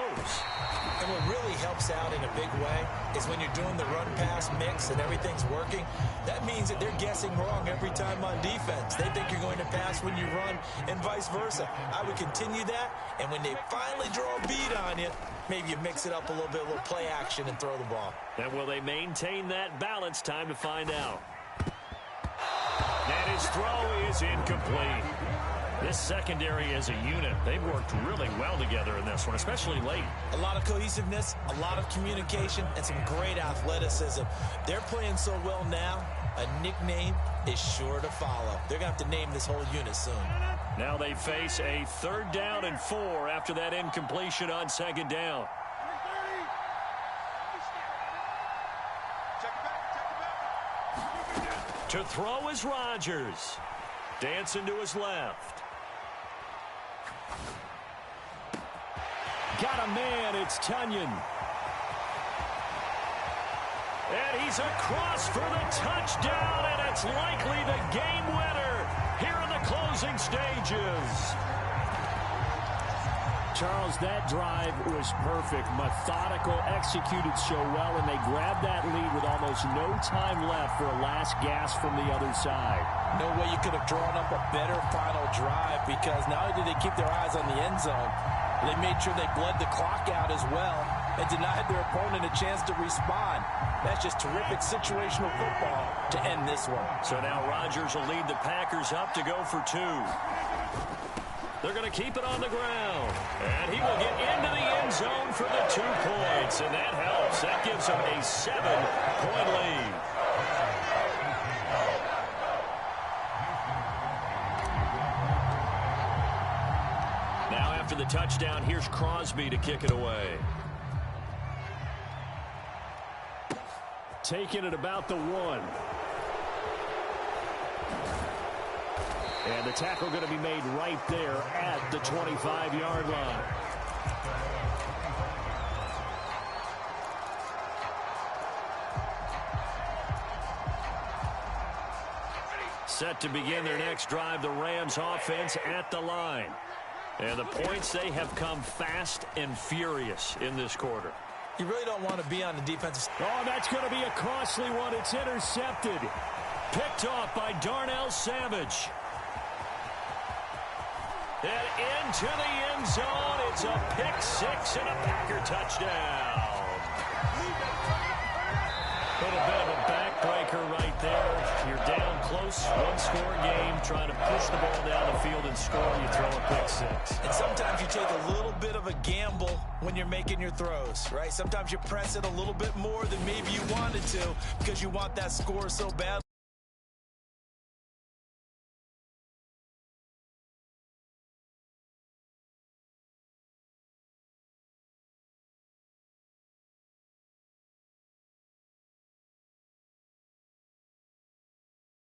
And what really helps out in a big way is when you're doing the run-pass mix and everything's working, that means that they're guessing wrong every time on defense. They think you're going to pass when you run and vice versa. I would continue that, and when they finally draw a beat on you, maybe you mix it up a little bit, a little play action, and throw the ball.
And will they maintain that balance? Time to find out. And his throw is incomplete. This secondary as a unit, they've worked really well together in this one, especially late.
A lot of cohesiveness, a lot of communication, and some great athleticism. They're playing so well now, a nickname is sure to follow. They're going to have to name this whole unit soon.
Now they face a 3rd down and 4 after that incompletion on 2nd down. To throw is Rodgers. Dancing to his left. Got a man, it's Tunyon. And he's across for the touchdown, and it's likely the game winner here in the closing stages. Charles, that drive was perfect, methodical, executed so well, and they grabbed that lead with almost no time left for a last gasp from the other side.
No way you could have drawn up a better final drive, because not only did they keep their eyes on the end zone, they made sure they bled the clock out as well and denied their opponent a chance to respond. That's just terrific situational football to end this one.
So now Rodgers will lead the Packers up to go for 2. They're going to keep it on the ground. And he will get into the end zone for the 2 points. And that helps. That gives them a 7-point lead. Now after the touchdown, here's Crosby to kick it away. taken at about the 1. And the tackle going to be made right there at the 25-yard line. Set to begin their next drive, the Rams offense at the line. And the points, they have come fast and furious in this quarter.
You really don't want to be on the defensive.
Oh, that's going to be a costly one. It's intercepted. Picked off by Darnell Savage. And into the end zone. It's a pick six and a Packer touchdown. A little bit of a backbreaker right there. You're down close, one-score game, trying to push the ball down the field and score. You throw a pick six.
And sometimes you take a little bit of a gamble when you're making your throws, right? Sometimes you press it a little bit more than maybe you wanted to because you want that score so badly.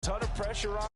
Ton of pressure on.